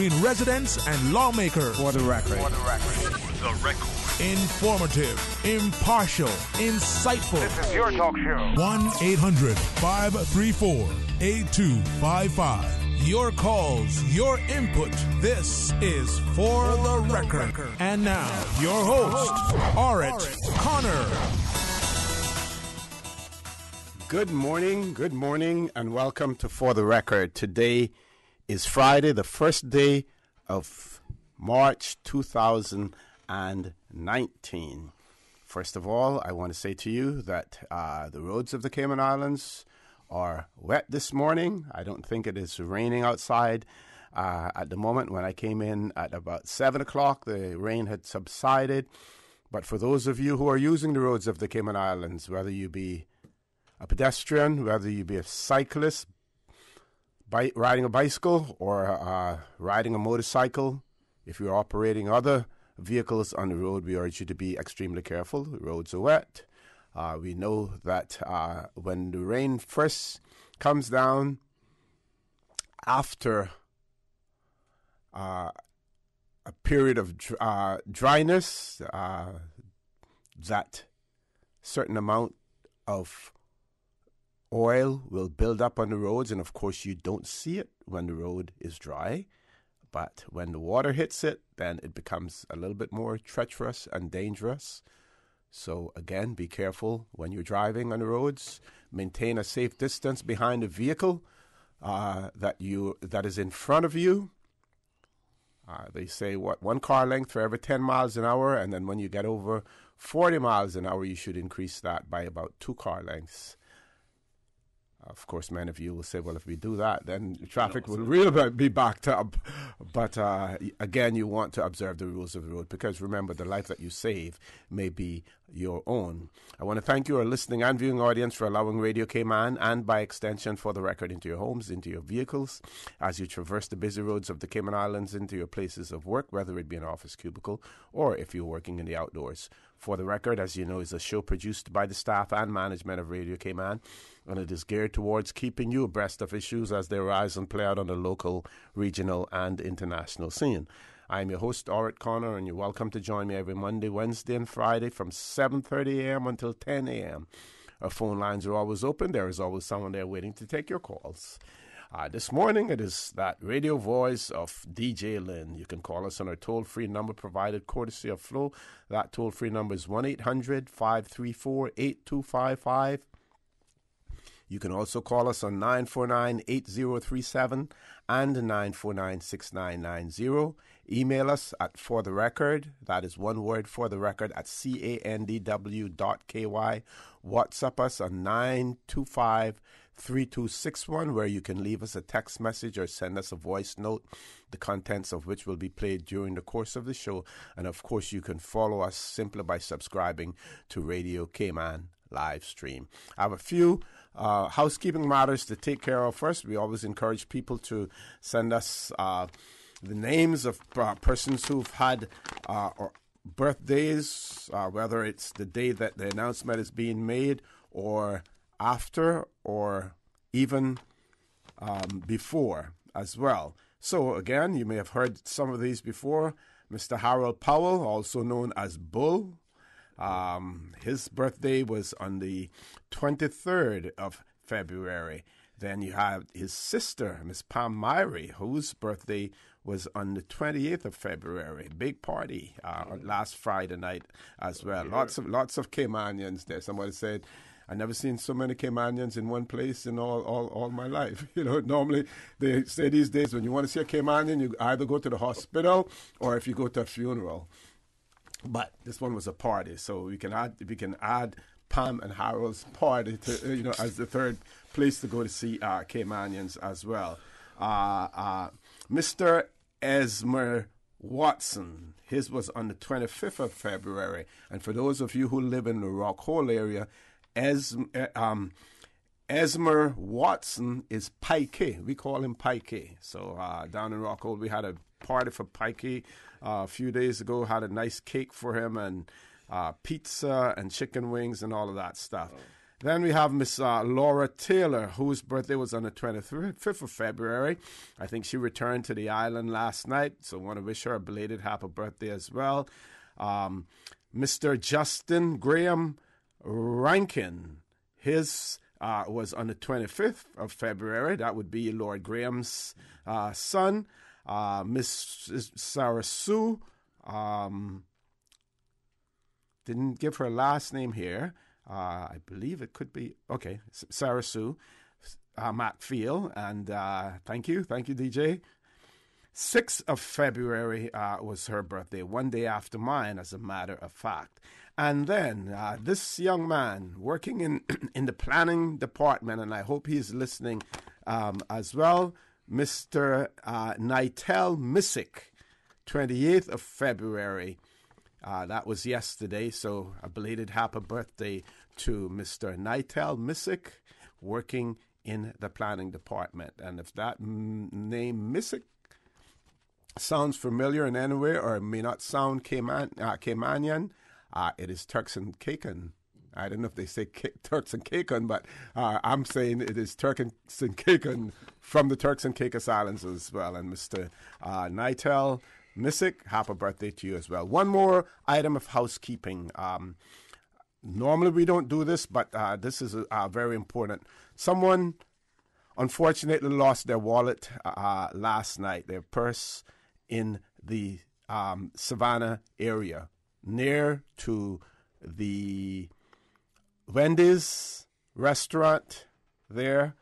Between residents and lawmakers. For the record. The record. Informative, impartial, insightful. This is your talk show. 1-800-534-8255. Your calls, your input. This is For the Record. And now, your host, Orrett Connor. Good morning, and welcome to For the Record. Today is Friday, the first day of March 2019. First of all, I want to say to you that the roads of the Cayman Islands are wet this morning. I don't think it is raining outside at the moment. When I came in at about 7 o'clock, the rain had subsided. But for those of you who are using the roads of the Cayman Islands, whether you be a pedestrian, whether you be a cyclist, riding a bicycle, or riding a motorcycle, if you're operating other vehicles on the road, we urge you to be extremely careful. The roads are wet. We know that when the rain first comes down after a period of dryness, that certain amount of oil will build up on the roads, and of course you don't see it when the road is dry. But when the water hits it, then it becomes a little bit more treacherous and dangerous. So again, be careful when you're driving on the roads. Maintain a safe distance behind the vehicle that is in front of you. They say, one car length for every 10 miles an hour, and then when you get over 40 miles an hour, you should increase that by about 2 car lengths. Of course, many of you will say, well, if we do that, then traffic will really be backed up. But again, you want to observe the rules of the road, because remember, the life that you save may be your own. I want to thank you, our listening and viewing audience, for allowing Radio Cayman, and by extension For the Record, into your homes, into your vehicles, as you traverse the busy roads of the Cayman Islands into your places of work, whether it be an office cubicle or if you're working in the outdoors. For the Record, as you know, is a show produced by the staff and management of Radio Cayman, and it is geared towards keeping you abreast of issues as they arise and play out on the local, regional, and international scene. I am your host, Orrett Connor, and you're welcome to join me every Monday, Wednesday, and Friday from 7:30 a.m. until 10 a.m. Our phone lines are always open. There is always someone there waiting to take your calls. This morning, it is that radio voice of DJ Lynn. You can call us on our toll-free number provided courtesy of Flo. That toll-free number is 1-800-534-8255. You can also call us on 949-8037 and 949-6990. Email us at For the Record. That is one word, For the Record, at candw.ky. WhatsApp us on 925-3261, where you can leave us a text message or send us a voice note, the contents of which will be played during the course of the show. And of course, you can follow us simply by subscribing to Radio Cayman live stream. I have a few housekeeping matters to take care of first. We always encourage people to send us the names of persons who've had birthdays, whether it's the day that the announcement is being made, or after, or even before as well. So again, you may have heard some of these before. Mr. Harold Powell, also known as Bull. His birthday was on the 23rd of February. Then you have his sister, Miss Pam Myrie, whose birthday was on the 28th of February. Big party last Friday night as well. Lots of Caymanians there. Somebody said, I never seen so many Caymanians in one place in all my life. You know, normally they say these days when you want to see a Caymanian, you either go to the hospital or if you go to a funeral. But this one was a party, so we can add Pam and Harold's party to as the third place to go to see Caymanians as well. Mr. Ezzard Watson, his was on the 25th of February, and for those of you who live in the Rock Hole area, Ezzard Watson is Pikey. We call him Pikey. So down in Rock Hole, we had a party for Pikey a few days ago. Had a nice cake for him and pizza and chicken wings and all of that stuff. Then we have Miss Laura Taylor, whose birthday was on the 25th of February. I think she returned to the island last night, so I want to wish her a belated happy birthday as well. Mr. Justin Graham Rankin, his was on the 25th of February. That would be Lord Graham's son. Miss Sarah Sue, didn't give her last name here. I believe it could be, okay, Sarah Sue Macfield, and thank you, DJ. 6th of February was her birthday, one day after mine, as a matter of fact. And then this young man working in the planning department, and I hope he's listening as well, Mr. Nitel Missick, 28th of February. That was yesterday, so a belated happy birthday to Mr. Nitel Missick, working in the planning department. And if that name Missick sounds familiar in any way, or it may not sound Caymanian, it is Turks and Caicos. I don't know if they say Turks and Caicos, but I'm saying it is Turks and Caicos from the Turks and Caicos Islands as well. And Mr. Nitel Missick, happy birthday to you as well. One more item of housekeeping. Normally we don't do this, but this is very important. Someone unfortunately lost their wallet last night, their purse, in the Savannah area, near to the Wendy's restaurant there.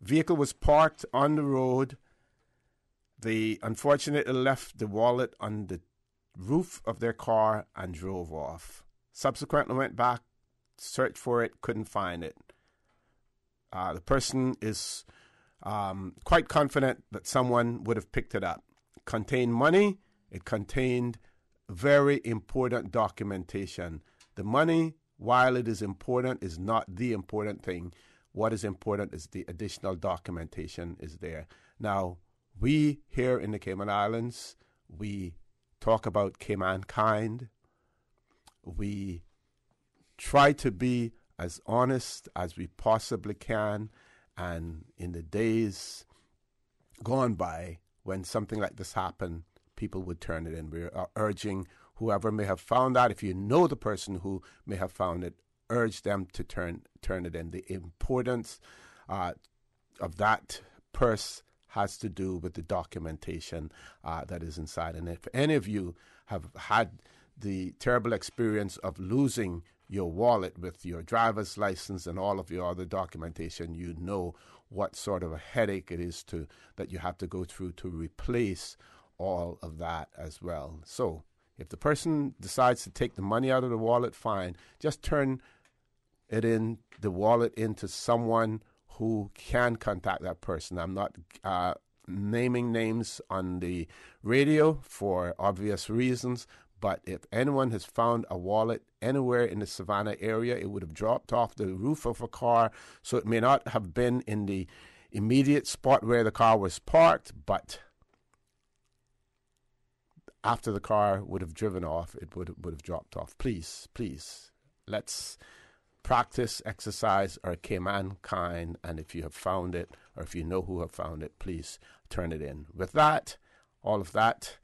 Vehicle was parked on the road. They unfortunately left the wallet on the roof of their car and drove off. Subsequently went back, searched for it, couldn't find it. The person is quite confident that someone would have picked it up. It contained money. It contained very important documentation. The money, while it is important, is not the important thing. What is important is the additional documentation is there. Now, we here in the Cayman Islands, we talk about Caymankind. We try to be as honest as we possibly can. And in the days gone by, when something like this happened, people would turn it in. We are urging whoever may have found that, if you know the person who may have found it, urge them to turn it in. The importance of that purse has to do with the documentation that is inside. And if any of you have had the terrible experience of losing your wallet with your driver's license and all of your other documentation, you know what sort of a headache it is that you have to go through to replace all of that as well. So if the person decides to take the money out of the wallet, fine. Just turn it in, the wallet, into someone who can contact that person. I'm not naming names on the radio for obvious reasons, but if anyone has found a wallet anywhere in the Savannah area, it would have dropped off the roof of a car, so it may not have been in the immediate spot where the car was parked, but after the car would have driven off, it would have dropped off. Please, let's practice, exercise our Caymankind, and if you have found it, or if you know who have found it, please turn it in. With that, all of that,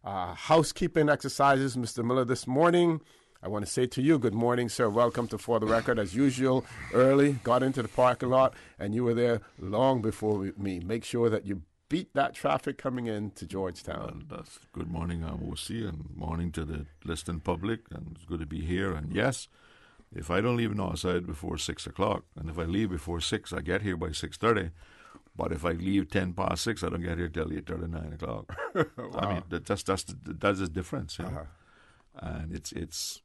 housekeeping exercises, Mr. Miller, this morning, I want to say to you, good morning, sir. Welcome to For the Record. As usual, early, got into the parking lot, and you were there long before me. Make sure that you beat that traffic coming in to Georgetown. Well, that's good morning, OC, and morning to the listening public, and it's good to be here. And yes, if I don't leave Northside before 6 o'clock, and if I leave before 6, I get here by 6:30. But if I leave 10 past 6, I don't get here till 8:30, 9 o'clock. Wow. I mean, that's the difference. You know? And it's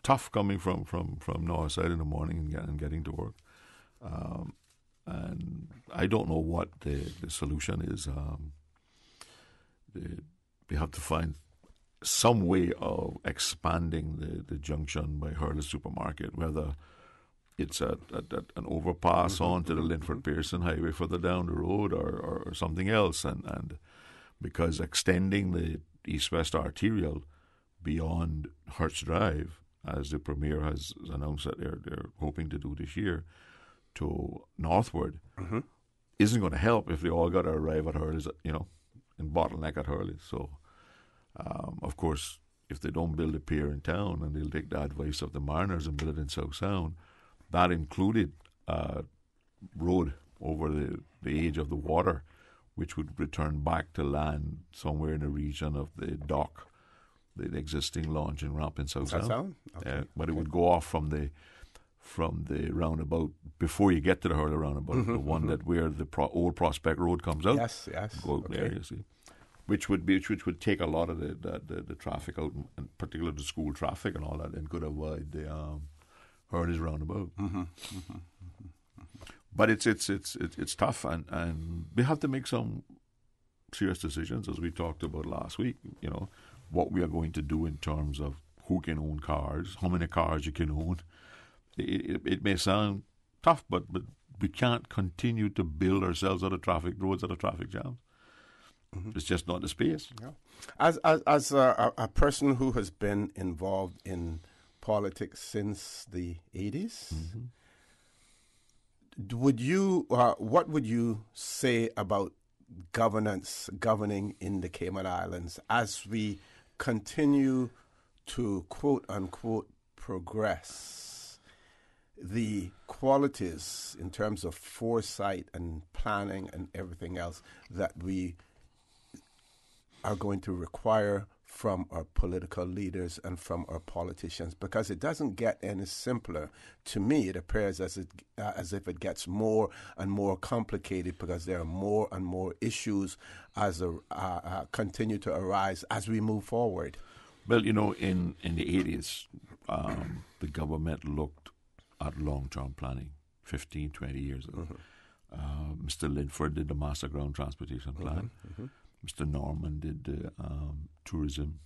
tough coming from Northside in the morning and getting to work. And I don't know what the solution is. We have to find some way of expanding the junction by Hurley Supermarket, whether it's an overpass onto the Linford Pearson Highway further down the road or something else. And because extending the east-west arterial beyond Hertz Drive as the Premier has announced that they're hoping to do this year, to northward, isn't going to help if they all got to arrive at Hurley's, in bottleneck at Hurley. So, of course, if they don't build a pier in town, and they'll take the advice of the mariners and build it in South Sound, that included road over the edge of the water, which would return back to land somewhere in the region of the dock, the existing launch and ramp in South Sound. Okay. But it would go off from the roundabout before you get to the Hurley roundabout, the one that where the old Prospect Road comes out. Yes. Go out there, you see. Which would take a lot of the traffic out, and particularly the school traffic and all that, and could avoid the Hurley's roundabout. But it's tough, and we have to make some serious decisions, as we talked about last week. What we are going to do in terms of who can own cars, how many cars you can own. It may sound tough, but we can't continue to build ourselves out of traffic roads, out of traffic jams. It's just not the space. Yeah. As a person who has been involved in politics since the 80s, what would you say about governing in the Cayman Islands as we continue to quote unquote progress? The qualities in terms of foresight and planning and everything else that we are going to require from our political leaders and from our politicians, because it doesn't get any simpler. To me, it appears as if it gets more and more complicated, because there are more and more issues as continue to arise as we move forward. Well, in the 80s, the government looked at long-term planning 15, 20 years ago. Mr. Linford did the Master Ground Transportation Plan. Mr. Norman did the tourism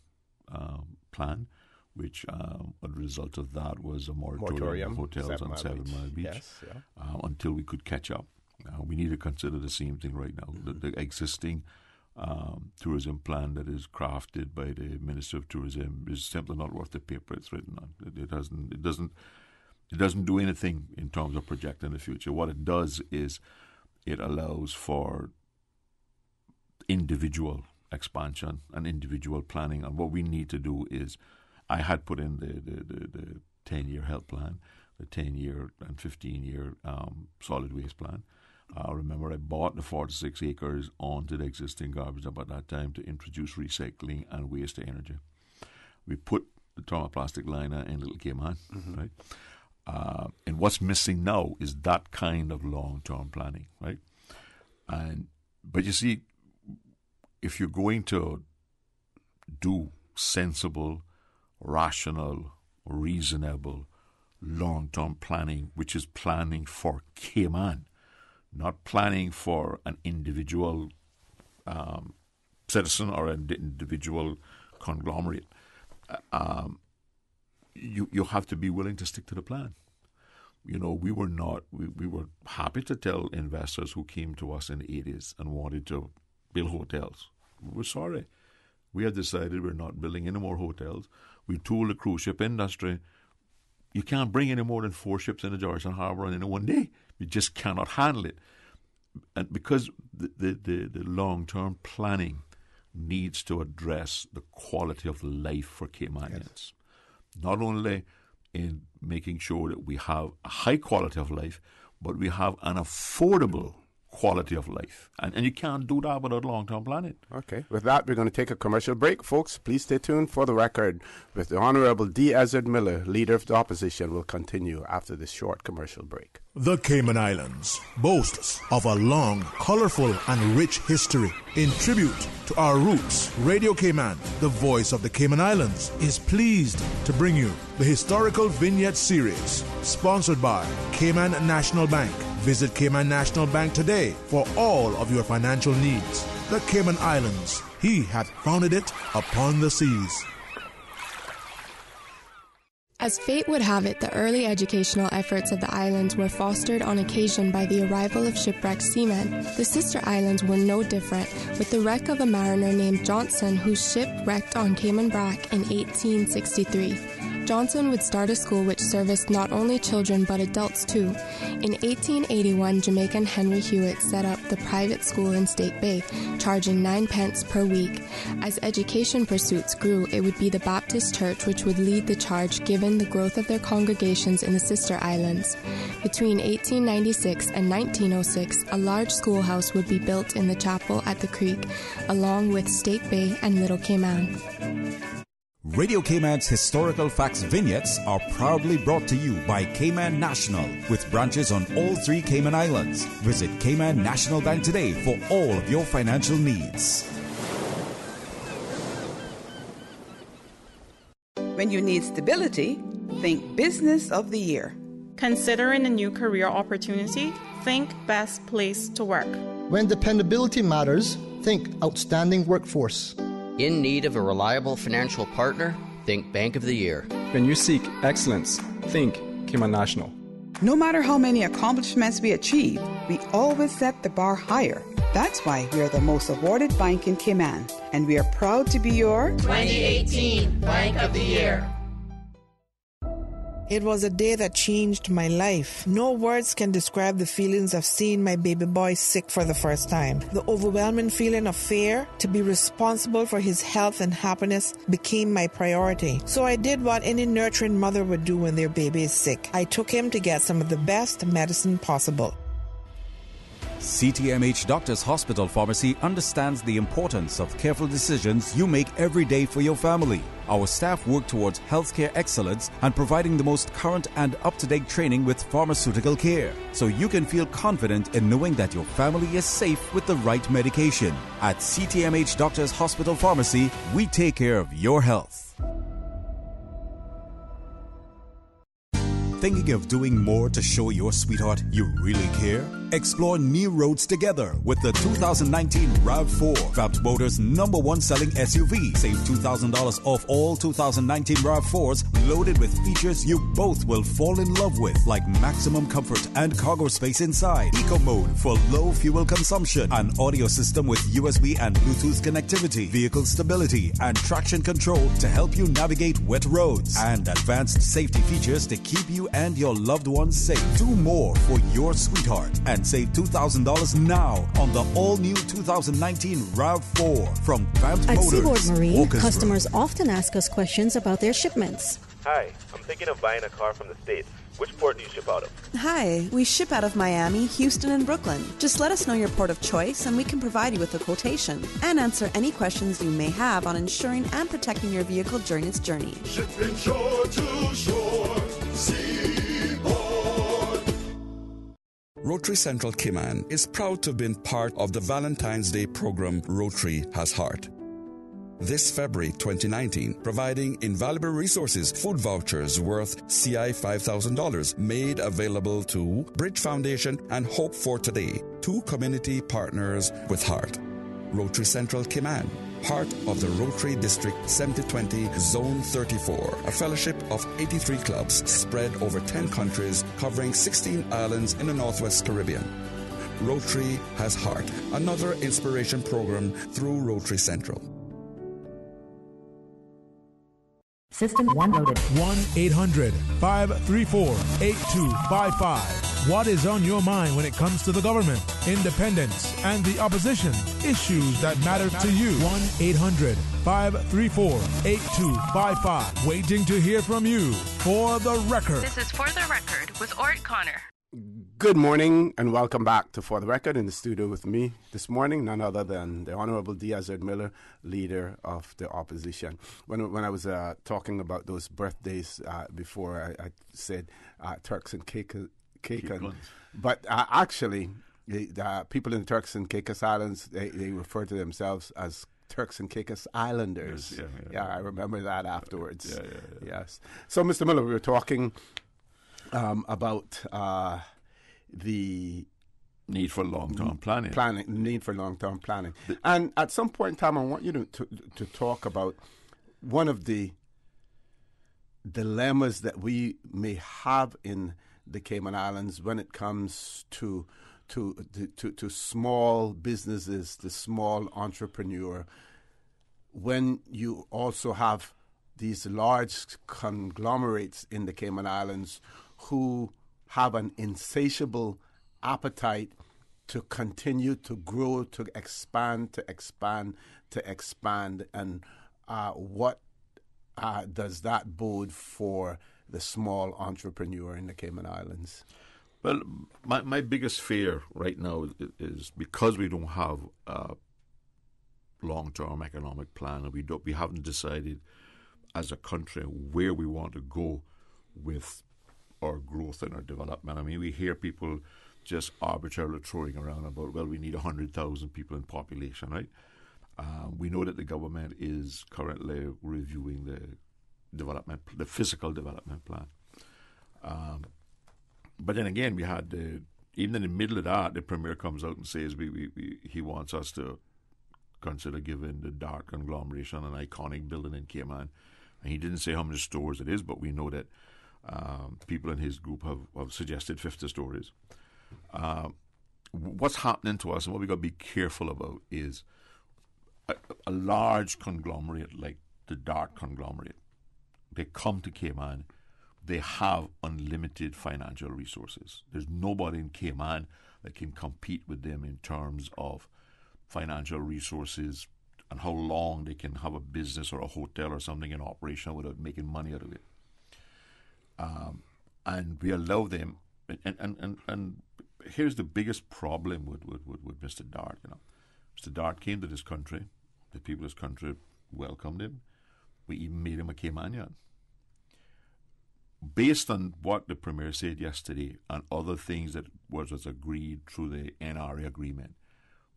plan, which a result of that was a moratorium of hotels on 7 Mile Beach. Yes, until we could catch up. We need to consider the same thing right now. The existing tourism plan that is crafted by the Minister of Tourism is simply not worth the paper it's written on. It doesn't do anything in terms of projecting the future. What it does is it allows for individual expansion and individual planning. And what we need to do is, I had put in the 10-year health plan, the 10-year and 15-year solid waste plan. I remember I bought the 46 acres onto the existing garbage dump at that time to introduce recycling and waste to energy. We put the thermoplastic liner in Little Cayman, right? And what's missing now is that kind of long-term planning, right? But you see, if you're going to do sensible, rational, reasonable, long-term planning, which is planning for Cayman, not planning for an individual citizen or an individual conglomerate, you have to be willing to stick to the plan. We were happy to tell investors who came to us in the 80s and wanted to build hotels. We're sorry. We have decided we're not building any more hotels. We told the cruise ship industry, you can't bring any more than 4 ships into Georgetown Harbour in one day. You just cannot handle it. And because the long-term planning needs to address the quality of life for Caymanians. Yes. Not only in making sure that we have a high quality of life, but we have an affordable quality of life. And you can't do that without long-term planning. Okay. With that, we're going to take a commercial break. Folks, please stay tuned for the record with the Honorable D. Ezzard Miller, Leader of the Opposition, will continue after this short commercial break. The Cayman Islands boasts of a long, colorful, and rich history. In tribute to our roots, Radio Cayman, the voice of the Cayman Islands, is pleased to bring you the Historical Vignette Series, sponsored by Cayman National Bank. Visit Cayman National Bank today for all of your financial needs. The Cayman Islands, He hath founded it upon the seas. As fate would have it, the early educational efforts of the islands were fostered on occasion by the arrival of shipwrecked seamen. The sister islands were no different, with the wreck of a mariner named Johnson, whose ship wrecked on Cayman Brac in 1863. Johnson would start a school which serviced not only children but adults too. In 1881, Jamaican Henry Hewitt set up the private school in State Bay, charging 9 pence per week. As education pursuits grew, it would be the Baptist Church which would lead the charge given the growth of their congregations in the sister islands. Between 1896 and 1906, a large schoolhouse would be built in the chapel at the creek, along with State Bay and Little Cayman. Radio Cayman's historical facts vignettes are proudly brought to you by Cayman National, with branches on all 3 Cayman Islands. Visit Cayman National Bank today for all of your financial needs. When you need stability, think Business of the Year. Considering a new career opportunity, think Best Place to Work. When dependability matters, think Outstanding Workforce. In need of a reliable financial partner? Think Bank of the Year. When you seek excellence, think Cayman National. No matter how many accomplishments we achieve, we always set the bar higher. That's why we are the most awarded bank in Cayman, and we are proud to be your 2018 Bank of the Year. It was a day that changed my life. No words can describe the feelings of seeing my baby boy sick for the first time. The overwhelming feeling of fear to be responsible for his health and happiness became my priority. So I did what any nurturing mother would do when their baby is sick. I took him to get some of the best medicine possible. CTMH Doctors Hospital Pharmacy understands the importance of careful decisions you make every day for your family. Our staff work towards healthcare excellence and providing the most current and up-to-date training with pharmaceutical care, so you can feel confident in knowing that your family is safe with the right medication. At CTMH Doctors Hospital Pharmacy, we take care of your health. Thinking of doing more to show your sweetheart you really care? Explore new roads together with the 2019 RAV4, Vamped Motors' #1 selling SUV. Save $2,000 off all 2019 RAV4s loaded with features you both will fall in love with, like maximum comfort and cargo space inside, eco mode for low fuel consumption, an audio system with USB and Bluetooth connectivity, vehicle stability and traction control to help you navigate wet roads, and advanced safety features to keep you and your loved ones safe. Do more for your sweetheart and save $2,000 now on the all-new 2019 RAV4 from Vamped At Motors. Seaboard Marine, Walkersburg. customers often ask us questions about their shipments. Hi, I'm thinking of buying a car from the States. Which port do you ship out of? Hi, we ship out of Miami, Houston, and Brooklyn. Just let us know your port of choice and we can provide you with a quotation and answer any questions you may have on insuring and protecting your vehicle during its journey. Shipping shore to shore, Rotary Central Cayman is proud to have been part of the Valentine's Day program Rotary Has Heart. This February 2019, providing invaluable resources, food vouchers worth CI $5,000 made available to Bridge Foundation and Hope for Today, 2 community partners with heart. Rotary Central Cayman, part of the Rotary District 7020 Zone 34, a fellowship of 83 clubs spread over 10 countries covering 16 islands in the Northwest Caribbean. Rotary Has Heart, another inspiration program through Rotary Central. System 1 loaded. 1-800-534-8255. What is on your mind when it comes to the government, independence, and the opposition? Issues that matter to you. 1-800-534-8255. Waiting to hear from you. For the Record. This is For the Record with Orrett Connor. Good morning and welcome back to For the Record. In the studio with me this morning, none other than the Honorable Ezzard Miller, Leader of the Opposition. When I was talking about those birthdays before, I said Turks and Caicos. But actually, the people in the Turks and Caicos Islands, they refer to themselves as Turks and Caicos Islanders. Yes, I remember that afterwards. Yes. So, Mr. Miller, we were talking about the need for long-term planning. Need for long-term planning. And at some point in time, I want you to talk about one of the dilemmas that we may have in the Cayman Islands when it comes to small businesses, the small entrepreneur, when you also have these large conglomerates in the Cayman Islands who have an insatiable appetite to continue to grow, to expand. And what does that bode for the small entrepreneur in the Cayman Islands? Well, my biggest fear right now is because we don't have a long-term economic plan, and we haven't decided as a country where we want to go with our growth and our development. I mean, we hear people just arbitrarily throwing around about, well, we need 100,000 people in population, right? We know that the government is currently reviewing the physical development plan. But then again, we had even in the middle of that, the Premier comes out and says he wants us to consider giving the Dart conglomeration an iconic building in Cayman. And he didn't say how many stores it is, but we know that people in his group have suggested 50 stories. What's happening to us and what we've got to be careful about is a large conglomerate like the Dart conglomerate. They come to Cayman, they have unlimited financial resources. There's nobody in Cayman that can compete with them in terms of financial resources and how long they can have a business or a hotel or something in operation without making money out of it. And we allow them, and here's the biggest problem with Mr. Dart. Mr. Dart came to this country. The people of this country welcomed him. We even made him a Caymanian. Based on what the Premier said yesterday and other things that was agreed through the NRA agreement,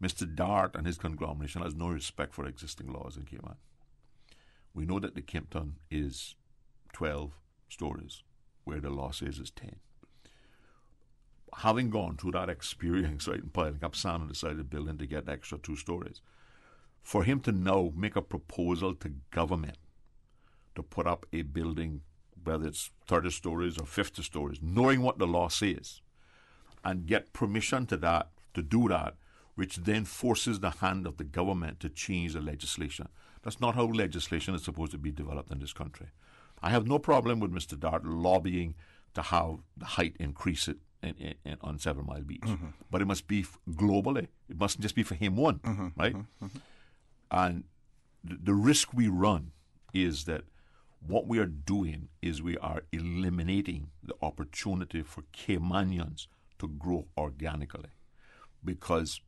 Mr. Dart and his conglomeration has no respect for existing laws in Cayman. We know that the Kimpton is 12 stories, where the law says is 10. Having gone through that experience, right, and piling up sand on the side of the building to get an extra 2 stories, for him to now make a proposal to government to put up a building, whether it's 30 stories or 50 stories, knowing what the law says, and get permission to do that, which then forces the hand of the government to change the legislation. That's not how legislation is supposed to be developed in this country. I have no problem with Mr. Dart lobbying to have the height increase it on 7 Mile Beach. Mm-hmm. But it must be globally. It mustn't just be for him one, right? Mm-hmm. And the risk we run is that what we are doing is we are eliminating the opportunity for Caymanians to grow organically. Because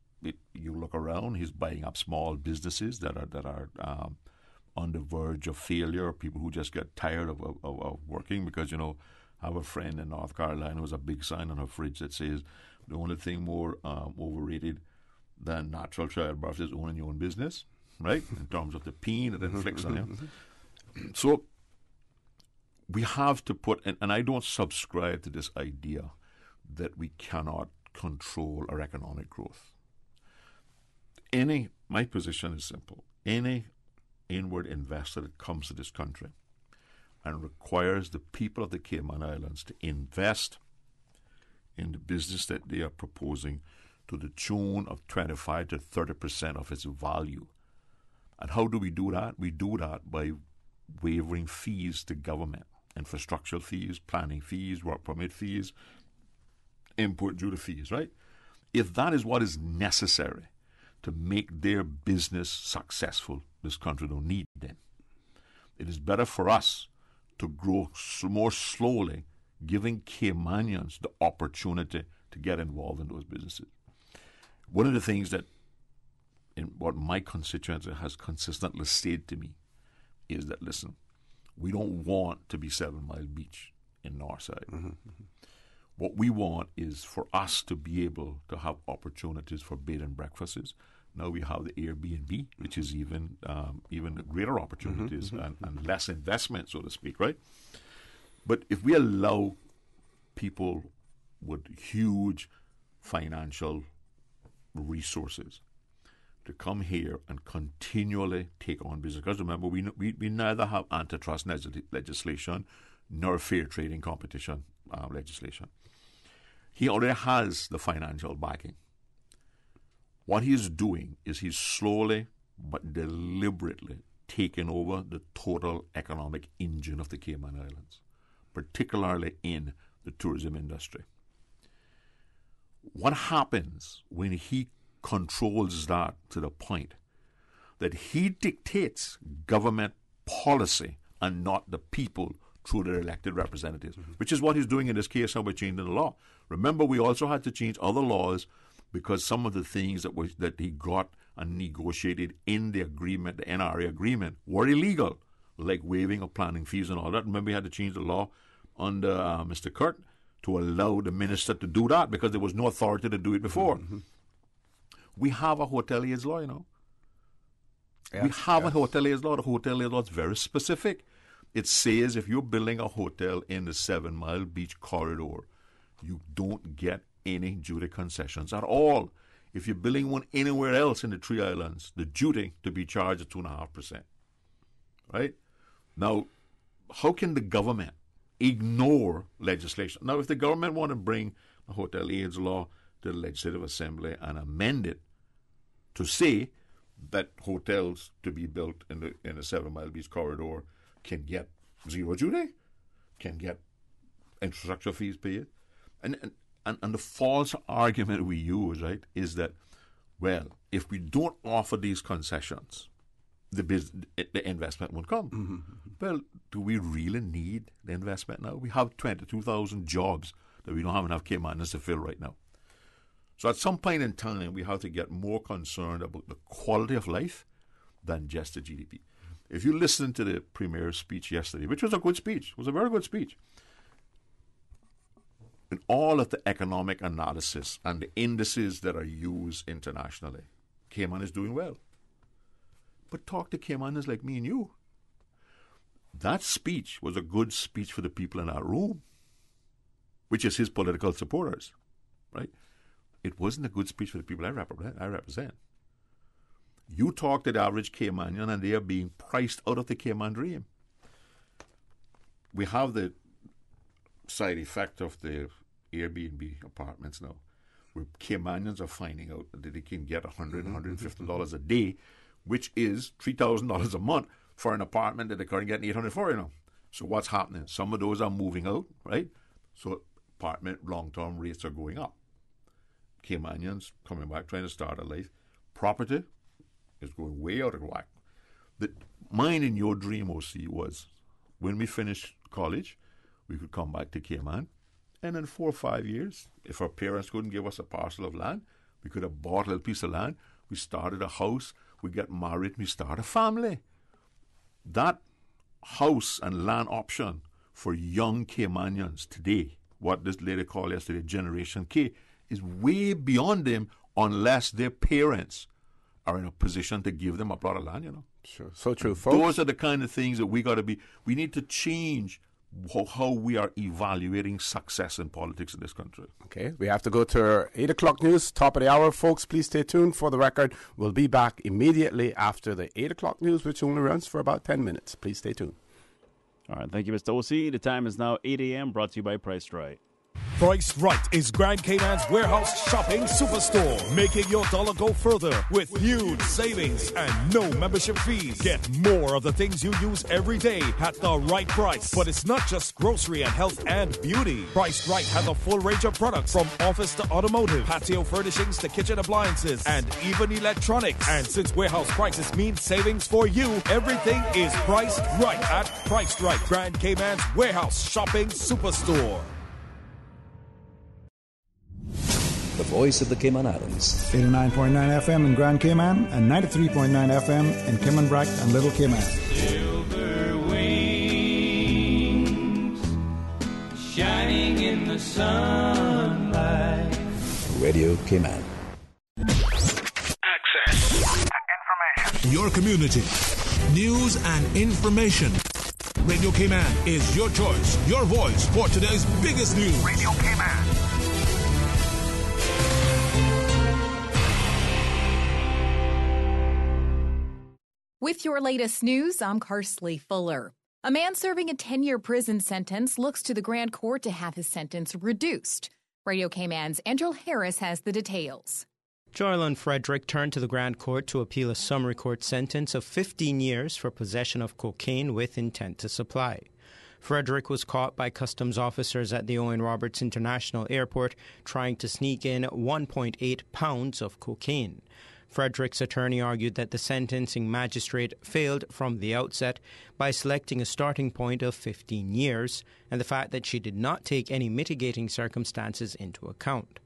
you look around, he's buying up small businesses that are on the verge of failure, or people who just get tired of working. Because, I have a friend in North Carolina who has a big sign on her fridge that says the only thing more overrated than natural childbirth is owning your own business, right? In terms of the pain it inflicts on you. So we have to put, and I don't subscribe to this idea that we cannot control our economic growth. My position is simple. Any inward investor that comes to this country and requires the people of the Cayman Islands to invest in the business that they are proposing to the tune of 25 to 30% of its value. And how do we do that? We do that by waiving fees to government, infrastructural fees, planning fees, work permit fees, import duty fees, right? If that is what is necessary to make their business successful, this country don't need them. It is better for us to grow more slowly, giving Caymanians the opportunity to get involved in those businesses. One of the things that what my constituency has consistently said to me is that, listen, we don't want to be 7 Mile Beach in Northside. Mm-hmm. What we want is for us to be able to have opportunities for bed and breakfasts. Now we have the Airbnb, which is even greater opportunities and less investment, so to speak, right? But if we allow people with huge financial resources to come here and continually take on business, because remember, we neither have antitrust legislation nor fair trading competition legislation. He already has the financial backing. What he is doing is he's slowly but deliberately taken over the total economic engine of the Cayman Islands, particularly in the tourism industry. What happens when he controls that to the point that he dictates government policy and not the people through their elected representatives, which is what he's doing in this case now by changing the law. Remember, we also had to change other laws because some of the things that he got and negotiated in the agreement, the NRA agreement, were illegal, like waiving of planning fees and all that. Remember, we had to change the law under Mr. Kurt to allow the minister to do that because there was no authority to do it before. We have a hoteliers law, you know. Yes, we have a hoteliers law. The hoteliers law is very specific. It says if you're building a hotel in the 7 Mile Beach corridor, you don't get any duty concessions at all. If you're building one anywhere else in the 3 islands, the duty to be charged is 2.5%. Right? Now, how can the government ignore legislation? Now, if the government want to bring the hotel aids law to the Legislative Assembly and amend it to say that hotels to be built in the 7 Mile Beach corridor can get zero duty, can get infrastructure fees paid, and the false argument we use, right, is that, well, if we don't offer these concessions, the investment won't come. Well, do we really need the investment now? We have 22,000 jobs that we don't have enough Caymanians to fill right now. So at some point in time, we have to get more concerned about the quality of life than just the GDP. If you listen to the Premier's speech yesterday, which was a good speech, was a very good speech, in all of the economic analysis and the indices that are used internationally, Cayman is doing well. But talk to Caymanians like me and you. That speech was a good speech for the people in that room, which is his political supporters, right? It wasn't a good speech for the people I represent. You talk to the average Caymanian and they are being priced out of the Cayman dream. We have the side effect of the Airbnb apartments now, where Caymanians are finding out that they can get $100, $150 a day, which is $3,000 a month for an apartment that they're currently getting $800 for, you know. So what's happening? Some of those are moving out, right? So apartment long-term rates are going up. Caymanians coming back, trying to start a life. Property is going way out of whack. Mine and your dream, OC, was when we finish college, we could come back to Cayman, and in 4 or 5 years, if our parents couldn't give us a parcel of land, we could have bought a little piece of land, we started a house, we get married, we start a family. That house and land option for young Caymanians today, what this lady called yesterday Generation K, is way beyond them unless their parents are in a position to give them a plot of land, you know. Sure. So true, folks. Those are the kind of things that we need to change how we are evaluating success in politics in this country. Okay, we have to go to our 8 o'clock news, top of the hour. Folks, please stay tuned for the record. We'll be back immediately after the 8 o'clock news, which only runs for about 10 minutes. Please stay tuned. All right, thank you, Mr. OC. The time is now 8 a.m., brought to you by Priced Right. Priced Right is Grand Cayman's warehouse shopping superstore, making your dollar go further with huge savings and no membership fees. Get more of the things you use every day at the right price. But it's not just grocery and health and beauty. Priced Right has a full range of products from office to automotive, patio furnishings to kitchen appliances, and even electronics. And since warehouse prices mean savings for you, everything is priced right at Priced Right, Grand Cayman's warehouse shopping superstore. The voice of the Cayman Islands. 89.9 FM in Grand Cayman and 93.9 FM in Cayman Brac and Little Cayman. Silver wings shining in the sunlight. Radio Cayman. Access and information. Your community. News and information. Radio Cayman is your choice, your voice for today's biggest news. Radio Cayman. With your latest news, I'm Karsley Fuller. A man serving a 10-year prison sentence looks to the Grand Court to have his sentence reduced. Radio Cayman's Angel Harris has the details. Joylyn Frederick turned to the Grand Court to appeal a summary court sentence of 15 years for possession of cocaine with intent to supply. Frederick was caught by customs officers at the Owen Roberts International Airport trying to sneak in 1.8 pounds of cocaine. Frederick's attorney argued that the sentencing magistrate failed from the outset by selecting a starting point of 15 years and the fact that she did not take any mitigating circumstances into account.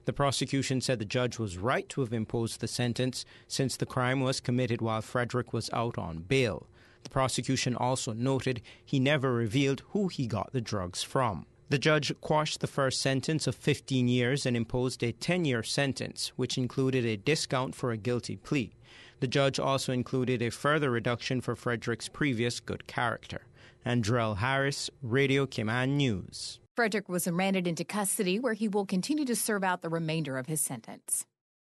The prosecution said the judge was right to have imposed the sentence since the crime was committed while Frederick was out on bail. The prosecution also noted he never revealed who he got the drugs from. The judge quashed the first sentence of 15 years and imposed a 10-year sentence, which included a discount for a guilty plea. The judge also included a further reduction for Frederick's previous good character. Andrell Harris, Radio Cayman News. Frederick was remanded into custody where he will continue to serve out the remainder of his sentence.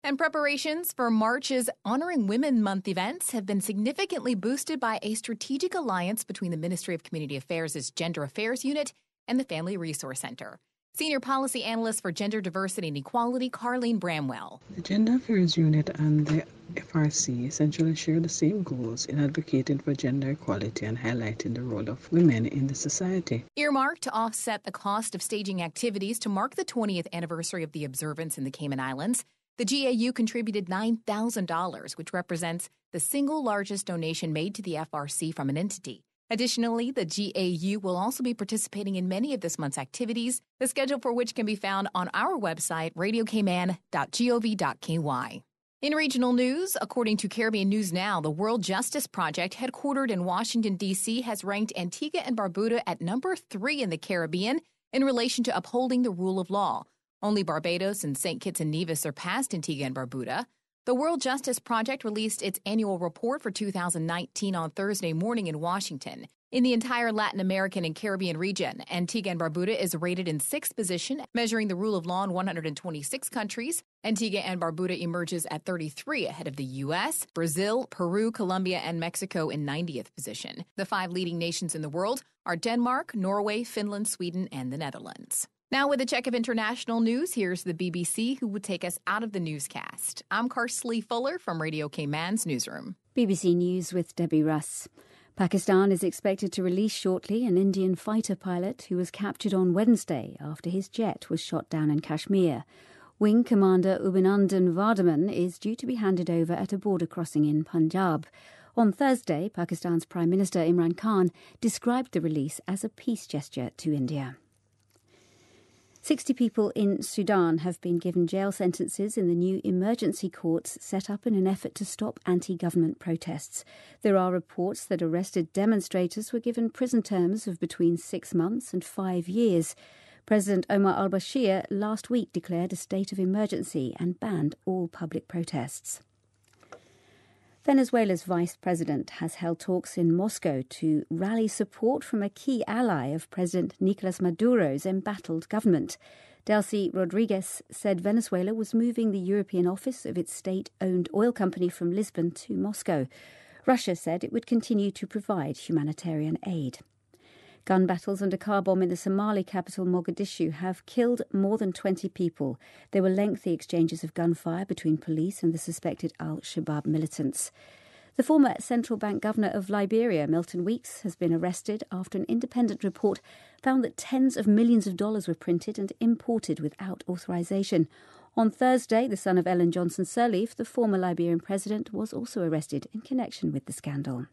And preparations for March's Honoring Women Month events have been significantly boosted by a strategic alliance between the Ministry of Community Affairs' Gender Affairs Unit and the Family Resource Center. Senior Policy Analyst for Gender Diversity and Equality, Carleen Bramwell. The Gender Affairs Unit and the FRC essentially share the same goals in advocating for gender equality and highlighting the role of women in the society. Earmarked to offset the cost of staging activities to mark the 20th anniversary of the observance in the Cayman Islands, the GAU contributed $9,000, which represents the single largest donation made to the FRC from an entity. Additionally, the GAU will also be participating in many of this month's activities, the schedule for which can be found on our website, radiocayman.gov.ky. In regional news, according to Caribbean News Now, the World Justice Project, headquartered in Washington, D.C., has ranked Antigua and Barbuda at number 3 in the Caribbean in relation to upholding the rule of law. Only Barbados and St. Kitts and Nevis surpassed Antigua and Barbuda. The World Justice Project released its annual report for 2019 on Thursday morning in Washington. In the entire Latin American and Caribbean region, Antigua and Barbuda is rated in 6th position, measuring the rule of law in 126 countries. Antigua and Barbuda emerges at 33 ahead of the U.S., Brazil, Peru, Colombia, and Mexico in 90th position. The 5 leading nations in the world are Denmark, Norway, Finland, Sweden, and the Netherlands. Now with a check of international news, here's the BBC who would take us out of the newscast. I'm Karsley Fuller from Radio Cayman's newsroom. BBC News with Debbie Russ. Pakistan is expected to release shortly an Indian fighter pilot who was captured on Wednesday after his jet was shot down in Kashmir. Wing Commander Ubinandan Vardaman is due to be handed over at a border crossing in Punjab. On Thursday, Pakistan's Prime Minister Imran Khan described the release as a peace gesture to India. 60 people in Sudan have been given jail sentences in the new emergency courts set up in an effort to stop anti-government protests. There are reports that arrested demonstrators were given prison terms of between 6 months and 5 years. President Omar al-Bashir last week declared a state of emergency and banned all public protests. Venezuela's vice president has held talks in Moscow to rally support from a key ally of President Nicolas Maduro's embattled government. Delcy Rodriguez said Venezuela was moving the European office of its state-owned oil company from Lisbon to Moscow. Russia said it would continue to provide humanitarian aid. Gun battles and a car bomb in the Somali capital Mogadishu have killed more than 20 people. There were lengthy exchanges of gunfire between police and the suspected al-Shabaab militants. The former central bank governor of Liberia, Milton Weeks, has been arrested after an independent report found that tens of millions of dollars were printed and imported without authorization. On Thursday, the son of Ellen Johnson Sirleaf, the former Liberian president, was also arrested in connection with the scandal.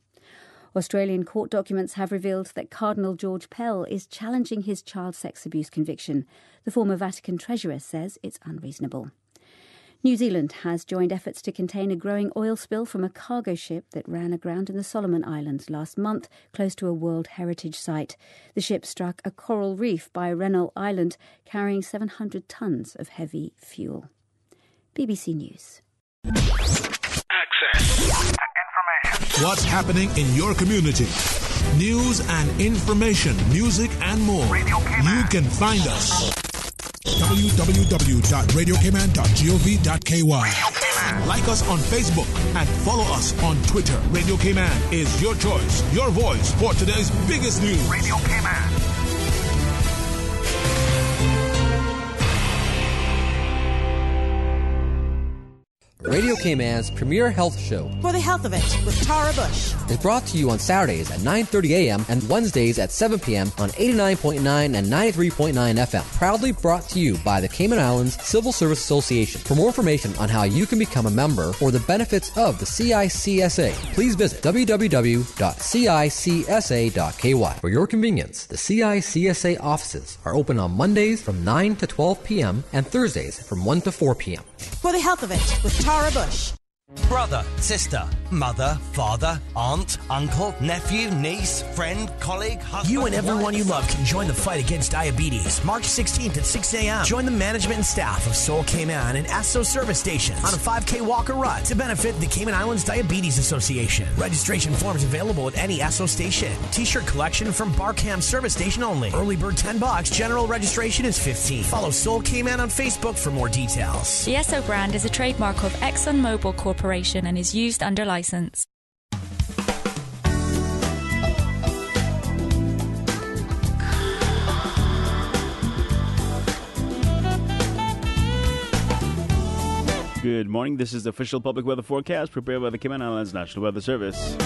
Australian court documents have revealed that Cardinal George Pell is challenging his child sex abuse conviction. The former Vatican treasurer says it's unreasonable. New Zealand has joined efforts to contain a growing oil spill from a cargo ship that ran aground in the Solomon Islands last month, close to a World Heritage Site. The ship struck a coral reef by Rennell Island, carrying 700 tonnes of heavy fuel. BBC News. Access. What's happening in your community? News and information, music and more. You can find us. www.radiocayman.gov.ky. Like us on Facebook and follow us on Twitter. Radio Cayman is your choice, your voice for today's biggest news. Radio Cayman. Radio Cayman's premier health show. For the Health of It with Tara Bush. It's brought to you on Saturdays at 9:30 a.m. and Wednesdays at 7 p.m. on 89.9 and 93.9 FM. Proudly brought to you by the Cayman Islands Civil Service Association. For more information on how you can become a member or the benefits of the CICSA, please visit www.cicsa.ky. For your convenience, the CICSA offices are open on Mondays from 9 to 12 p.m. and Thursdays from 1 to 4 p.m. For the Health of It with Tara Bush. Brother, sister, mother, father, aunt, uncle, nephew, niece, friend, colleague, husband. You and everyone you love can join the fight against diabetes. March 16th at 6 a.m. Join the management and staff of Soul Cayman and Esso service stations on a 5K walk or run to benefit the Cayman Islands Diabetes Association. Registration forms available at any Esso station. T-shirt collection from Barkham service station only. Early bird $10. General registration is $15. Follow Soul Cayman on Facebook for more details. The Esso brand is a trademark of ExxonMobil Corporation and is used under license. Good morning. This is the official public weather forecast prepared by the Cayman Islands National Weather Service.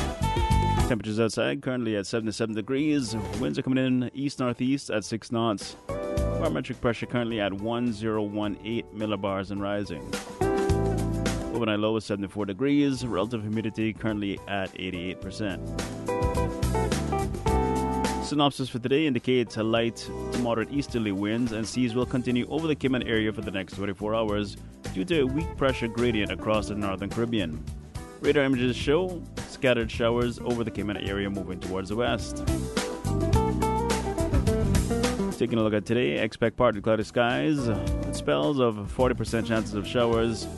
Temperatures outside currently at 77 degrees. Winds are coming in east-northeast at 6 knots. Barometric pressure currently at 1018 millibars and rising. Overnight low is 74 degrees. Relative humidity currently at 88%. Synopsis for today indicates a light to moderate easterly winds and seas will continue over the Cayman area for the next 24 hours due to a weak pressure gradient across the northern Caribbean. Radar images show scattered showers over the Cayman area moving towards the west. Taking a look at today, expect partly cloudy skies with spells of 40% chances of showers.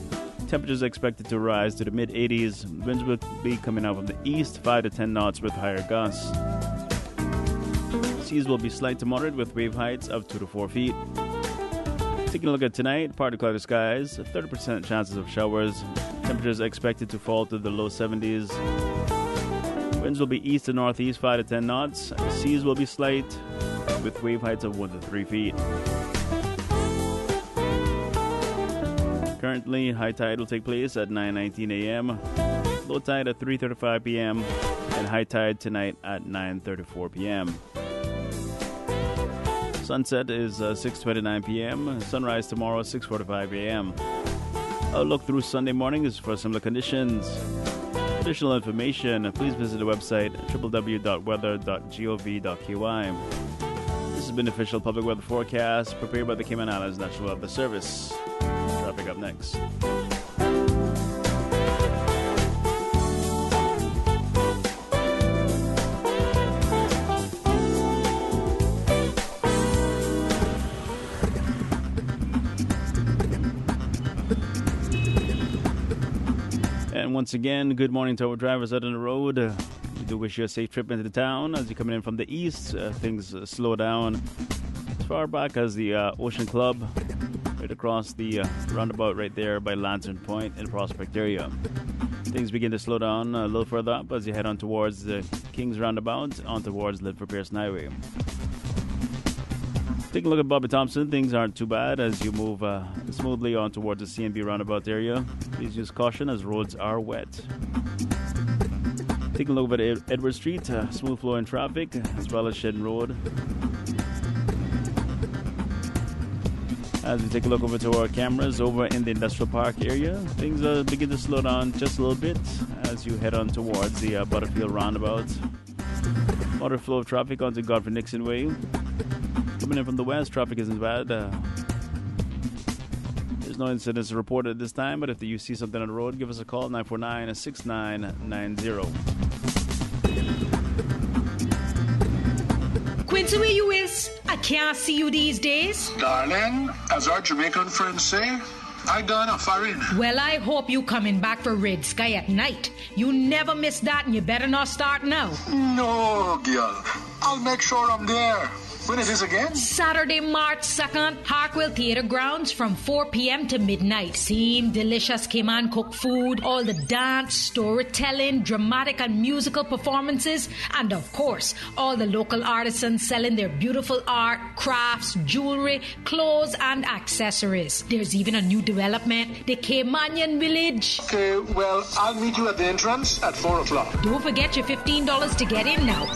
Temperatures expected to rise to the mid-80s. Winds will be coming out from the east, 5 to 10 knots with higher gusts. Seas will be slight to moderate with wave heights of 2 to 4 feet. Taking a look at tonight, partly cloudy skies, 30% chances of showers. Temperatures expected to fall to the low 70s. Winds will be east to northeast, 5 to 10 knots. Seas will be slight with wave heights of 1 to 3 feet. Currently, high tide will take place at 9:19 a.m., low tide at 3:35 p.m., and high tide tonight at 9:34 p.m. Sunset is 6:29 p.m., sunrise tomorrow 6:45 a.m. Outlook through Sunday morning is for similar conditions. Additional information, please visit the website www.weather.gov.ky. This has been the official public weather forecast prepared by the Cayman Islands National Weather Service. Traffic up next. And once again, good morning to our drivers out on the road. We do wish you a safe trip into the town. As you're coming in from the east, things slow down as far back as the Ocean Club. Right across the roundabout right there by Lantern Point in Prospect area. Things begin to slow down a little further up as you head on towards the Kings Roundabout on towards Lidford Pearson Highway. Taking a look at Bobby Thompson, things aren't too bad as you move smoothly on towards the CNB Roundabout area. Please use caution as roads are wet. Taking a look at Edward Street, smooth flow in traffic as well as Shedden Road. As we take a look over to our cameras over in the Industrial Park area, things begin to slow down just a little bit as you head on towards the Butterfield Roundabout. Moderate flow of traffic onto Godfrey Nixon Way. Coming in from the west, traffic isn't bad. There's no incidents reported at this time, but if you see something on the road, give us a call, 949-6990. Quincy, where you is? I can't see you these days. Darling, as our Jamaican friends say, I gone a foreign. Well, I hope you coming back for Red Sky at night. You never miss that and you better not start now. No, girl. I'll make sure I'm there. When is this again? Saturday, March 2nd, Harkwell Theatre Grounds from 4 p.m. to midnight. Same delicious Cayman cooked food, all the dance, storytelling, dramatic and musical performances, and of course, all the local artisans selling their beautiful art, crafts, jewelry, clothes, and accessories. There's even a new development, the Caymanian Village. Okay, well, I'll meet you at the entrance at 4 o'clock. Don't forget your $15 to get in now.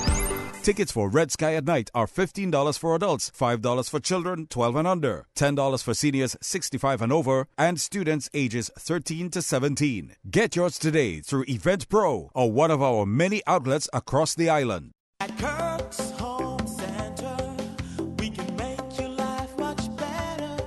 Tickets for Red Sky at Night are $15 for adults, $5 for children 12 and under, $10 for seniors 65 and over, and students ages 13 to 17. Get yours today through Eventpro or one of our many outlets across the island. At Kirk's Home Center, we can make your life much better.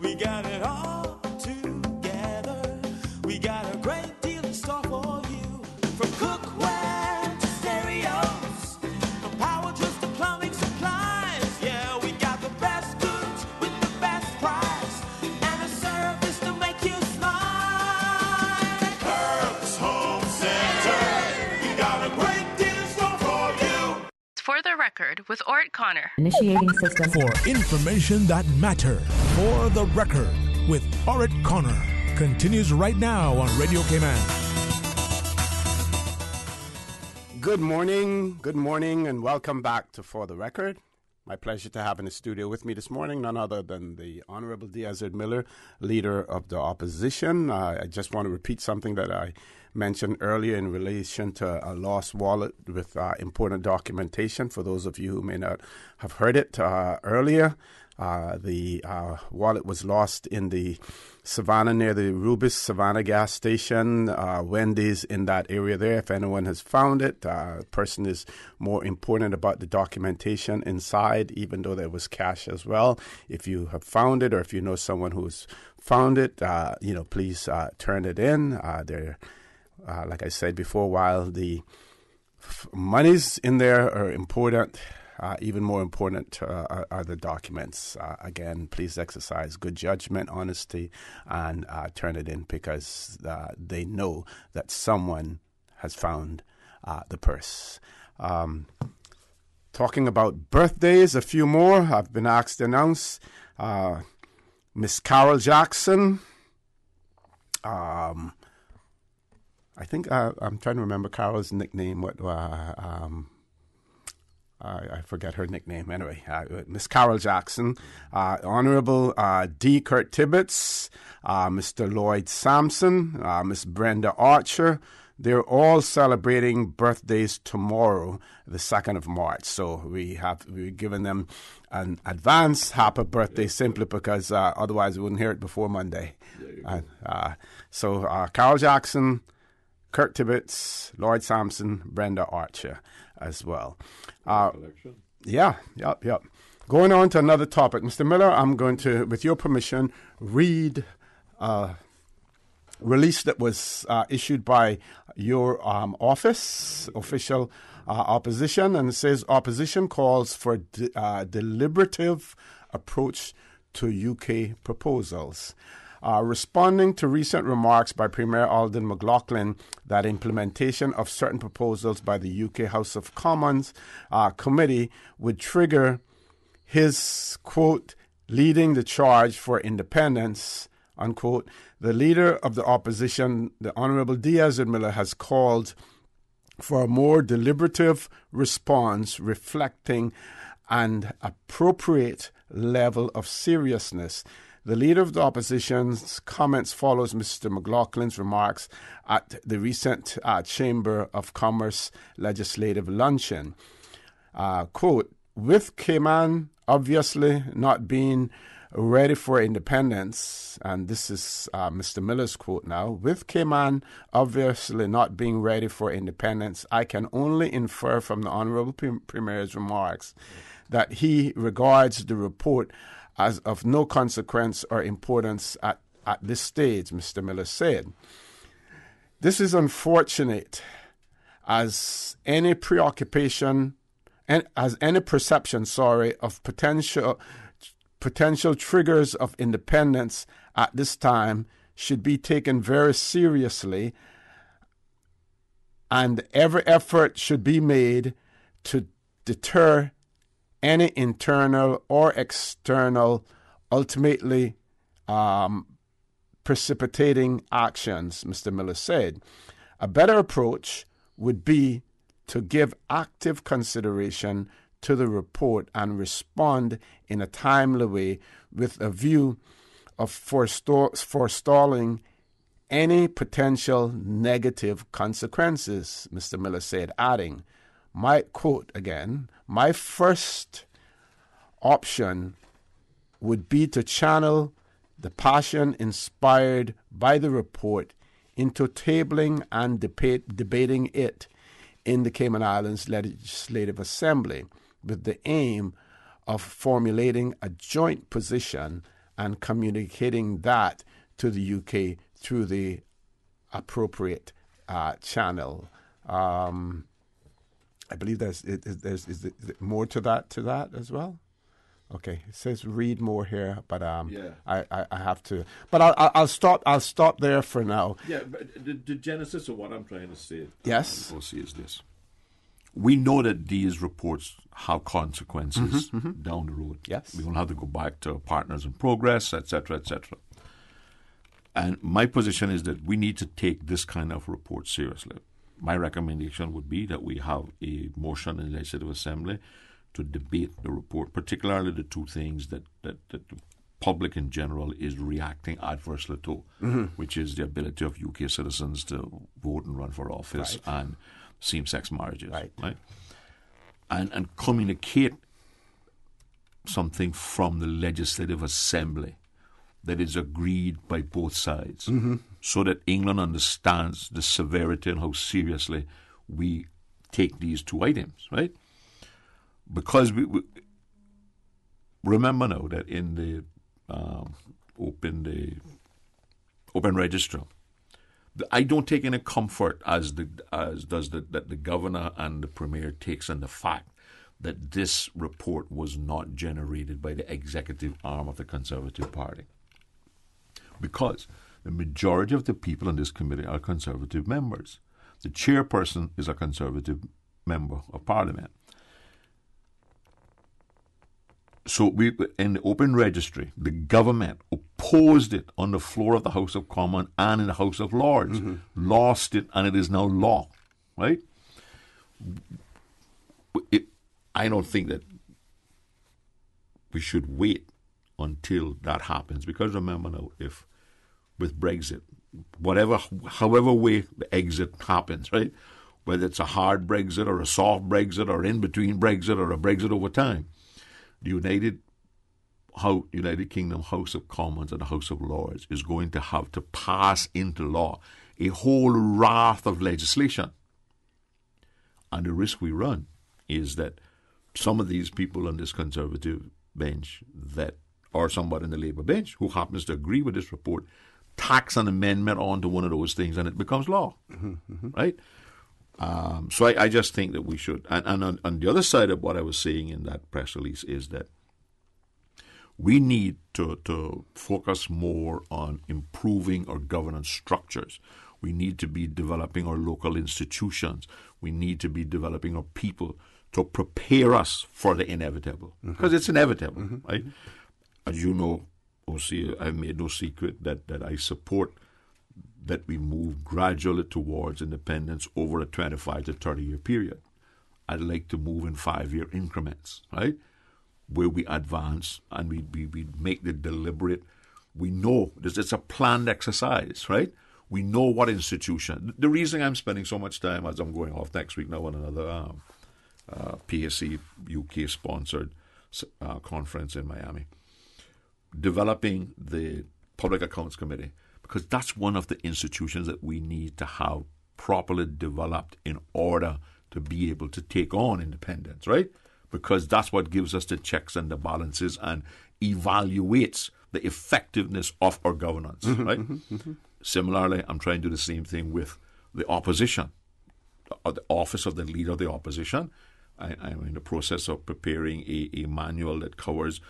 We got it all together. We got a great deal in store for you. From cookware to stereos, from power tools to plumbing supplies. Yeah, we got the best goods with the best price and a service to make you smile. At Kirk's Home Center, we got a great deal in store for you. For the record, with Orrett Connor. Initiating system. For information that matter. For the record, with Orrett Connor. Continues right now on Radio Cayman. Good morning, and welcome back to For the Record. My pleasure to have in the studio with me this morning none other than the Honorable Ezzard Miller, Leader of the Opposition. I just want to repeat something that I mentioned earlier in relation to a lost wallet with important documentation. For those of you who may not have heard it earlier, the wallet was lost in the Savannah, near the Rubis Savannah gas station, Wendy's in that area there. If anyone has found it, the person is more important about the documentation inside, even though there was cash as well. If you have found it, or if you know someone who's found it, please turn it in. Like I said before, while the monies in there are important, even more important are the documents. Again, please exercise good judgment, honesty, and turn it in, because they know that someone has found the purse. Talking about birthdays, a few more. I've been asked to announce Miss Carol Jackson. I think I'm trying to remember Carol's nickname. I forget her nickname. Anyway, Miss Carol Jackson, Honorable D. Kurt Tibbetts, Mr. Lloyd Sampson, Miss Brenda Archer. They're all celebrating birthdays tomorrow, the 2nd of March. So we're giving them an advance happy birthday simply because otherwise we wouldn't hear it before Monday. So Carol Jackson, Kurt Tibbetts, Lloyd Sampson, Brenda Archer as well. Yep. Going on to another topic. Mr. Miller, I'm going to, with your permission, read a release that was issued by your office, official opposition, and it says opposition calls for deliberative approach to UK proposals. Responding to recent remarks by Premier Alden McLaughlin that implementation of certain proposals by the UK House of Commons committee would trigger his, quote, leading the charge for independence, unquote, the leader of the opposition, the Honourable Ezzard Miller, has called for a more deliberative response reflecting an appropriate level of seriousness. The leader of the opposition's comments follows Mr. McLaughlin's remarks at the recent Chamber of Commerce legislative luncheon. Quote, with Cayman obviously not being ready for independence, and this is Mr. Miller's quote now, with Cayman obviously not being ready for independence, I can only infer from the Honourable Premier's remarks that he regards the report as of no consequence or importance at this stage, Mr. Miller said. This is unfortunate, as any preoccupation and as any perception, of potential triggers of independence at this time should be taken very seriously, and every effort should be made to deter any internal or external, ultimately precipitating actions, Mr. Miller said. A better approach would be to give active consideration to the report and respond in a timely way with a view of forestalling any potential negative consequences, Mr. Miller said, adding, my quote again, my first option would be to channel the passion inspired by the report into tabling and debating it in the Cayman Islands Legislative Assembly with the aim of formulating a joint position and communicating that to the UK through the appropriate channel. I believe there's more to that as well. Okay, it says read more here, but I have to. But I'll stop there for now. Yeah, but the genesis of what I'm trying to say, yes, is this: we know that these reports have consequences down the road. Yes, we don't have to go back to Partners in Progress, etc., etc. And my position is that we need to take this kind of report seriously. My recommendation would be that we have a motion in the Legislative Assembly to debate the report, particularly the two things that the public in general is reacting adversely to, which is the ability of UK citizens to vote and run for office and same-sex marriages. Right? And communicate something from the Legislative Assembly that is agreed by both sides so that England understands the severity and how seriously we take these two items, right? Because we remember now that in the open register, I don't take any comfort as does the governor and the premier takes in the fact that this report was not generated by the executive arm of the Conservative Party, because the majority of the people in this committee are Conservative members. The chairperson is a Conservative member of Parliament. So in the open registry, the government opposed it on the floor of the House of Commons and in the House of Lords, lost it, and it is now law, right? I don't think that we should wait until that happens, because remember now, if with Brexit, however way the exit happens, right? Whether it's a hard Brexit or a soft Brexit or in between Brexit or a Brexit over time, the United Kingdom House of Commons and the House of Lords is going to have to pass into law a whole raft of legislation. And the risk we run is that some of these people on this Conservative bench or somebody in the Labour bench who happens to agree with this report tacks an amendment onto one of those things and it becomes law, right? So I just think that we should. And on the other side of what I was saying in that press release is that we need to focus more on improving our governance structures. We need to be developing our local institutions. We need to be developing our people to prepare us for the inevitable, because it's inevitable, right? As you know, O.C., I've made no secret that I support that we move gradually towards independence over a 25 to 30-year period. I'd like to move in 5-year increments, right, where we advance and we make the deliberate. We know it's a planned exercise, right? We know what institution. The reason I'm spending so much time, as I'm going off next week now on another PSC UK-sponsored conference in Miami, developing the Public Accounts Committee, because that's one of the institutions that we need to have properly developed in order to be able to take on independence, right? Because that's what gives us the checks and the balances and evaluates the effectiveness of our governance, right? Similarly, I'm trying to do the same thing with the opposition, or the office of the leader of the opposition. I'm in the process of preparing a manual that covers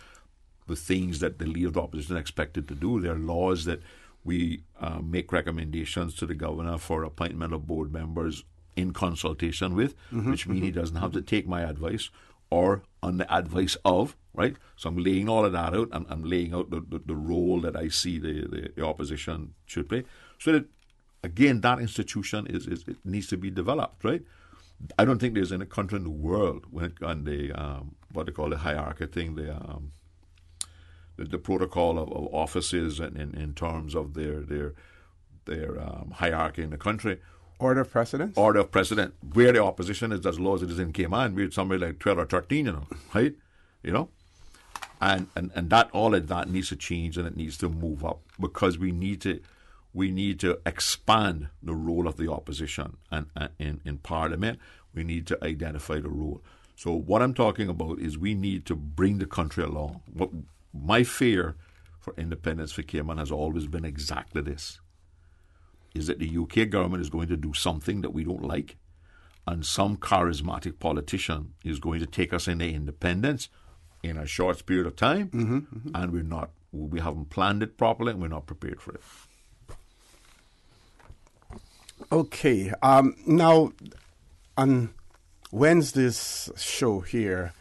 the things that the leader of the opposition is expected to do. There are laws that we make recommendations to the governor for appointment of board members in consultation with, which means he doesn't have to take my advice or on the advice of, right? So I'm laying all of that out. I'm laying out the role that I see the opposition should play. So that, again, that institution it needs to be developed, right? I don't think there's any country in the world on the what they call the hierarchy thing, the protocol of offices and in terms of their hierarchy in the country. Order of precedence? Order of precedence. Where the opposition is as low as it is in Cayman, we're somewhere like 12 or 13, right? And that all of that needs to change and it needs to move up because we need to expand the role of the opposition and in Parliament. We need to identify the role. So what I'm talking about is we need to bring the country along. What my fear for independence for Cayman has always been exactly this, is that the UK government is going to do something that we don't like, and some charismatic politician is going to take us into independence in a short period of time, and we haven't planned it properly, and we're not prepared for it. Okay. Now, on Wednesday's show here,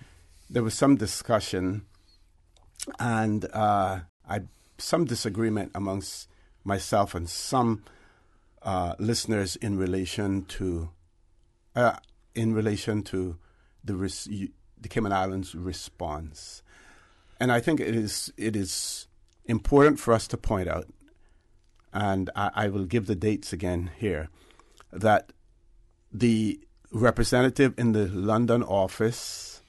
there was some discussion and some disagreement amongst myself and some listeners in relation to the Cayman Islands response, and I think it is important for us to point out, and I will give the dates again here, that the representative in the London office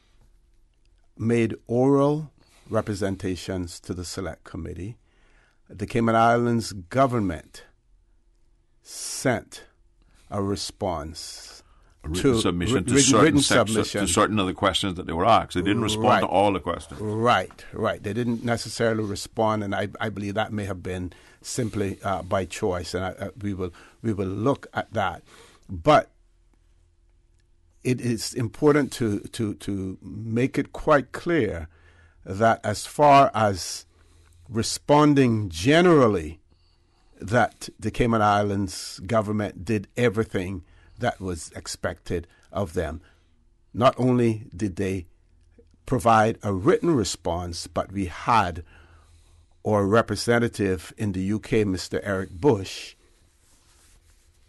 made oral representations to the Select Committee. The Cayman Islands government sent a response written submission to certain of the questions that they were asked. They didn't respond to all the questions. Right. They didn't necessarily respond, and I believe that may have been simply by choice, and we will look at that. But it is important to make it quite clear that as far as responding generally, that the Cayman Islands government did everything that was expected of them. Not only did they provide a written response, but we had our representative in the UK, Mr. Eric Bush,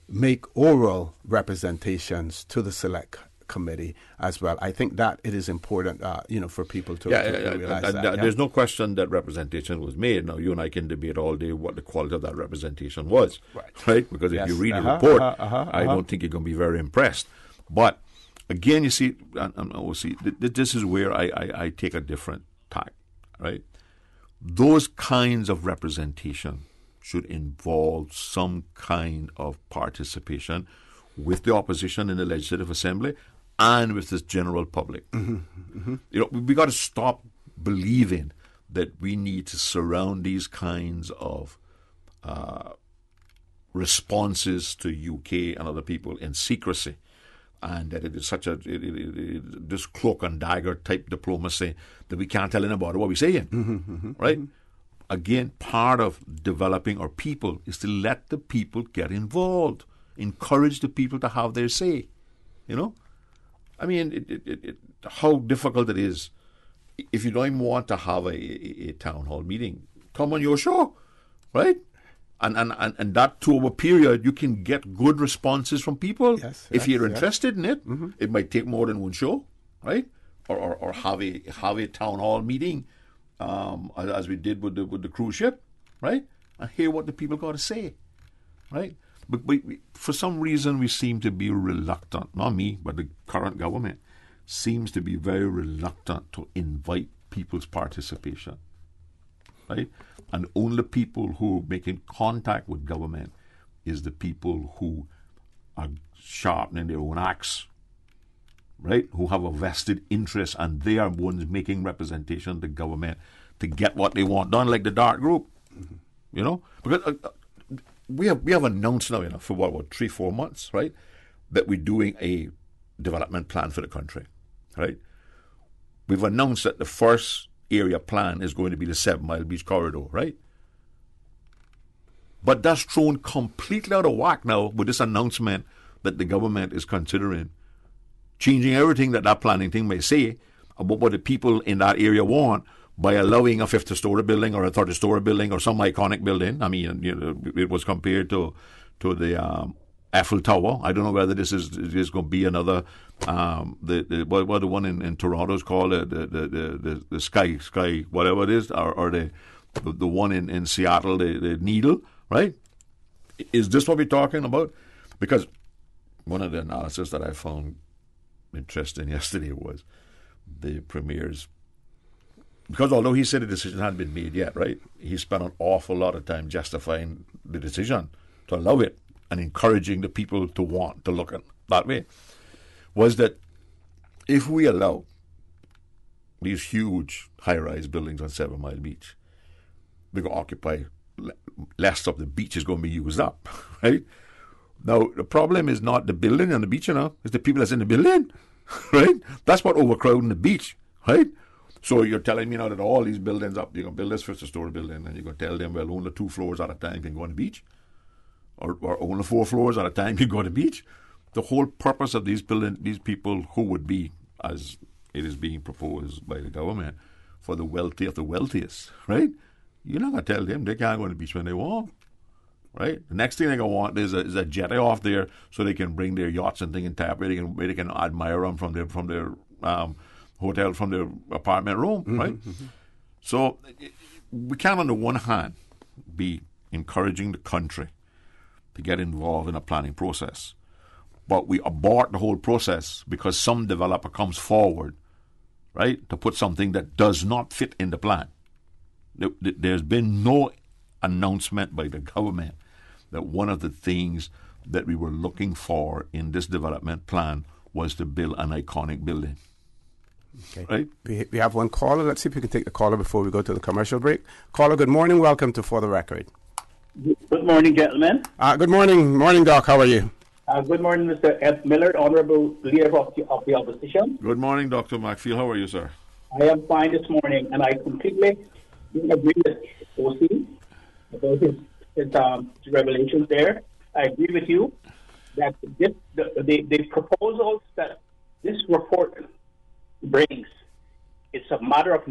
make oral representations to the Select Committee as well. I think that it is important, for people to realize that. There's no question that representation was made. Now, you and I can debate all day what the quality of that representation was, right? Because if you read the report, I don't think you're going to be very impressed. But again, you see, this is where I take a different tack, right? Those kinds of representation should involve some kind of participation with the opposition in the Legislative Assembly and with the general public. We got to stop believing that we need to surround these kinds of responses to UK and other people in secrecy, and that it is such this cloak and dagger type diplomacy that we can't tell anybody what we're saying, right? Again, part of developing our people is to let the people get involved, encourage the people to have their say. I mean, how difficult it is. If you don't even want to have a town hall meeting, come on your show, right? And that too over a period, you can get good responses from people. If you're interested in it, it might take more than one show, right? Or have a town hall meeting, as we did with the cruise ship, right? And hear what the people got to say, right? But for some reason, we seem to be reluctant, not me, but the current government seems to be very reluctant to invite people's participation, right? And only people who are making contact with government is the people who are sharpening their own axe, right? Who have a vested interest, and they are ones making representation to government to get what they want done, like the dark group, Because we have announced now, for what 3-4 months, right, that we're doing a development plan for the country, right? We've announced that the first area plan is going to be the 7-mile beach corridor, right? But that's thrown completely out of whack now with this announcement that the government is considering changing everything that planning thing may say about what the people in that area want by allowing a 50-story building or a 30-story building or some iconic building. I mean, it was compared to the Eiffel Tower. I don't know whether this is going to be another the one in Toronto is called the sky whatever it is, or the one in Seattle, the Needle, right? Is this what we're talking about? Because one of the analysis that I found interesting yesterday was the Premier's, because although he said the decision hadn't been made yet, right, he spent an awful lot of time justifying the decision to allow it and encouraging the people to want to look at that way, was that if we allow these huge high-rise buildings on 7 Mile Beach, we're going to occupy less of the beach is going to be used up, right? Now, the problem is not the building on the beach, it's the people that's in the building, right? That's what overcrowding the beach, right? So you're telling me now that all these buildings up, you're going to build this 50-story building and you're going to tell them, well, only 2 floors at a time can go on the beach? Or only 4 floors at a time can go on the beach? The whole purpose of these people who would be, as it is being proposed by the government, for the wealthy of the wealthiest, right? You're not going to tell them they can't go on the beach when they want, right? The next thing they're going to want is a jetty off there so they can bring their yachts and things and tap where they can admire them from their hotel, from their apartment room, right? Mm-hmm. So we can't, on the one hand, be encouraging the country to get involved in a planning process, but we abort the whole process because some developer comes forward, right, to put something that does not fit in the plan. There's been no announcement by the government that one of the things that we were looking for in this development plan was to build an iconic building. Okay. Right? We have one caller. Let's see if we can take the caller before we go to the commercial break. Caller, good morning. Welcome to For the Record. Good morning, gentlemen. Good morning. Morning, Doc. How are you? Good morning, Mr. F. Miller, Honorable Leader of the Opposition. Good morning, Dr. McFeel. How are you, sir? I am fine this morning, and I completely agree with O.C. about his revelations there. I agree with you that the proposals that this report brings, it's a matter of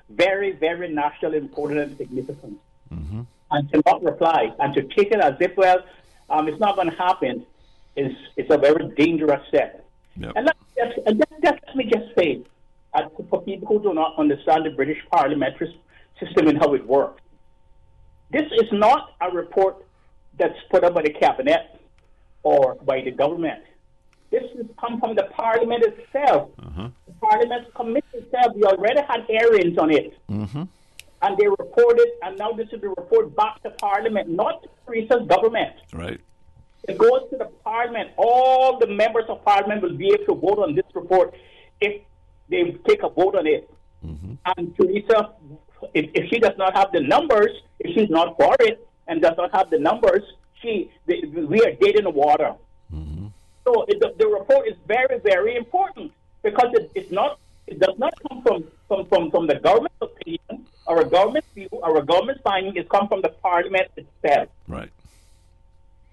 very, very national importance and significance. Mm-hmm. And to not reply and to take it as if, well, it's not going to happen, it's a very dangerous step. Yep. And let me just say, for people who do not understand the British parliamentary system and how it works, this is not a report that's put up by the cabinet or by the government. This has come from the Parliament itself. Uh-huh. The Parliament committee itself. We already had hearings on it. Mm-hmm. And they reported, and now this is the report back to Parliament, not to Teresa's government. Right. It goes to the Parliament. All the members of Parliament will be able to vote on this report if they take a vote on it. Mm-hmm. And Teresa, if she does not have the numbers, if she's not for it and does not have the numbers, we are dead in the water. Mm-hmm. So the report is very, very important because it does not come from the government's opinion or a government view or a government finding. It comes from the Parliament itself. Right.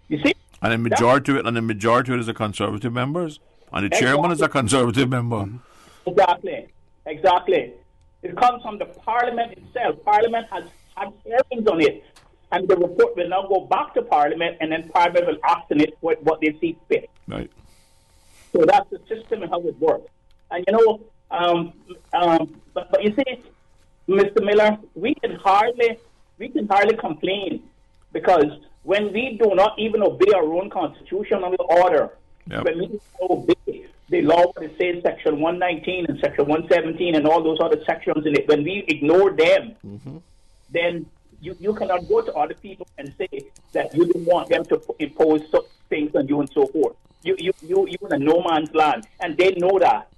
You see? And the majority of it is the Conservative members, and the chairman is a Conservative member. Exactly. It comes from the Parliament itself. Parliament has had hearings on it, and the report will now go back to Parliament, and then Parliament will act on it what they see fit. Right. So that's the system and how it works. And but you see, Mr. Miller, we can hardly complain because when we do not even obey our own constitutional order, when we obey the law that says Section 119 and Section 117 and all those other sections in it, when we ignore them, mm-hmm. then you cannot go to other people and say that you don't want them to impose such things on you and so forth. You're in a no man's land, and they know that.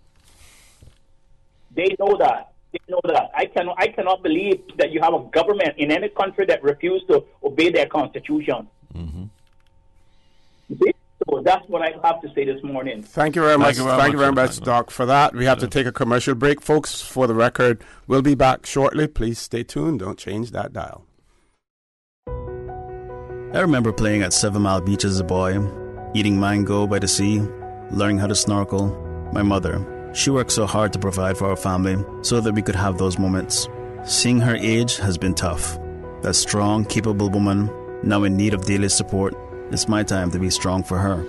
They know that. I cannot believe that you have a government in any country that refuses to obey their constitution. Mm-hmm. You see? So that's what I have to say this morning. Thank you very much. Thank you very much, Doc, for that. We have to take a commercial break, folks. For the record, we'll be back shortly. Please stay tuned. Don't change that dial. I remember playing at 7 Mile Beach as a boy, eating mango by the sea, learning how to snorkel. My mother, She worked so hard to provide for our family so that we could have those moments. Seeing her age has been tough. That strong, capable woman, now in need of daily support, it's my time to be strong for her.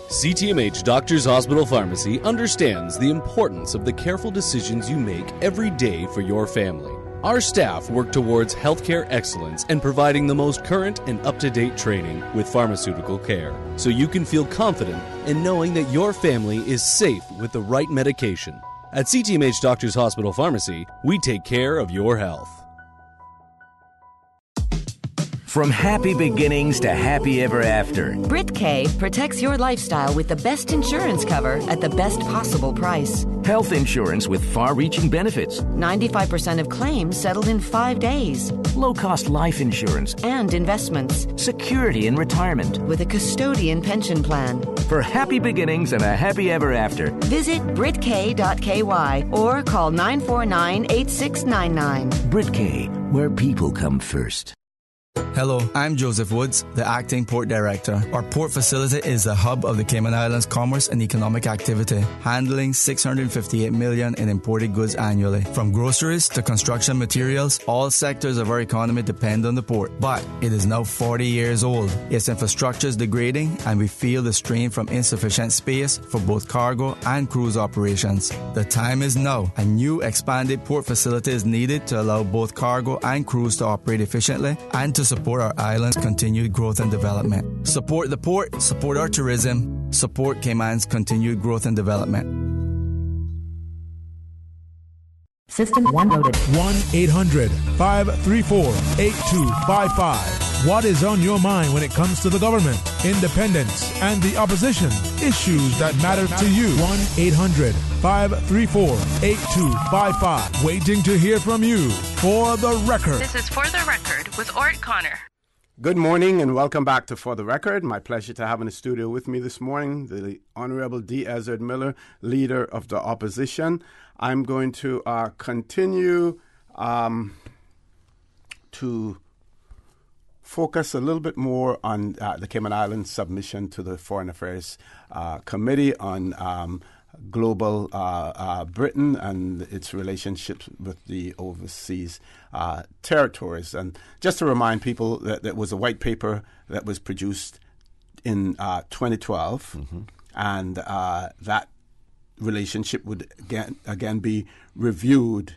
CTMH Doctors Hospital Pharmacy understands the importance of the careful decisions you make every day for your family. Our staff work towards healthcare excellence and providing the most current and up-to-date training with pharmaceutical care, so you can feel confident in knowing that your family is safe with the right medication. At CTMH Doctors Hospital Pharmacy, we take care of your health. From happy beginnings to happy ever after, Brit K protects your lifestyle with the best insurance cover at the best possible price. Health insurance with far-reaching benefits. 95% of claims settled in 5 days. Low-cost life insurance. And investments. Security in retirement. With a custodian pension plan. For happy beginnings and a happy ever after, visit BritK.ky or call 949-8699. Brit K, where people come first. Hello, I'm Joseph Woods, the Acting Port Director. Our port facility is the hub of the Cayman Islands commerce and economic activity, handling $658 million in imported goods annually. From groceries to construction materials, all sectors of our economy depend on the port. But it is now 40 years old. Its infrastructure is degrading, and we feel the strain from insufficient space for both cargo and cruise operations. The time is now. A new expanded port facility is needed to allow both cargo and cruise to operate efficiently and to support our island's continued growth and development. Support the port, support our tourism, support Cayman's continued growth and development. System 1 loaded. 1-800-534-8255. What is on your mind when it comes to the government, independence, and the opposition? Issues that matter to you. 1-800-534-8255. Waiting to hear from you. For the Record. This is For the Record with Orrett Connor. Good morning and welcome back to For the Record. My pleasure to have in the studio with me this morning the Honorable D. Ezzard Miller, Leader of the Opposition. I'm going to continue to focus a little bit more on the Cayman Islands submission to the Foreign Affairs Committee on global Britain and its relationships with the overseas territories. And just to remind people that there was a white paper that was produced in 2012, and that relationship would again be reviewed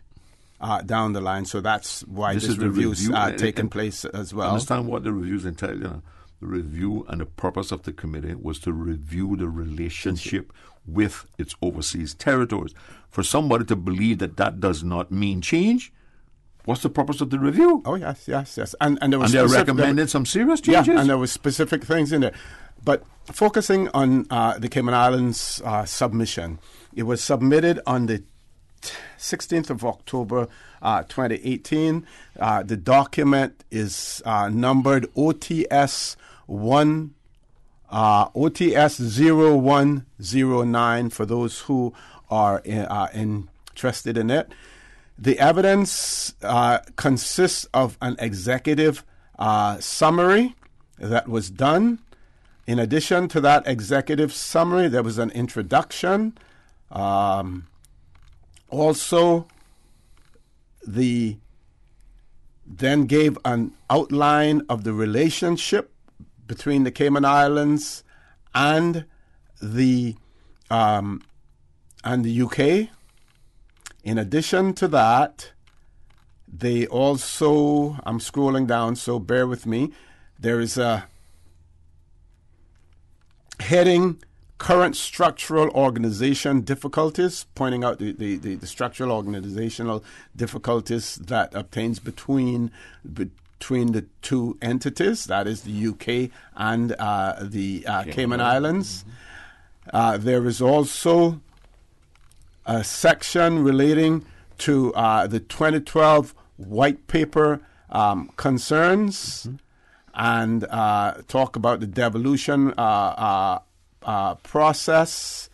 down the line. So that's why this review's taking place as well. Understand what the review's entail. The review and the purpose of the committee was to review the relationship with its overseas territories. For somebody to believe that that does not mean change, what's the purpose of the review? Oh, yes. And there was they're recommending some serious changes? Yeah, and there were specific things in there. But focusing on the Cayman Islands submission, it was submitted on the 16th of October 2018. The document is numbered OTS 0109 for those who are interested in it. The evidence consists of an executive summary that was done. In addition to that executive summary, there was an introduction. Also, the then gave an outline of the relationship between the Cayman Islands and the UK. In addition to that, they also, I'm scrolling down, so bear with me. There is a heading, current structural organization difficulties, pointing out the structural organizational difficulties that obtains between the two entities, that is the UK and the Cayman Islands. There is also a section relating to the 2012 white paper concerns and talk about the devolution process.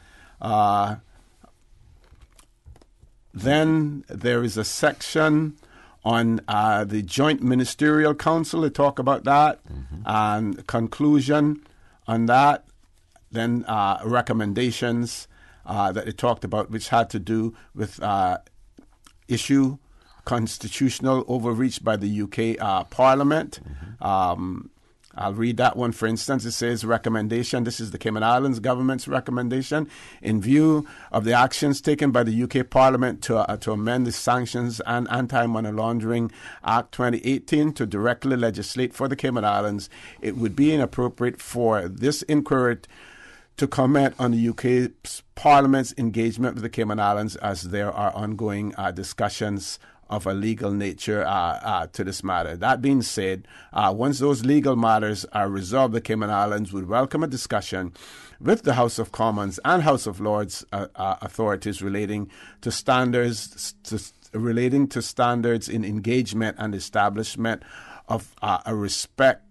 Then there is a section on the Joint Ministerial Council to talk about that, and conclusion on that, then recommendations, that they talked about, which had to do with issue constitutional overreach by the UK Parliament. I'll read that one. For instance, it says recommendation. This is the Cayman Islands government's recommendation. In view of the actions taken by the UK Parliament to amend the Sanctions and Anti-Money Laundering Act 2018 to directly legislate for the Cayman Islands, it would be inappropriate for this inquiry to comment on the UK Parliament's engagement with the Cayman Islands, as there are ongoing discussions of a legal nature to this matter. That being said, once those legal matters are resolved, the Cayman Islands would welcome a discussion with the House of Commons and House of Lords authorities relating to standards in engagement and establishment of a respect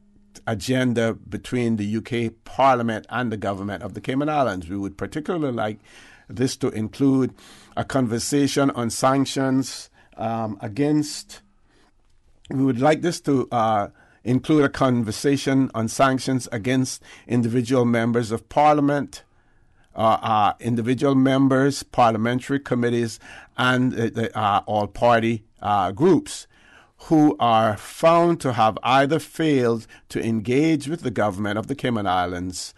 agenda between the UK Parliament and the government of the Cayman Islands. We would particularly like this to include a conversation on sanctions we would like this to include a conversation on sanctions against individual members of Parliament, individual members, parliamentary committees, and all-party groups who are found to have either failed to engage with the government of the Cayman Islands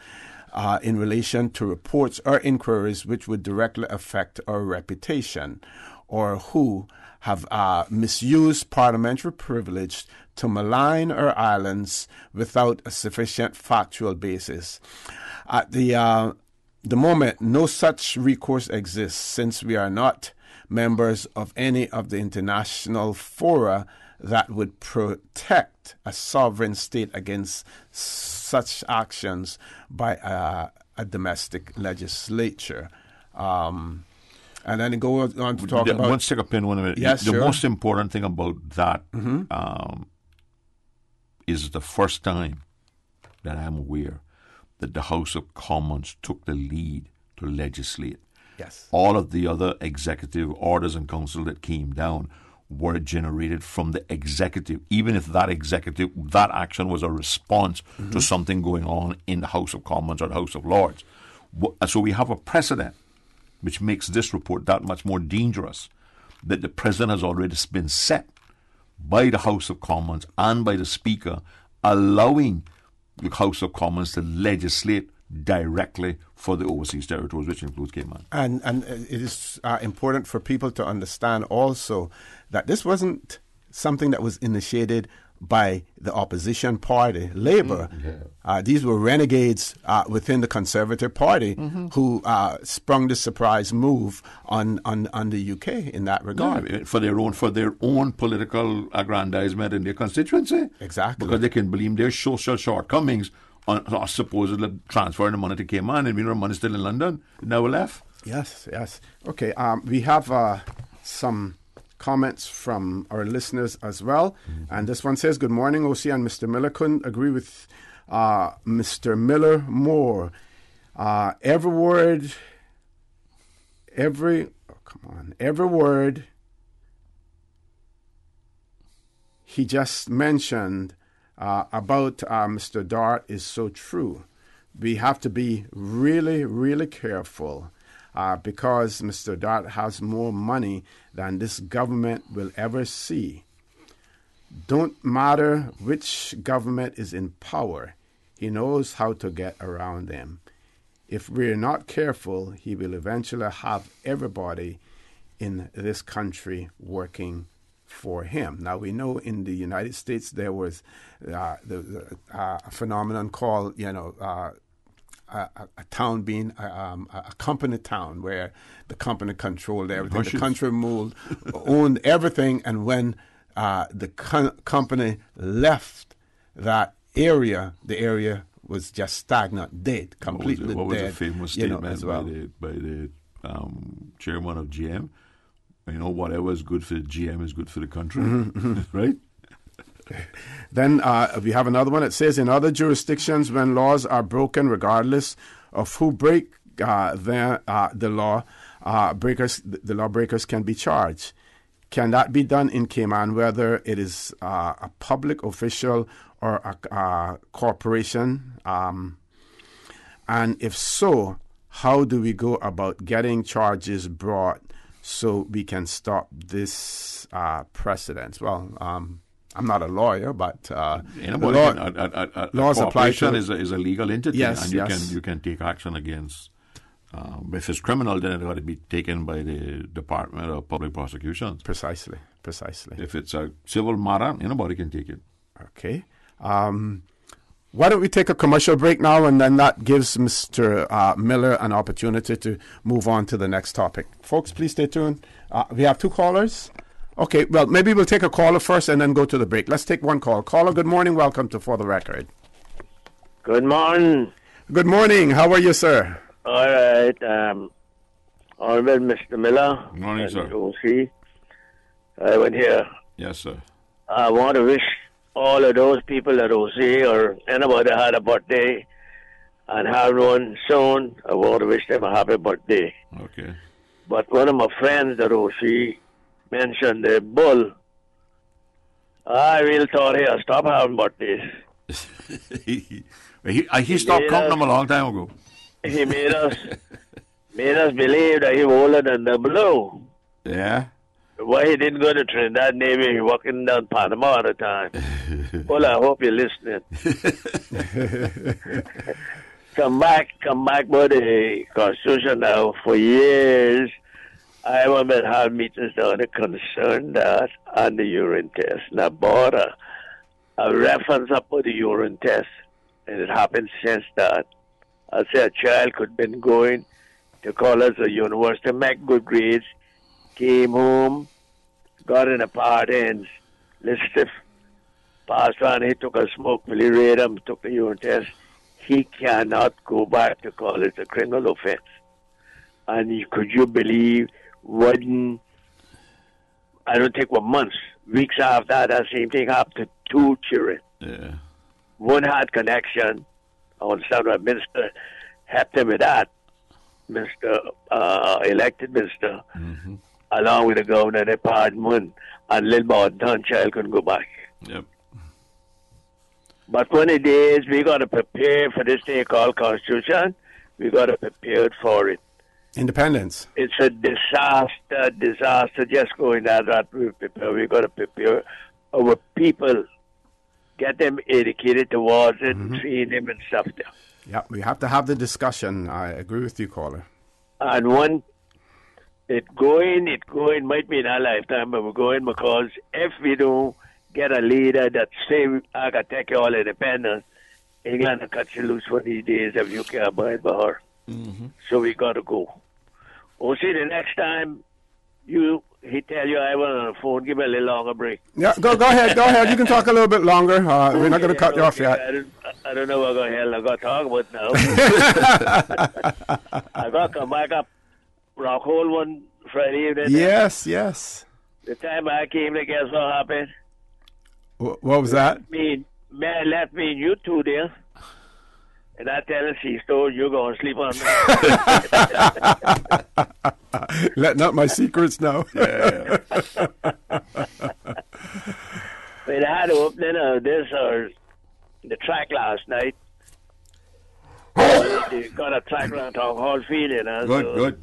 in relation to reports or inquiries which would directly affect our reputation, or who have misused parliamentary privilege to malign our islands without a sufficient factual basis. At the moment, no such recourse exists, since we are not members of any of the international fora that would protect a sovereign state against such actions by a domestic legislature. And then go on to talk about... One second, Pin, 1 minute. Yes, the sure. most important thing about that is the first time that I'm aware that the House of Commons took the lead to legislate. Yes. All of the other executive orders and council that came down were generated from the executive, even if that action was a response to something going on in the House of Commons or the House of Lords. So we have a precedent which makes this report that much more dangerous, that the president has already been set by the House of Commons and by the Speaker, allowing the House of Commons to legislate directly for the overseas territories, which includes Cayman. And it is important for people to understand also that this wasn't something that was initiated by the opposition party, Labour. These were renegades within the Conservative Party who sprung the surprise move on the UK in that regard. Yeah, for their own political aggrandizement in their constituency. Exactly. Because they can blame their social shortcomings on supposedly transferring the money to Cayman, and meanwhile money still in London, never left. Yes. Okay, we have some comments from our listeners as well. And this one says, good morning, OC and Mr. Miller. Couldn't agree with Mr. Miller more. Every word he just mentioned about Mr. Dart is so true. We have to be really, really careful because Mr. Dart has more money than this government will ever see. Don't matter which government is in power, he knows how to get around them. If we're not careful, he will eventually have everybody in this country working for him. Now, we know in the United States there was a phenomenon called, a town being a company town, where the company controlled everything. The country owned everything, and when the company left that area, the area was just stagnant, dead, completely dead. What was the famous statement as well? by the chairman of GM? Whatever is good for GM is good for the country, right? Then we have another one. It says, in other jurisdictions, when laws are broken, regardless of who break the law, the lawbreakers can be charged. Can that be done in Cayman, whether it is a public official or a corporation? And if so, how do we go about getting charges brought so we can stop this precedence? Well, I'm not a lawyer, but laws apply to is a legal entity, yes, and you can take action against. If it's criminal, then it got to be taken by the Department of Public Prosecutions. Precisely. If it's a civil matter, anybody can take it. Okay. Why don't we take a commercial break now, and then that gives Mr. Miller an opportunity to move on to the next topic. Folks, please stay tuned. We have 2 callers. Okay, well, maybe we'll take a caller first and then go to the break. Let's take one call. Caller, good morning. Welcome to For the Record. Good morning. Good morning. How are you, sir? All right. Honorable Mr. Miller. Good morning, sir. OC. I went here. Yes, sir. I want to wish all of those people at OC or anybody that had a birthday and have one soon, I want to wish them a happy birthday. Okay. But one of my friends at OC mentioned the bull. I really thought he had stopped having birthdays. he stopped counting them a long time ago. He made us believe that he was older than the blue. Yeah. Why he didn't go to Trinidad Navy? He walking down Panama all the time. Well, I hope you're listening. Come back with the Constitution now. For years, I haven't had meetings down there concerned that on the urine test. Now, bought a reference up with the urine test, and it happened since that. I said a child could have been going to college or university, make good grades, came home, got in a party, and listed, passed on. He took a smoke, really read him, took the urine test. He cannot go back to college, a criminal offense. And could you believe, I don't think months, weeks after that same thing happened to 2 children. Yeah. One had connection. I understand what Minister helped him with that. Elected minister, along with the governor, they pardoned one, and little Boston child couldn't go back. Yep. But one of the days, we got to prepare for this thing called Constitution. We got to prepare for it. Independence. It's a disaster just going that we prepare. We got to prepare our people, get them educated towards it, train them and stuff there. Yeah, we have to have the discussion. I agree with you, caller. And it going might be in our lifetime, but we're going because if we don't get a leader that say, I can take you all independence, England will cut you loose for these days if you can't abide by her. So we got to go. We'll see the next time he tell you I was on the phone, give me a little longer break. Yeah, go ahead. You can talk a little bit longer. We're not going to cut you off yet. I don't know what the hell I got to talk about now. I got to come back up Rockhole one Friday evening. Yes. The time I came to guess what happened? What was that? Man left me and you 2 there. And I tell her she told you going to sleep on me. Letting out my secrets now. But I had an opening of the track last night. They got a track around Town Hall Field, Good.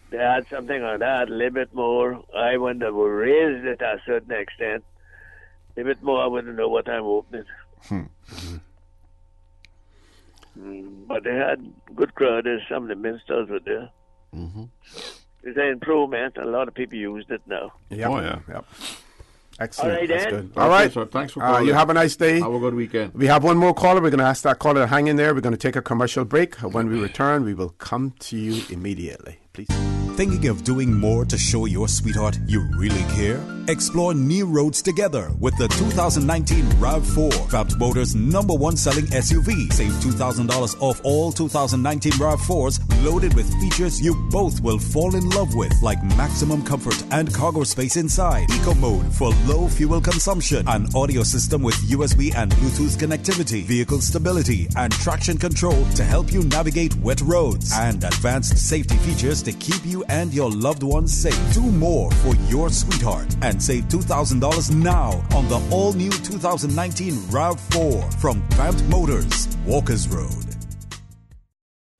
They had something on that, a little bit more. I wonder we raised it to a certain extent. A little bit more, I wouldn't know what I'm opening. But they had good crowd. Some of the ministers were there. It's an improvement. A lot of people used it now. Yep. Oh, yeah. Yep. Excellent. All right, That's then. good. All right. Sir. Thanks for calling. You have a nice day. Have a good weekend. We have one more caller. We're going to ask that caller to hang in there. We're going to take a commercial break. When we return, we will come to you immediately. Please. Thinking of doing more to show your sweetheart you really care? Explore new roads together with the 2019 RAV4, Vamped Motors' #1 selling SUV. Save $2,000 off all 2019 RAV4s loaded with features you both will fall in love with, like maximum comfort and cargo space inside, eco mode for low fuel consumption, an audio system with USB and Bluetooth connectivity, vehicle stability and traction control to help you navigate wet roads, and advanced safety features to keep you and your loved ones safe. Do more for your sweetheart and save $2,000 now on the all-new 2019 RAV4 from Vamped Motors, Walkers Road.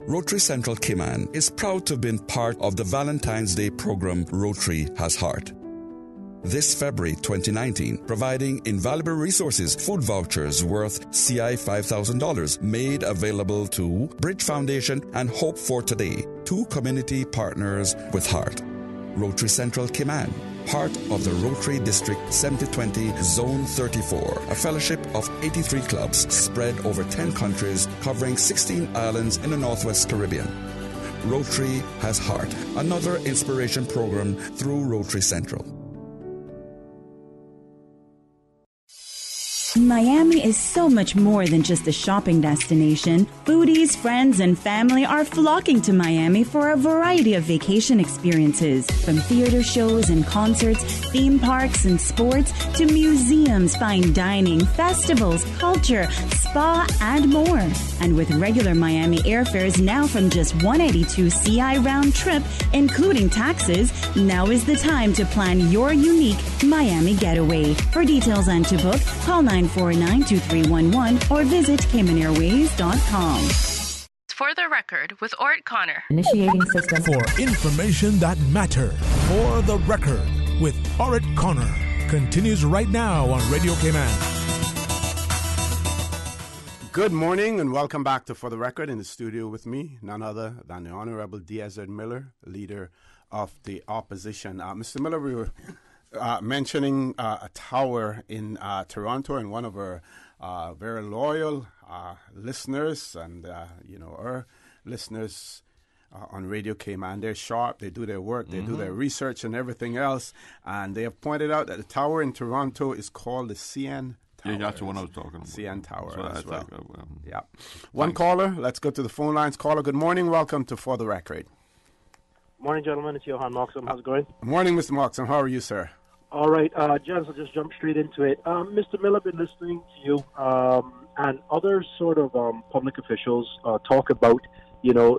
Rotary Central Cayman is proud to have been part of the Valentine's Day program Rotary Has Heart. This February 2019, providing invaluable resources, food vouchers worth CI $5,000 made available to Bridge Foundation and Hope for Today, two community partners with heart. Rotary Central Cayman, part of the Rotary District 7020 Zone 34, a fellowship of 83 clubs spread over 10 countries covering 16 islands in the Northwest Caribbean. Rotary Has Heart, another inspiration program through Rotary Central. Miami is so much more than just a shopping destination. Foodies, friends, and family are flocking to Miami for a variety of vacation experiences. From theater shows and concerts, theme parks and sports, to museums, fine dining, festivals, culture, spa, and more. And with regular Miami airfares now from just $182 CI round trip, including taxes, now is the time to plan your unique Miami getaway. For details and to book, call 949-2311 or visit CaymanAirways.com. For the Record with Orrett Connor. Initiating system. For information that matters. For the Record with Orrett Connor. Continues right now on Radio Cayman. Good morning and welcome back to For the Record. In the studio with me, none other than the Honorable Ezzard Miller, leader of the opposition. Mr. Miller, we were mentioning a tower in Toronto, and one of our very loyal listeners and, our listeners on Radio Cayman, they're sharp, they do their work, they do their research and everything else, and they have pointed out that the tower in Toronto is called the CN Tower. Yeah, that's the one I was talking about. CN Tower as well. Yeah. Thanks. One caller, let's go to the phone lines. Caller, good morning, welcome to For the Record. Morning, gentlemen. It's Johan Moxham. How's it going? Morning, Mr. Moxham. How are you, sir? All right, gents, I'll just jump straight into it. Mr. Miller, I've been listening to you and other sort of public officials talk about,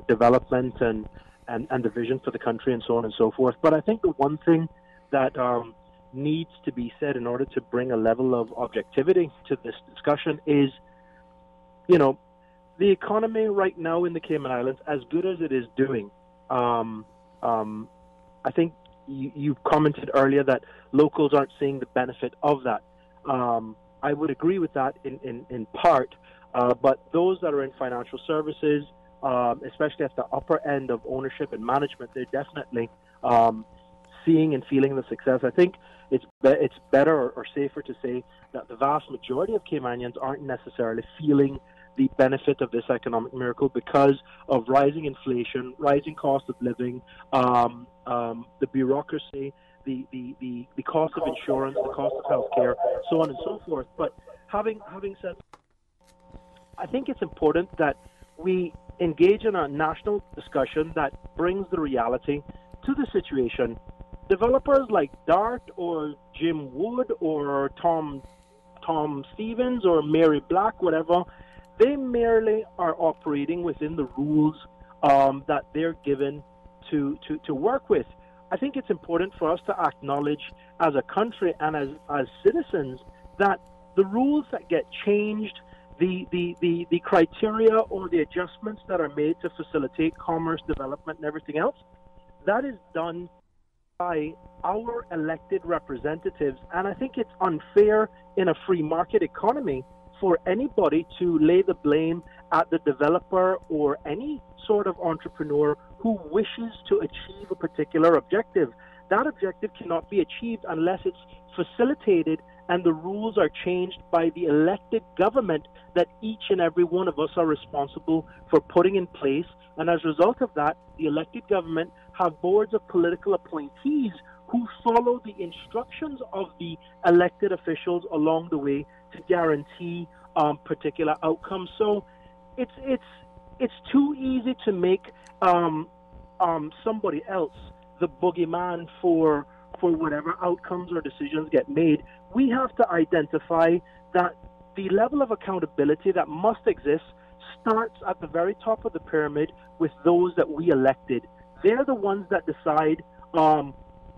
development and the vision for the country and so on and so forth. But I think the one thing that needs to be said in order to bring a level of objectivity to this discussion is, the economy right now in the Cayman Islands, as good as it is doing, I think you commented earlier that locals aren't seeing the benefit of that. I would agree with that in part, but those that are in financial services, especially at the upper end of ownership and management, they're definitely seeing and feeling the success. I think it's better or safer to say that the vast majority of Caymanians aren't necessarily feeling the benefit of this economic miracle because of rising inflation, rising cost of living, the bureaucracy, the cost of insurance, the cost of healthcare, so on and so forth. But having said, I think it's important that we engage in a national discussion that brings the reality to the situation. Developers like Dart or Jim Wood or Tom Stevens or Mary Black, whatever, they merely are operating within the rules that they're given to work with. I think it's important for us to acknowledge as a country and as citizens that the rules that get changed, the criteria or the adjustments that are made to facilitate commerce, development, and everything else, that is done by our elected representatives. And I think it's unfair in a free market economy for anybody to lay the blame at the developer or any sort of entrepreneur who wishes to achieve a particular objective. That objective cannot be achieved unless it's facilitated and the rules are changed by the elected government that each and every one of us are responsible for putting in place. And as a result of that, the elected government have boards of political appointees who follow the instructions of the elected officials along the way to guarantee particular outcomes. So it's too easy to make somebody else the boogeyman for whatever outcomes or decisions get made. We have to identify that the level of accountability that must exist starts at the very top of the pyramid with those that we elected. They're the ones that decide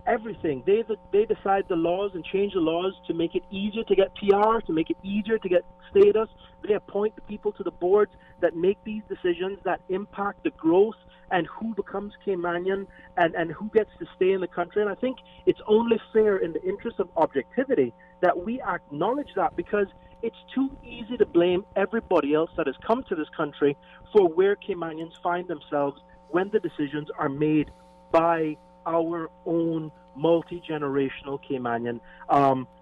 everything. They decide the laws and change the laws to make it easier to get PR, to make it easier to get status. They appoint the people to the boards that make these decisions that impact the growth and who becomes Caymanian and who gets to stay in the country. And I think it's only fair in the interest of objectivity that we acknowledge that, because it's too easy to blame everybody else that has come to this country for where Caymanians find themselves when the decisions are made by our own multi-generational Caymanian.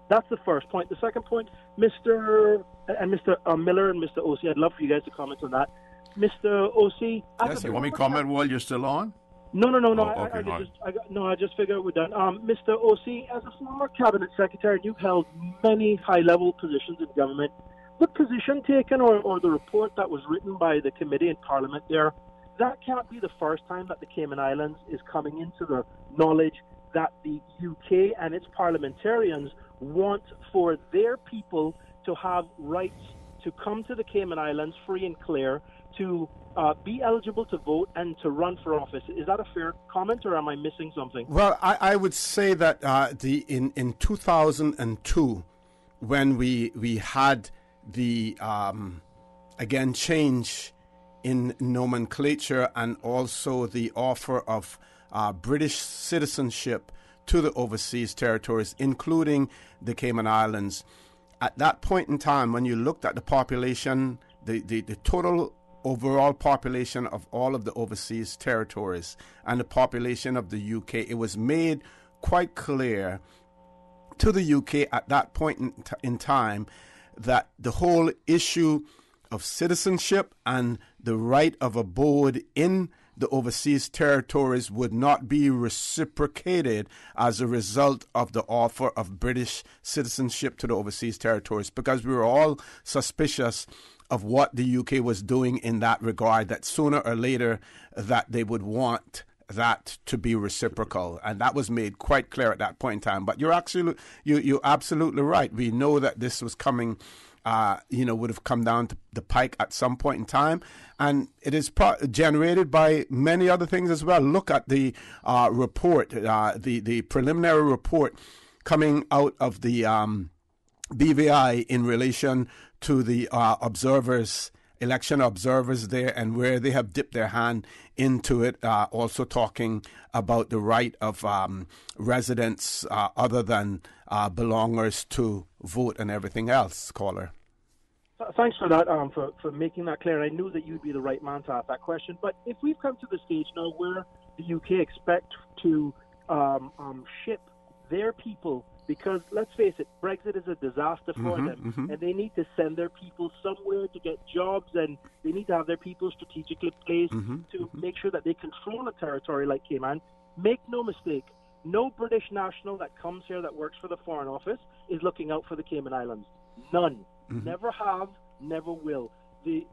That's the first point. The second point, Mr. Miller and Mr. Osei, I'd love for you guys to comment on that. Mr. Osei, yes, you want me to comment while you're still on? No. Oh, okay, I just figured we're done. Mr. Osei, as a former cabinet secretary, you've held many high-level positions in government. The position taken or the report that was written by the committee in Parliament there, that can't be the first time that the Cayman Islands is coming into the knowledge that the UK and its parliamentarians want for their people to have rights to come to the Cayman Islands free and clear, to be eligible to vote and to run for office. Is that a fair comment, or am I missing something? Well, I would say that in 2002, when we had the again change in nomenclature and also the offer of British citizenship to the overseas territories, including the Cayman Islands, at that point in time, when you looked at the population, the total overall population of all of the overseas territories and the population of the UK, it was made quite clear to the UK at that point in time that the whole issue of citizenship and the right of abode in the overseas territories would not be reciprocated as a result of the offer of British citizenship to the overseas territories, because we were all suspicious of what the UK was doing in that regard, that sooner or later that they would want that to be reciprocal. And that was made quite clear at that point in time. But you're absolutely right. We know that this was coming, would have come down to the pike at some point in time. And it is generated by many other things as well. Look at the report, the preliminary report coming out of the BVI in relation to the election observers there, and where they have dipped their hand into it, also talking about the right of residents other than belongers to vote and everything else. Caller. Thanks for that, for making that clear. I knew that you'd be the right man to ask that question. But if we've come to the stage now where the UK expect to ship their people, because let's face it, Brexit is a disaster for them, and they need to send their people somewhere to get jobs, and they need to have their people strategically placed to make sure that they control a territory like Cayman. Make no mistake, no British national that comes here that works for the Foreign Office is looking out for the Cayman Islands. None. Never have, never will. The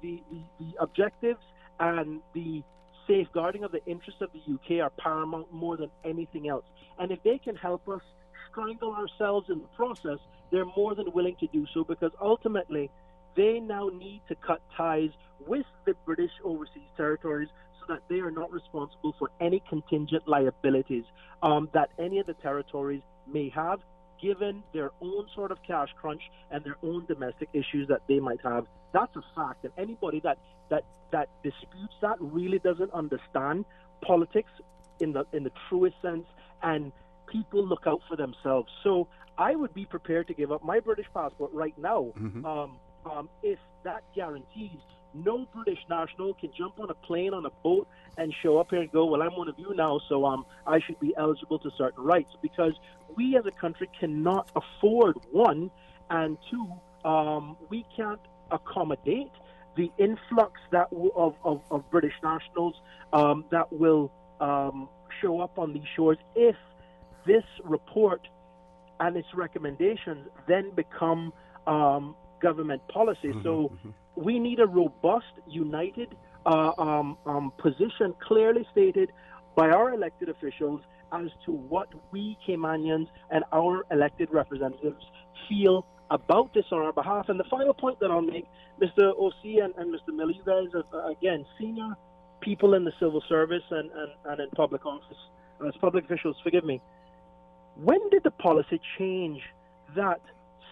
objectives and the safeguarding of the interests of the UK are paramount more than anything else. And if they can help us strangle ourselves in the process, they're more than willing to do so, because ultimately they now need to cut ties with the British overseas territories so that they are not responsible for any contingent liabilities that any of the territories may have, given their own sort of cash crunch and their own domestic issues that they might have. That's a fact, and anybody that disputes that really doesn't understand politics in the truest sense, and people look out for themselves. So I would be prepared to give up my British passport right now if that guarantees no British national can jump on a plane, on a boat, and show up here and go, well, I'm one of you now, so I should be eligible to certain rights, because we as a country cannot afford, one, and two, we can't accommodate the influx that of British nationals that will show up on these shores if this report and its recommendations then become government policy. So we need a robust, united position clearly stated by our elected officials as to what we Caymanians and our elected representatives feel about this on our behalf. And the final point that I'll make, Mr. Osei and Mr. Miller, you guys are, again, senior people in the civil service and in public office, as public officials, forgive me. when did the policy change that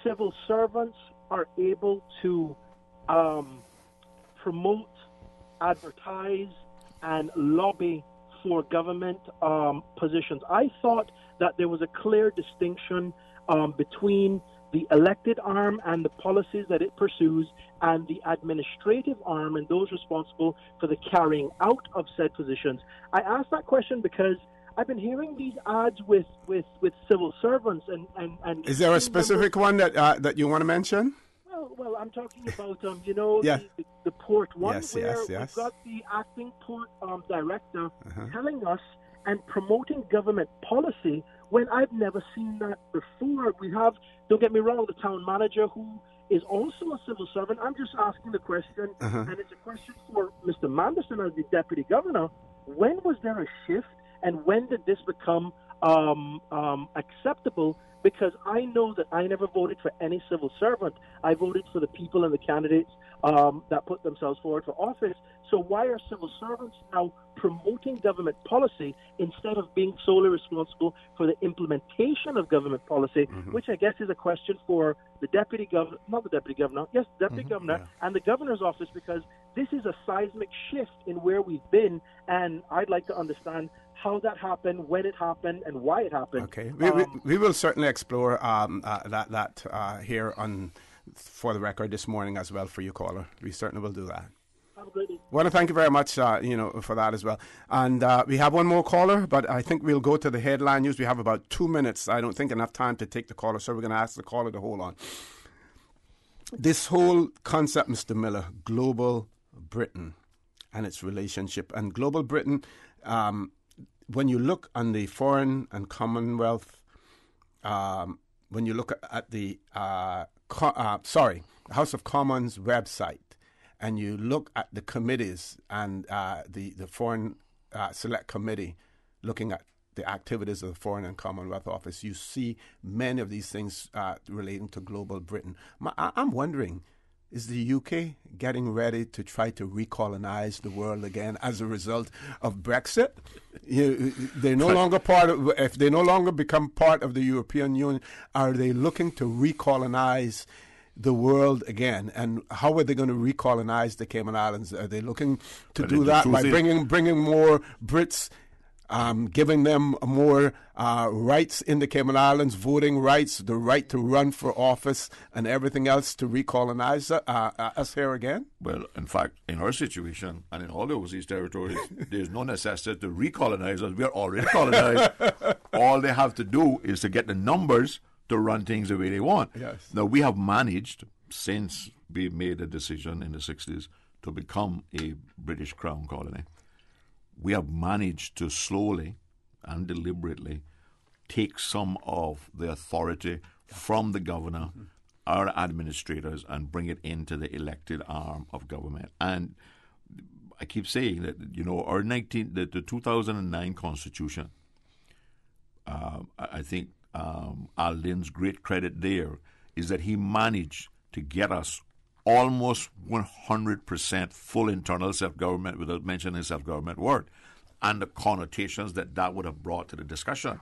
civil servants are able to promote, advertise, and lobby for government positions? I thought that there was a clear distinction between the elected arm and the policies that it pursues, and the administrative arm and those responsible for the carrying out of said positions. I asked that question because I've been hearing these ads with civil servants and Is there a specific one that you want to mention? Well, I'm talking about the port one, where we've got the acting port director telling us and promoting government policy when I've never seen that before. We have, don't get me wrong, the town manager who is also a civil servant. I'm just asking the question, and it's a question for Mr. Manderson as the deputy governor. When was there a shift, and when did this become acceptable? Because I know that I never voted for any civil servant. I voted for the people and the candidates that put themselves forward for office. So why are civil servants now promoting government policy instead of being solely responsible for the implementation of government policy, which I guess is a question for the deputy governor, not the deputy governor, yes, the deputy governor and the governor's office, because this is a seismic shift in where we've been, and I'd like to understand how that happened, when it happened, and why it happened. Okay, we will certainly explore that here on For the Record this morning as well for you, caller. We certainly will do that. Have a great day. I want to thank you very much, for that as well. And we have one more caller, but I think we'll go to the headline news. We have about 2 minutes. I don't think enough time to take the caller, so we're going to ask the caller to hold on. This whole concept, Mr. Miller, global Britain and its relationship. And global Britain, when you look on the Foreign and Commonwealth, when you look at the House of Commons website, and you look at the committees and the Foreign Select Committee looking at the activities of the Foreign and Commonwealth Office, you see many of these things relating to global Britain. I'm wondering, is the UK getting ready to try to recolonize the world again as a result of Brexit? They're no longer if they no longer become part of the European Union, are they looking to recolonize the world again? And how are they going to recolonize the Cayman Islands? Are they looking to do that by bringing more Brits, giving them more rights in the Cayman Islands, voting rights, the right to run for office, and everything else to recolonize us here again? Well, in fact, in our situation and in all the overseas territories, there's no necessity to recolonize us. We are already colonized. All they have to do is to get the numbers to run things the way they want. Yes. Now, we have managed, since we made a decision in the 60s to become a British Crown colony, we have managed to slowly and deliberately take some of the authority from the governor, our administrators, and bring it into the elected arm of government. And I keep saying that, the 2009 Constitution, I think Al Lin's great credit there is that he managed to get us almost 100% full internal self-government without mentioning the self-government word, and the connotations that would have brought to the discussion.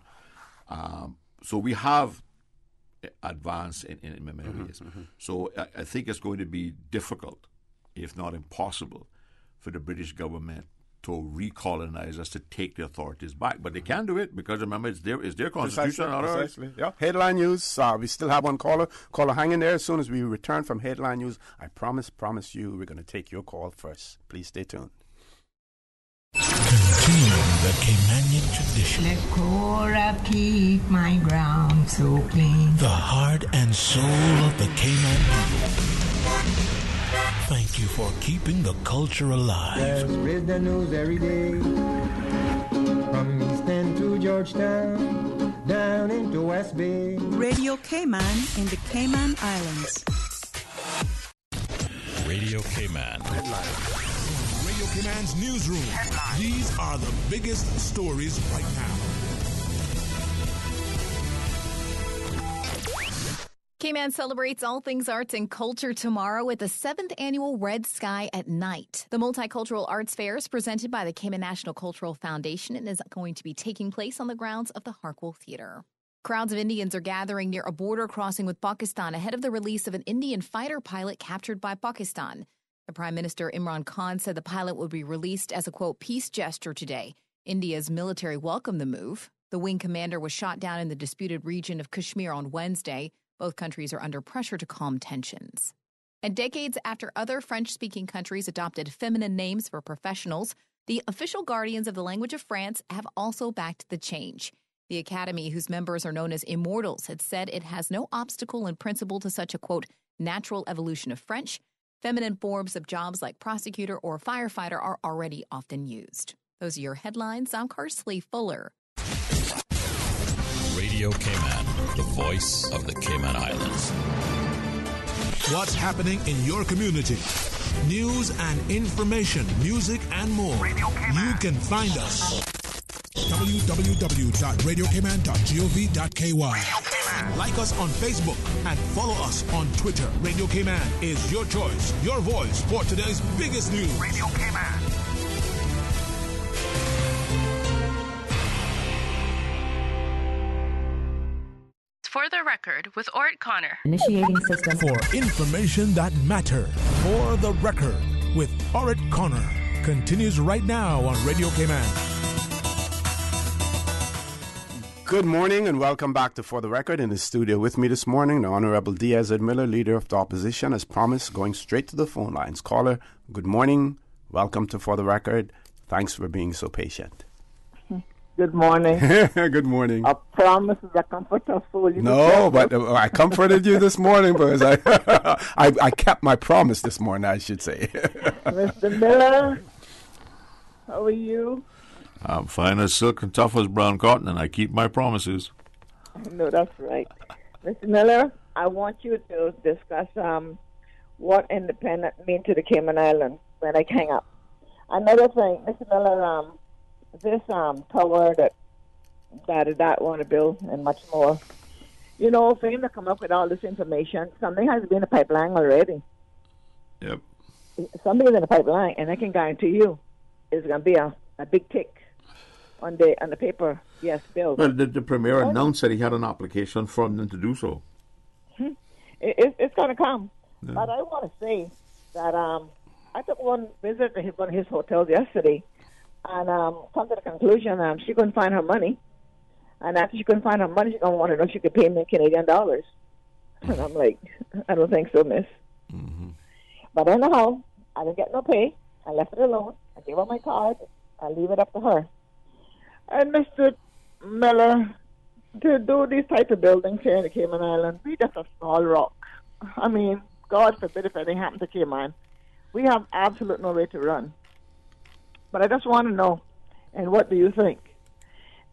So we have advanced in many ways. So I think it's going to be difficult, if not impossible, for the British government to recolonize us, to take the authorities back. But they can do it because, remember, it's their constitution. Precisely. Yeah. Headline news. We still have one caller. Caller, hang in there. As soon as we return from headline news, I promise you, we're going to take your call first. Please stay tuned. Continuing the Caymanian tradition. Let Cora keep my ground so clean. The heart and soul of the Cayman people. Thank you for keeping the culture alive. Let's read the news every day. From East End to Georgetown, down into West Bay. Radio Cayman in the Cayman Islands. Radio Cayman. Radio Cayman's newsroom. These are the biggest stories right now. Cayman celebrates all things arts and culture tomorrow with the 7th annual Red Sky at Night. The Multicultural Arts Fair is presented by the Cayman National Cultural Foundation and is going to be taking place on the grounds of the Harkwell Theater. Crowds of Indians are gathering near a border crossing with Pakistan ahead of the release of an Indian fighter pilot captured by Pakistan. The Prime Minister Imran Khan said the pilot would be released as a, quote, peace gesture today. India's military welcomed the move. The wing commander was shot down in the disputed region of Kashmir on Wednesday. Both countries are under pressure to calm tensions. And decades after other French-speaking countries adopted feminine names for professionals, the official guardians of the language of France have also backed the change. The Academy, whose members are known as immortals, had said it has no obstacle in principle to such a, quote, natural evolution of French. Feminine forms of jobs like prosecutor or firefighter are already often used. Those are your headlines. I'm Carsley Fuller. Radio Cayman, the voice of the Cayman Islands. What's happening in your community? News and information, music and more. You can find us. www.radiocayman.gov.ky. Like us on Facebook and follow us on Twitter. Radio Cayman is your choice, your voice for today's biggest news. Radio Cayman. For the record, with Orrett Connor. Initiating system. For information that matter. For the record, with Orrett Connor. Continues right now on Radio Cayman. Good morning and welcome back to For the Record. In the studio with me this morning, the Honorable Ezzard Miller, Leader of the Opposition, as promised, going straight to the phone lines. Caller, good morning. Welcome to For the Record. Thanks for being so patient. Good morning. Good morning. A promise is a comfort of soul. No, but I comforted you this morning because I kept my promise this morning, I should say. Mr. Miller, how are you? I'm fine as silk and tough as brown cotton, and I keep my promises. No, that's right. Mr. Miller, I want you to discuss what independent mean to the Cayman Islands when I hang up. Another thing, Mr. Miller, this tower that want to build and much more. You know, for him to come up with all this information, something has been in the pipeline already. Yep. Something is in the pipeline, and I can guarantee you it's going to be a big tick on the paper. Yes, bill. Well, the Premier announced that he had an application from them to do so. It's going to come. Yeah. But I want to say that I took one visit to one of his hotels yesterday, and come to the conclusion she couldn't find her money. And after she couldn't find her money, she's going to want to know if she could pay me in Canadian dollars. And I'm like, I don't think so, miss. Mm-hmm. But anyhow, I didn't get no pay. I left it alone. I gave her my card. I leave it up to her. And Mr. Miller, to do these type of buildings here in the Cayman Islands, we just a small rock. I mean, God forbid if anything happened to Cayman. We have absolute no way to run. But I just want to know, and what do you think?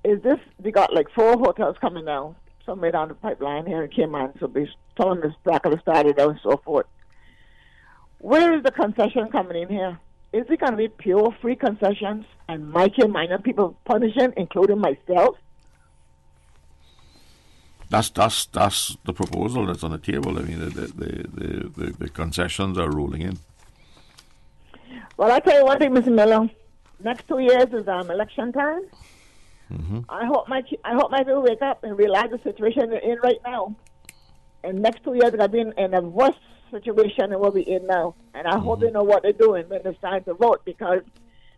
Is this, we got like 4 hotels coming down, somewhere down the pipeline here in Cayman, so we're telling this bracket of started out and so forth. Where is the concession coming in here? Is it going to be pure free concessions and my Caymanian people punishing, including myself? That's the proposal that's on the table. I mean, the concessions are rolling in. Well, I tell you one thing, Mr. Miller. Next 2 years is election time. Mm-hmm. I hope my people wake up and realize the situation they're in right now. And next 2 years, they're going to be in a worse situation than what we're in now. And I hope they know what they're doing when it's time to vote, because,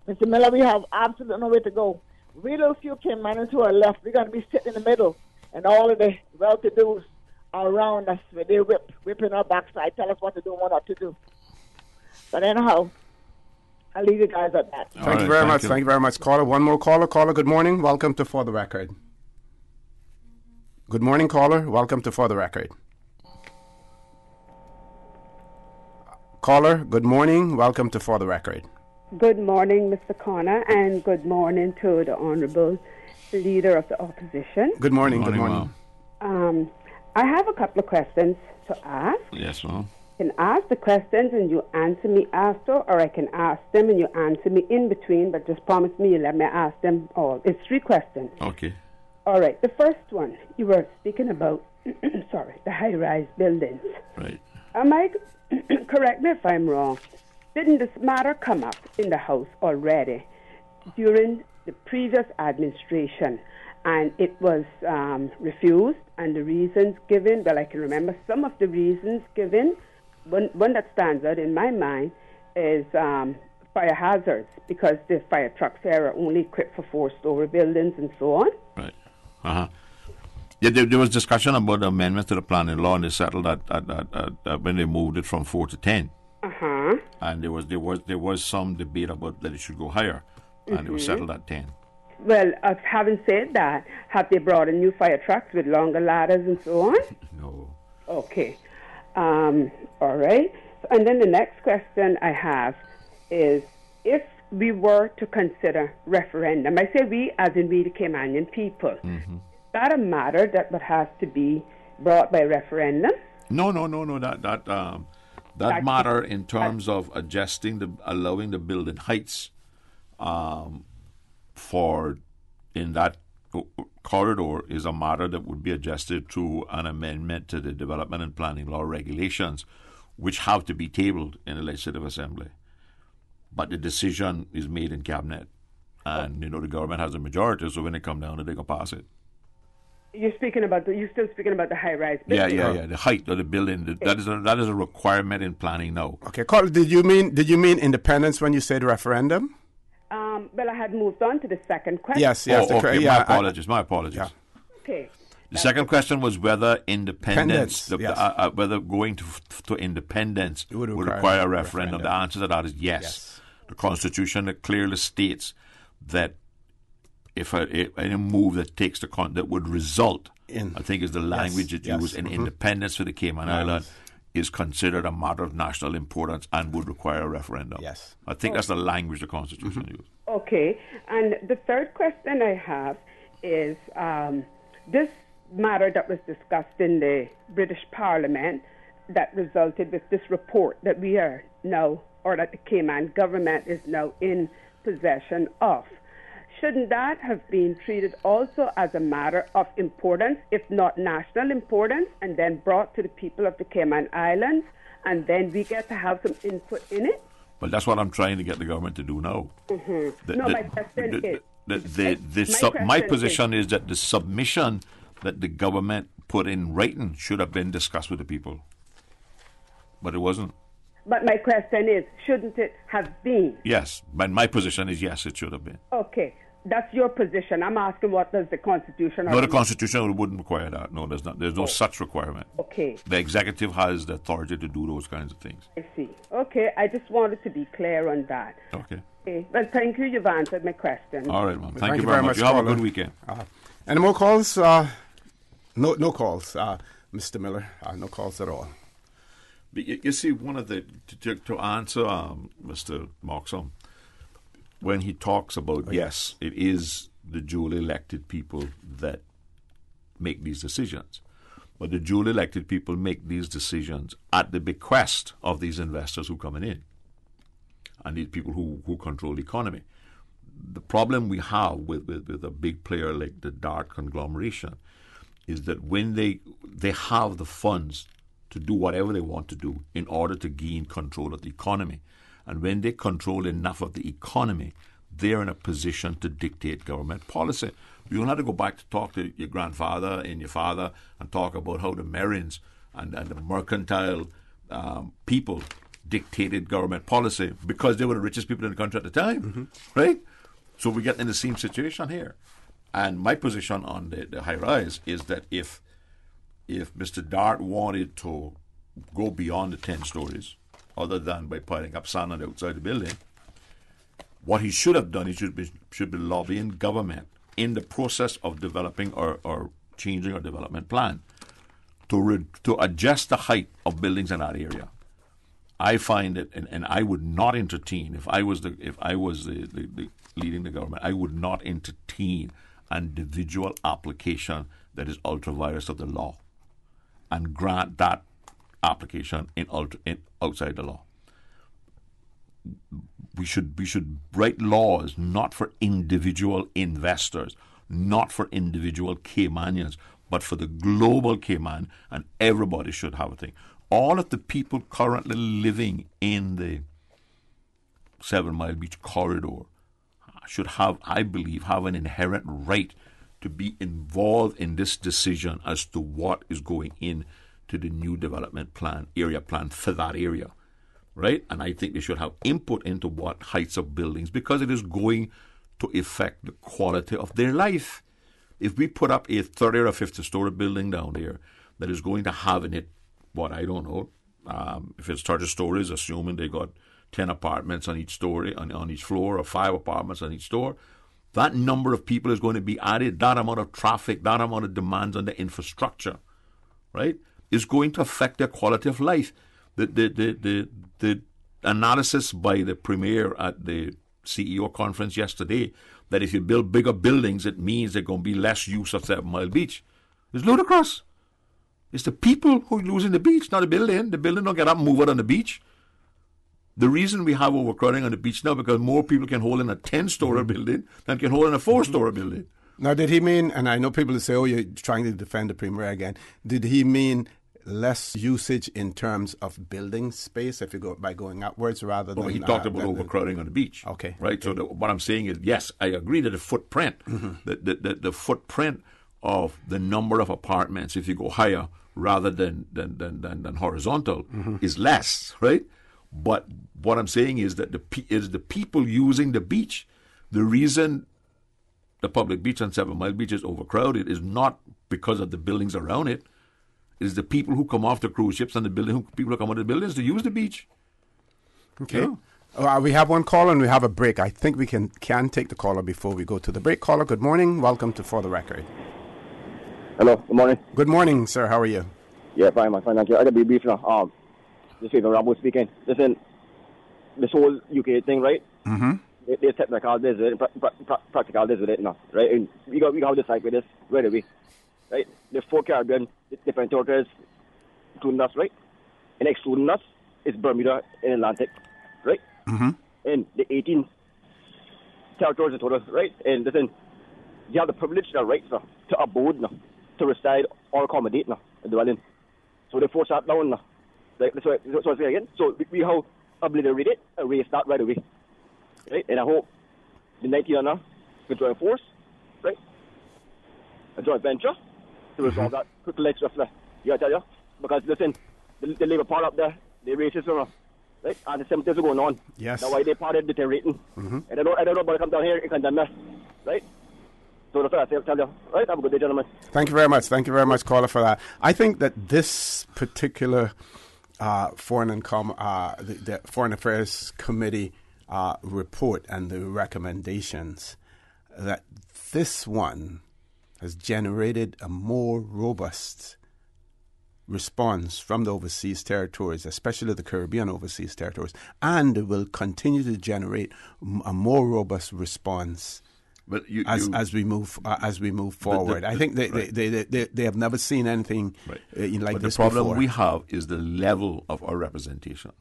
Mr. Miller, we have absolutely nowhere to go. We little few Caymanians who are left, we're going to be sitting in the middle, and all of the well-to-dos are around us where they whipping our backside, tell us what to do and what not to do. But anyhow, I'll leave you guys at that. Thank you very much. Thank you very much. Caller, one more caller. Caller, good morning. Welcome to For the Record. Good morning, caller. Welcome to For the Record. Caller, good morning. Welcome to For the Record. Good morning, Mr. Connor, and good morning to the Honorable Leader of the Opposition. Good morning. Good morning. I have a couple of questions to ask. Yes, ma'am. I can ask the questions and you answer me after, or I can ask them and you answer me in between, but just promise me you let me ask them all. It's 3 questions. Okay. All right. The first one, you were speaking about, the high-rise buildings. Right. Correct me if I'm wrong. Didn't this matter come up in the House already during the previous administration? and it was refused. And the reasons given, well, I can remember some of the reasons given. One that stands out in my mind is fire hazards, because the fire trucks here are only equipped for 4-story buildings and so on. Right. Uh-huh. Yeah, there was discussion about the amendments to the planning law, and they settled that when they moved it from 4 to 10. Uh-huh. And there was some debate about that it should go higher, and it was settled at 10. Well, having said that, have they brought in new fire trucks with longer ladders and so on? No. Okay. All right. And then the next question I have is, if we were to consider referendum, I say we as in we the Caymanian people, is that a matter that would have to be brought by referendum? No. That matter in terms of allowing the building heights for in that corridor is a matter that would be adjusted through an amendment to the development and planning law regulations, which have to be tabled in the Legislative Assembly. But the decision is made in cabinet, and the government has a majority. So when they come down, they can pass it. You're still speaking about the high-rise building. Yeah. The height of the building that is a requirement in planning now. Okay, Carl, did you mean independence when you said referendum? Well, I had moved on to the second question. Yes. Okay. My apologies. Yeah. Okay. The second question was whether independence, whether going to independence would require a referendum. The answer to that is yes. The Constitution clearly states that if any move that takes that would result in, I think is the language that used in independence for the Cayman Islands, is considered a matter of national importance and would require a referendum. Yes. I think that's the language the Constitution used. Okay. And the third question I have is this matter that was discussed in the British Parliament that resulted with this report that we are now, or that the Cayman government is now in possession of. Shouldn't that have been treated also as a matter of importance, if not national importance, and then brought to the people of the Cayman Islands, and then we get to have some input in it? Well, that's what I'm trying to get the government to do now. My question is... My position is that the submission that the government put in writing should have been discussed with the people. But it wasn't. But my question is, shouldn't it have been? Yes, but my position is yes, it should have been. Okay, that's your position. I'm asking, what does the Constitution... No, the Constitution wouldn't require that. No, there's not. There's no such requirement. Okay. The executive has the authority to do those kinds of things. I see. Okay, I just wanted to be clear on that. Okay. Well, thank you. You've answered my question. All right, ma'am. Thank you very much. You have a good weekend. Any more calls? No calls, Mr. Miller. No calls at all. But you see, one of the to answer Mr. Moxham, when he talks about yes, it is the duly elected people that make these decisions, but the duly elected people make these decisions at the bequest of these investors who coming in, and these people who control the economy. The problem we have with a big player like the DART conglomeration is that when they have the funds to do whatever they want to do in order to gain control of the economy. And when they control enough of the economy, they're in a position to dictate government policy. You don't have to go back to talk to your grandfather and your father and talk about how the Merins and the mercantile people dictated government policy because they were the richest people in the country at the time, right? So we get in the same situation here. And my position on the high rise is that if Mr. Dart wanted to go beyond the 10 stories, other than by piling up sand on the outside the building, what he should have done, he should be lobbying government in the process of developing or changing our development plan to adjust the height of buildings in that area. I find it, and I would not entertain if I was the leading the government. I would not entertain an individual application that is ultra-virus of the law, and grant that application in outside the law. We should write laws not for individual investors, not for individual Caymanians, but for the global Cayman, and everybody should have a thing. All of the people currently living in the 7 Mile Beach corridor should have, I believe, have an inherent right to be involved in this decision as to what is going in to the new development plan, area plan for that area, right? And I think they should have input into what heights of buildings, because it is going to affect the quality of their life. If we put up a 30 or a 50-story building down there that is going to have in it, what, I don't know, if it's 30 stories, assuming they got 10 apartments on each story, on each floor, or 5 apartments on each store, that number of people is going to be added, that amount of traffic, that amount of demands on the infrastructure, right, is going to affect their quality of life. The analysis by the Premier at the CEO conference yesterday, that if you build bigger buildings, it means there's going to be less use of 7 Mile Beach, is ludicrous. It's the people who are losing the beach, not the building. The building don't get up and move out on the beach. The reason we have overcrowding on the beach now, because more people can hold in a 10-story building than can hold in a 4-story building. Now, did he mean, and I know people say, oh, you're trying to defend the Premier again, did he mean less usage in terms of building space if you go by going upwards rather than... he talked about overcrowding on the beach. Okay. Right? So what I'm saying is, yes, I agree that the footprint, the footprint of the number of apartments, if you go higher rather than horizontal, is less, right? But what I'm saying is that the people using the beach. The reason the public beach on 7 Mile Beach is overcrowded is not because of the buildings around it. It is the people who come off the cruise ships and people who come out of the buildings to use the beach. Okay. Yeah. We have one caller and we have a break. I think we can take the caller before we go to the break. Caller, good morning. Welcome to For the Record. Hello, good morning. Good morning, sir. How are you? Yeah, fine, man. Thank you. I got to be brief now. This is Rambo speaking. Listen, this whole UK thing, right? They technical this with it, practical this with it now, right? And we got to decide with this right away, right? The 4 Caribbean, different territories, including us, right? And excluding us is Bermuda and Atlantic, right? And the 18 territories in total, right? And listen, you have the privilege and the right now to abode now, to reside or accommodate now, and dwell in. So they force that down now. Right? So I say again. So we have obliterated, erased that right away, right? And I hope the 19 now can join force, right? A joint venture to resolve that quickly, swiftly. You gotta tell you, because listen, the Labour Party up there, they racism, right? And the same things are going on. Yes. That's why they parted deteriorating. And I don't know about to come down here and condemn us, right? So that's what I tell you. Right? Have a good day, gentlemen. Thank you very much. Thank you very much, caller, for that. I think that this particular the Foreign Affairs Committee report and the recommendations, that this one has generated a more robust response from the overseas territories, especially the Caribbean overseas territories, and will continue to generate a more robust response. But as we move forward, I think they have never seen anything like but this before. The problem before. we have is the level of our representation,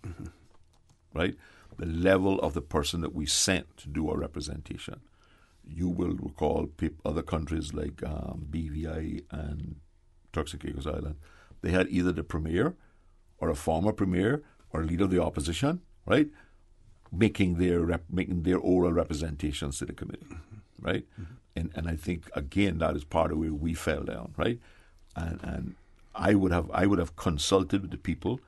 right? The level of the person that we sent to do our representation. You will recall other countries like BVI and Turks and Caicos Island. They had either the premier or a former premier or a leader of the opposition, right, making their oral representations to the committee. Right, and I think again that is part of where we fell down, right, and I would have consulted with the people,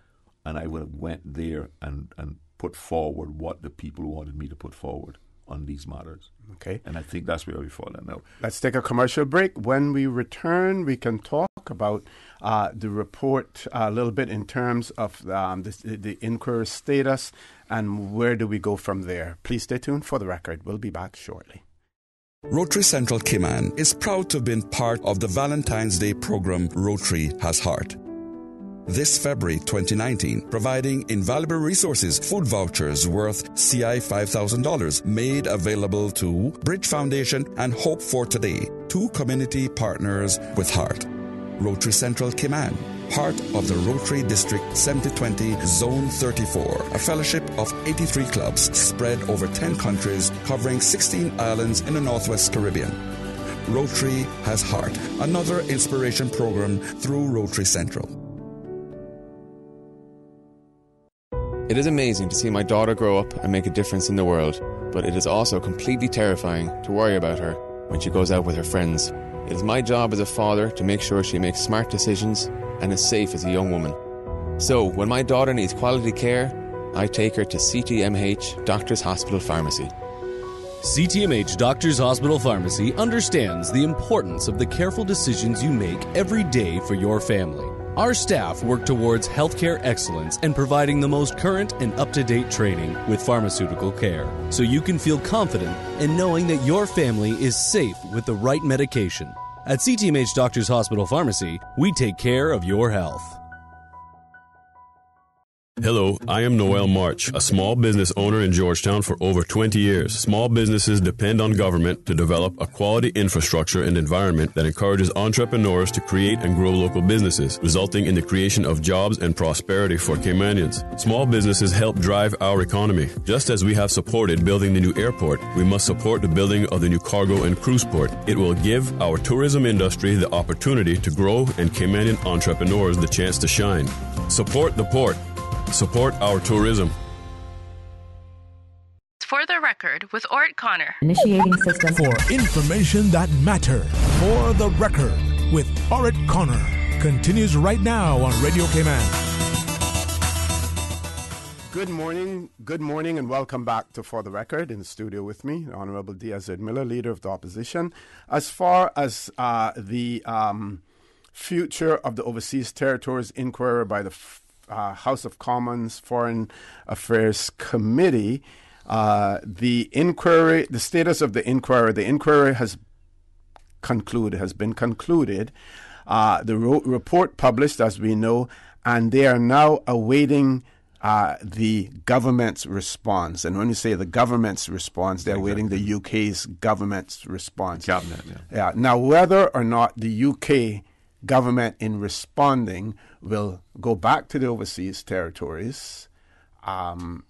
and I would have went there and put forward what the people wanted me to put forward on these matters. Okay, and I think that's where we fall down now. Let's take a commercial break. When we return, we can talk about the report a little bit in terms of the inquiry status and where do we go from there. Please stay tuned for the record. We'll be back shortly. Rotary Central Cayman is proud to have been part of the Valentine's Day program Rotary Has Heart. This February 2019, providing invaluable resources, food vouchers worth CI $5,000 made available to Bridge Foundation and Hope for Today, 2 community partners with heart. Rotary Central Cayman, part of the Rotary District 7020 Zone 34, a fellowship of 83 clubs spread over 10 countries covering 16 islands in the Northwest Caribbean. Rotary Has Heart, another inspiration program through Rotary Central. It is amazing to see my daughter grow up and make a difference in the world, but it is also completely terrifying to worry about her when she goes out with her friends. It is my job as a father to make sure she makes smart decisions and is safe as a young woman. So, when my daughter needs quality care, I take her to CTMH Doctors Hospital Pharmacy. CTMH Doctors Hospital Pharmacy understands the importance of the careful decisions you make every day for your family. Our staff work towards healthcare excellence and providing the most current and up-to-date training with pharmaceutical care, so you can feel confident in knowing that your family is safe with the right medication. At CTMH Doctors Hospital Pharmacy, we take care of your health. Hello, I am Noel March, a small business owner in Georgetown for over 20 years. Small businesses depend on government to develop a quality infrastructure and environment that encourages entrepreneurs to create and grow local businesses, resulting in the creation of jobs and prosperity for Caymanians. Small businesses help drive our economy. Just as we have supported building the new airport, we must support the building of the new cargo and cruise port. It will give our tourism industry the opportunity to grow and Caymanian entrepreneurs the chance to shine. Support the port. Support our tourism. For the Record with Orrett Connor. Initiating system. For information that matters. For the Record with Orrett Connor. Continues right now on Radio Cayman. Good morning, and welcome back to For the Record. In the studio with me, the Honorable Ezzard Miller, Leader of the Opposition. As far as the future of the Overseas Territories inquiry by the House of Commons Foreign Affairs Committee, the status of the inquiry has been concluded. The report published, as we know, and they are now awaiting the government's response. And when you say the government's response, they're awaiting the UK's government's response. Cabinet, yeah. Now, whether or not the UK government in responding will go back to the overseas territories and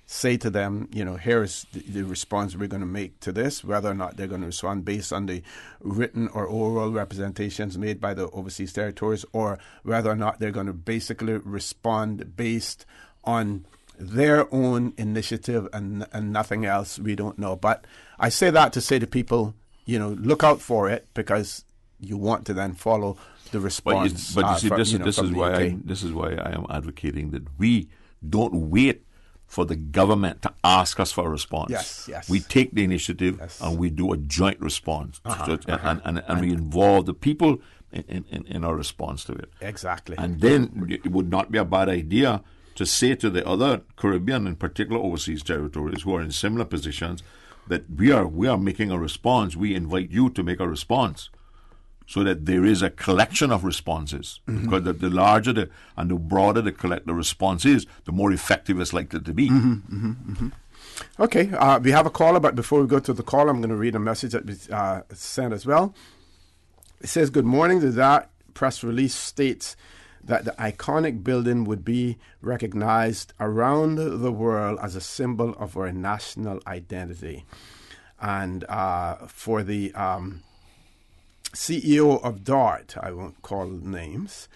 say to them, here's the response we're going to make to this, whether or not they're going to respond based on the written or oral representations made by the overseas territories, or whether or not they're going to basically respond based on their own initiative and nothing else, we don't know. But I say that to say to people, look out for it, because you want to then follow the response. But you see, this is why I am advocating that we don't wait for the government to ask us for a response. Yes. We take the initiative and we do a joint response, and we involve the people in our response to it. Exactly. And then it would not be a bad idea to say to the other Caribbean, in particular overseas territories, who are in similar positions, that we are making a response. We invite you to make a response, so that there is a collection of responses. Mm-hmm. Because the larger and the broader the response is, the more effective it's likely to be. Mm-hmm. Mm-hmm. Mm-hmm. Okay, we have a caller, but before we go to the caller, I'm going to read a message that was sent as well. It says, "Good morning. That press release states that the iconic building would be recognized around the world as a symbol of our national identity. And for the CEO of DART, I won't call names,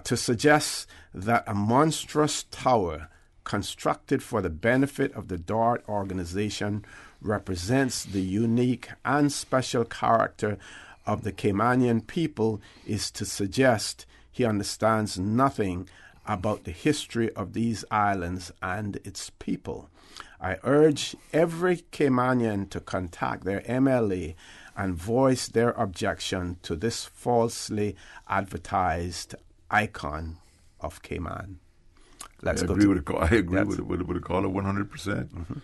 to suggest that a monstrous tower constructed for the benefit of the DART organization represents the unique and special character of the Caymanian people is to suggest he understands nothing about the history of these islands and its people. I urge every Caymanian to contact their MLA and voice their objection to this falsely advertised icon of Cayman." I agree with the caller 100%. Mm-hmm.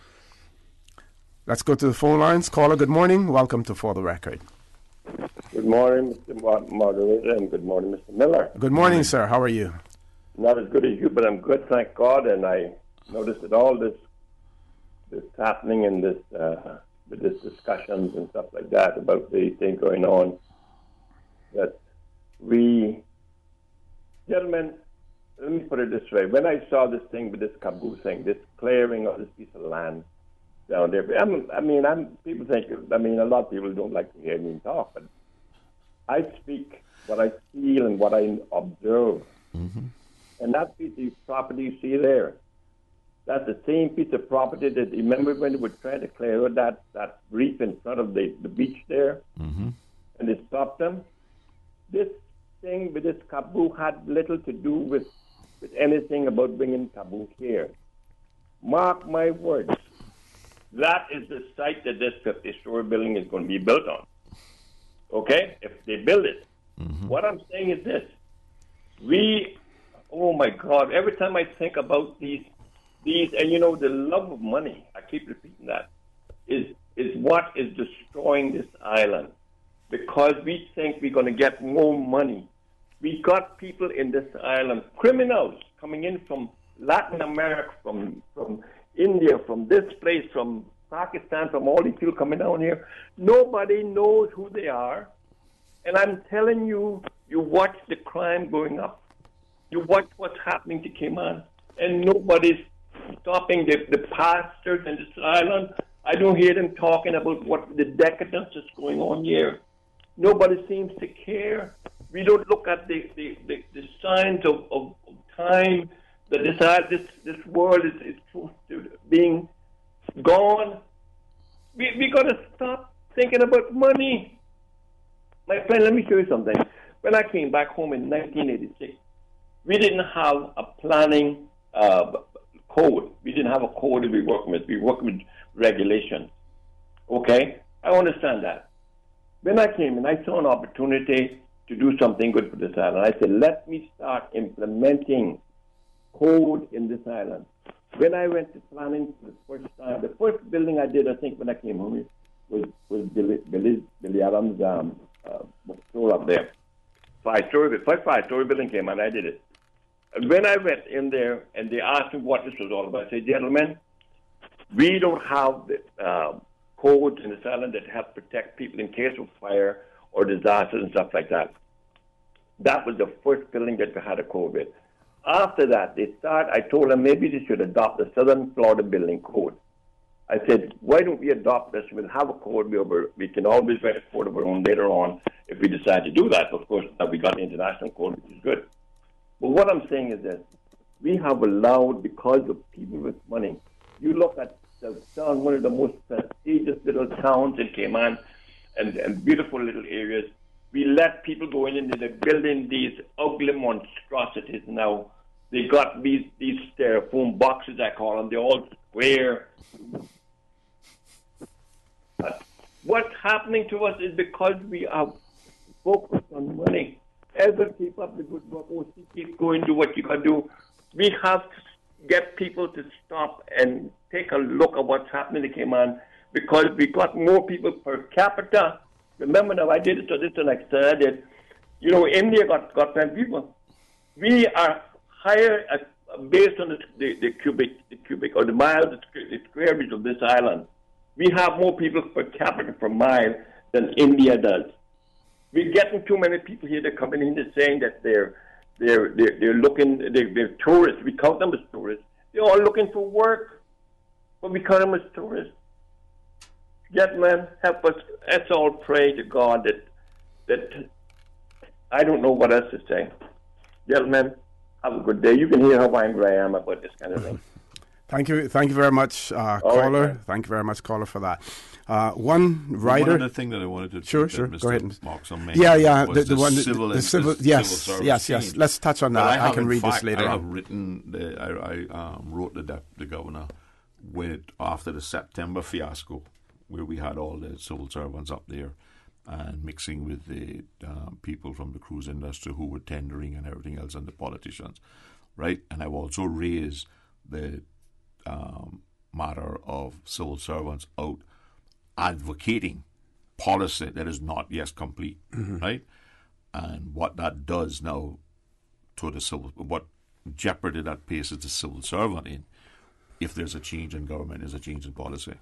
Let's go to the phone lines. Caller, good morning. Welcome to For the Record. Good morning, Mr. Moderator, and good morning, Mr. Miller. Good morning, sir. How are you? Not as good as you, but I'm good, thank God. And I noticed that all this happening in this discussions and stuff like that about the thing going on, that we, gentlemen, let me put it this way. When I saw this thing with this Kaboo thing, this clearing of this piece of land down there, people think, a lot of people don't like to hear me talk, but I speak what I feel and what I observe. Mm-hmm. And that piece of property you see there, That's the same piece of property that, remember when they were trying to clear out that reef in front of the beach there? Mm-hmm. And they stopped them? This thing with this Kabul had little to do with anything about bringing Kabul here. Mark my words. That is the site that this 50-story building is going to be built on. Okay? If they build it. Mm-hmm. What I'm saying is this. Oh my God, every time I think about these, and the love of money, I keep repeating that, is what is destroying this island. Because we think we're going to get more money. We got people in this island, criminals coming in from Latin America, from India, from this place, from Pakistan, from all these people coming down here. Nobody knows who they are. And I'm telling you, you watch the crime going up. You watch what's happening to Cayman, and nobody's stopping the pastors in this island. I don't hear them talking about what the decadence is going on here. Nobody seems to care. We don't look at the signs of time that this world is being gone. We got to stop thinking about money. My friend, let me show you something. When I came back home in 1986, we didn't have a planning code. We didn't have a code that we worked with. We worked with regulations. Okay? I understand that. When I came in, I saw an opportunity to do something good for this island. I said, let me start implementing code in this island. When I went to planning for the first time, the first building I did, I think, when I came home, was Billy Adams' bookstore up there. First five-story building came, and I did it. And when I went in there and they asked me what this was all about, I said, gentlemen, we don't have the codes in this island that help protect people in case of fire or disasters and stuff like that. That was the first building that we had a code with. After that, I told them maybe they should adopt the Southern Florida Building Code. I said, why don't we adopt this? We'll have a code. We can always write a code of our own later on if we decide to do that. Of course, now we got the international code, which is good. But what I'm saying is this. We have allowed, because of people with money, you look at the town, one of the most prestigious little towns in Cayman and beautiful little areas. We let people go in and they're building these ugly monstrosities now. They got these styrofoam boxes, I call them. They're all square. But what's happening to us is because we are focused on money. Ezzard, keep up the good work. Keep going, do what you got to do. We have to get people to stop and take a look at what's happening in Cayman, because we got more people per capita. Remember now, I did it, so this is like I did. India got 10 people. We are higher based on the cubic or the miles, the square meter of this island. We have more people per capita per mile than India does. We're getting too many people here that coming in and saying that they're tourists. We count them as tourists. They're all looking for work, but we count them as tourists. Gentlemen, help us. Let's all pray to God that I don't know what else to say. Gentlemen, have a good day. You can hear how angry I am about this kind of thing. Thank you very much, caller. Right, thank you very much, caller, for that. One writer. One other thing that I wanted to sure. Mr. Go ahead. Markson made. The civil. Yes. Let's touch on that. I can read this later. I wrote the governor after the September fiasco, where we had all the civil servants up there and mixing with the people from the cruise industry who were tendering and everything else, and the politicians, right? And I've also raised the matter of civil servants out advocating policy that is not yet complete, right? And what that does now to what jeopardy that places the civil servant in if there's a change in government, there's a change in policy.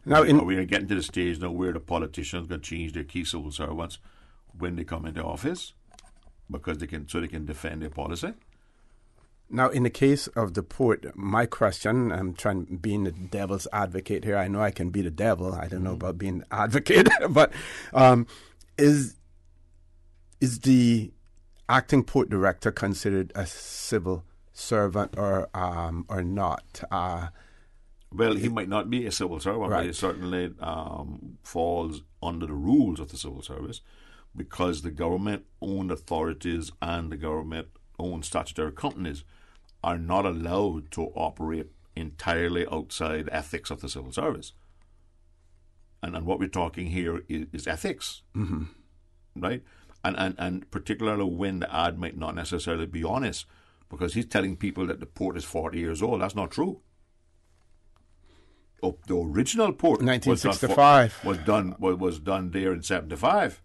Now, are we getting to the stage now where the politicians going to change their key civil servants when they come into office because they can defend their policy? Now, in the case of the port, my question, I'm being the devil's advocate here. I know I can be the devil. I don't know about being the advocate, but is the acting port director considered a civil servant or not. Well, he might not be a civil servant, Right. but he certainly falls under the rules of the civil service, because the government-owned authorities and the government-owned statutory companies are not allowed to operate entirely outside ethics of the civil service. And what we're talking here is ethics, right? And particularly when the ad might not necessarily be honest, because he's telling people that the port is 40 years old. That's not true. The original port 1965 was done there in 75,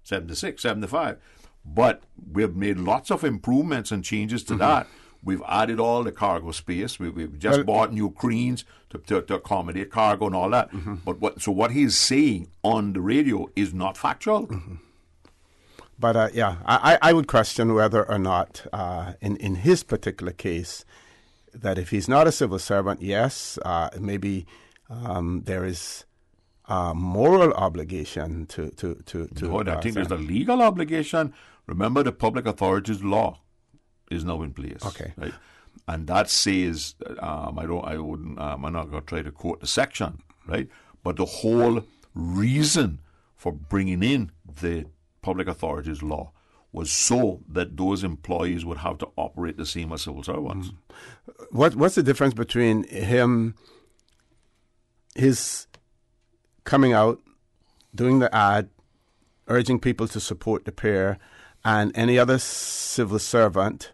76, 75. But we've made lots of improvements and changes to that. We've added all the cargo space. We've just bought new cranes to accommodate cargo and all that. But what he's saying on the radio is not factual. But I would question whether or not, in his particular case, that if he's not a civil servant, yes, maybe there is a moral obligation to. No, I think there's a legal obligation. Remember, the Public Authorities Law is now in place. Okay, right? And that says, I'm not going to try to quote the section, right? But the whole reason for bringing in the Public Authorities Law was so that those employees would have to operate the same as civil servants. What's the difference between his coming out, doing the ad, urging people to support the pair, and any other civil servant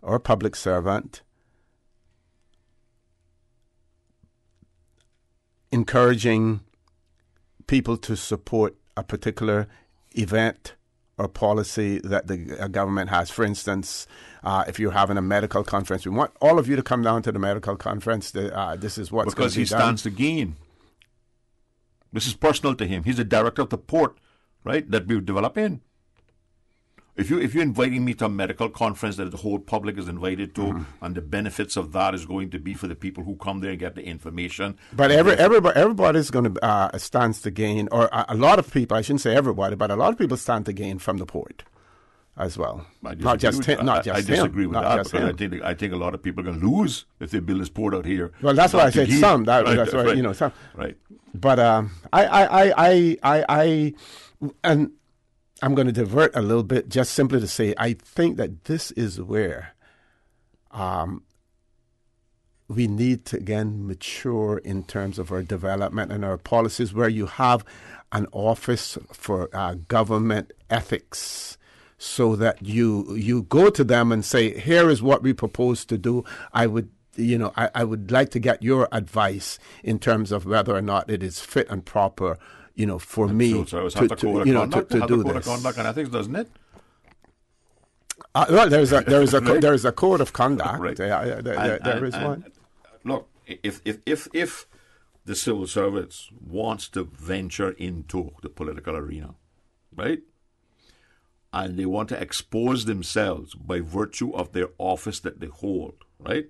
or public servant encouraging people to support a particular event or policy that the government has? For instance, if you're having a medical conference, we want all of you to come down to the medical conference. This is what's going to be done. Because he stands to gain. This is personal to him. He's the director of the port, right, that we're developing. If you're inviting me to a medical conference that the whole public is invited to, and the benefits of that is going to be for the people who come there and get the information. But everybody's going to stands to gain, or a lot of people. I shouldn't say everybody, but a lot of people stand to gain from the port as well. I disagree with that. Because I think a lot of people are going to lose if they build this port out here. Well, that's why I said some. That's why, you know, some. Right. But and I'm going to divert a little bit, just simply to say I think that this is where we need to again mature in terms of our development and our policies, where you have an office for government ethics, so that you go to them and say, here is what we propose to do. I would like to get your advice in terms of whether or not it is fit and proper, for me to do this. Code of conduct and ethics, doesn't it? Well, there is a code of conduct. Right. There is one. Look, if the civil service wants to venture into the political arena, right, and they want to expose themselves by virtue of their office that they hold, right,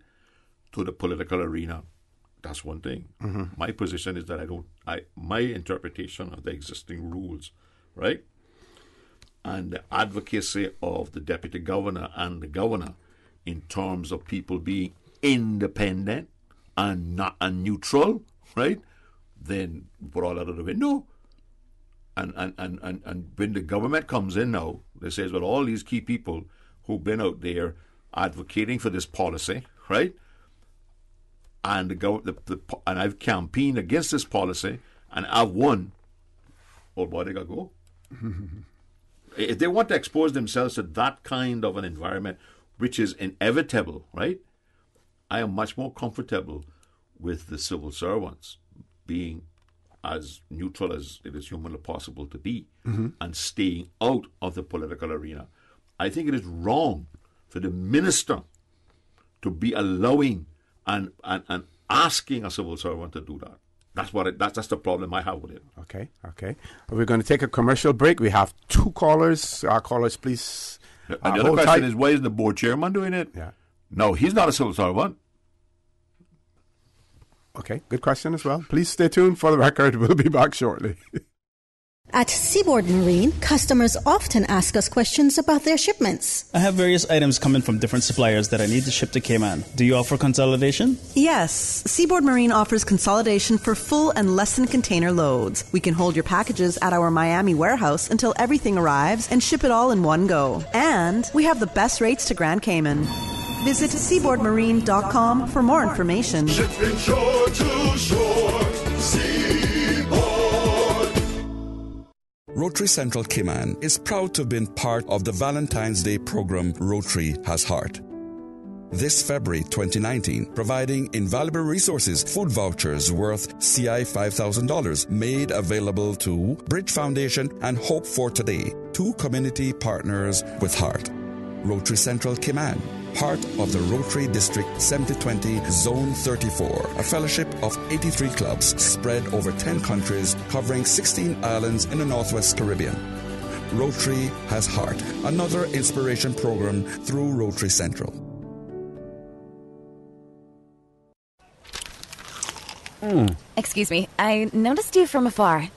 to the political arena, that's one thing. My position is that my interpretation of the existing rules, right, and the advocacy of the deputy governor and the governor in terms of people being independent and not neutral, right, then put all that out of the window. And when the government comes in now, they says, well, all these key people who've been out there advocating for this policy, right, and and I've campaigned against this policy, and I've won. Oh boy, they got to go. If they want to expose themselves to that kind of an environment, which is inevitable, right? I am much more comfortable with the civil servants being as neutral as it is humanly possible to be, and staying out of the political arena. I think it is wrong for the minister to be allowing and asking a civil servant to do that. That's the problem I have with it. Okay. We're going to take a commercial break. We have two callers. Callers, please. And the other question is, why is the board chairman doing it? Yeah. No, he's not a civil servant. Okay, good question as well. Please stay tuned for the record. We'll be back shortly. At Seaboard Marine, customers often ask us questions about their shipments. I have various items coming from different suppliers that I need to ship to Cayman. Do you offer consolidation? Yes. Seaboard Marine offers consolidation for full and less than container loads. We can hold your packages at our Miami warehouse until everything arrives and ship it all in one go. And we have the best rates to Grand Cayman. Visit seaboardmarine.com for more information. Shipping shore to shore, Rotary Central Cayman is proud to have been part of the Valentine's Day program Rotary Has Heart. This February 2019, providing invaluable resources, food vouchers worth CI $5,000 made available to Bridge Foundation and Hope for Today, two community partners with heart. Rotary Central Cayman, part of the Rotary District 7020 Zone 34, a fellowship of 83 clubs spread over 10 countries covering 16 islands in the Northwest Caribbean. Rotary Has Heart, another inspiration program through Rotary Central. Excuse me, I noticed you from afar.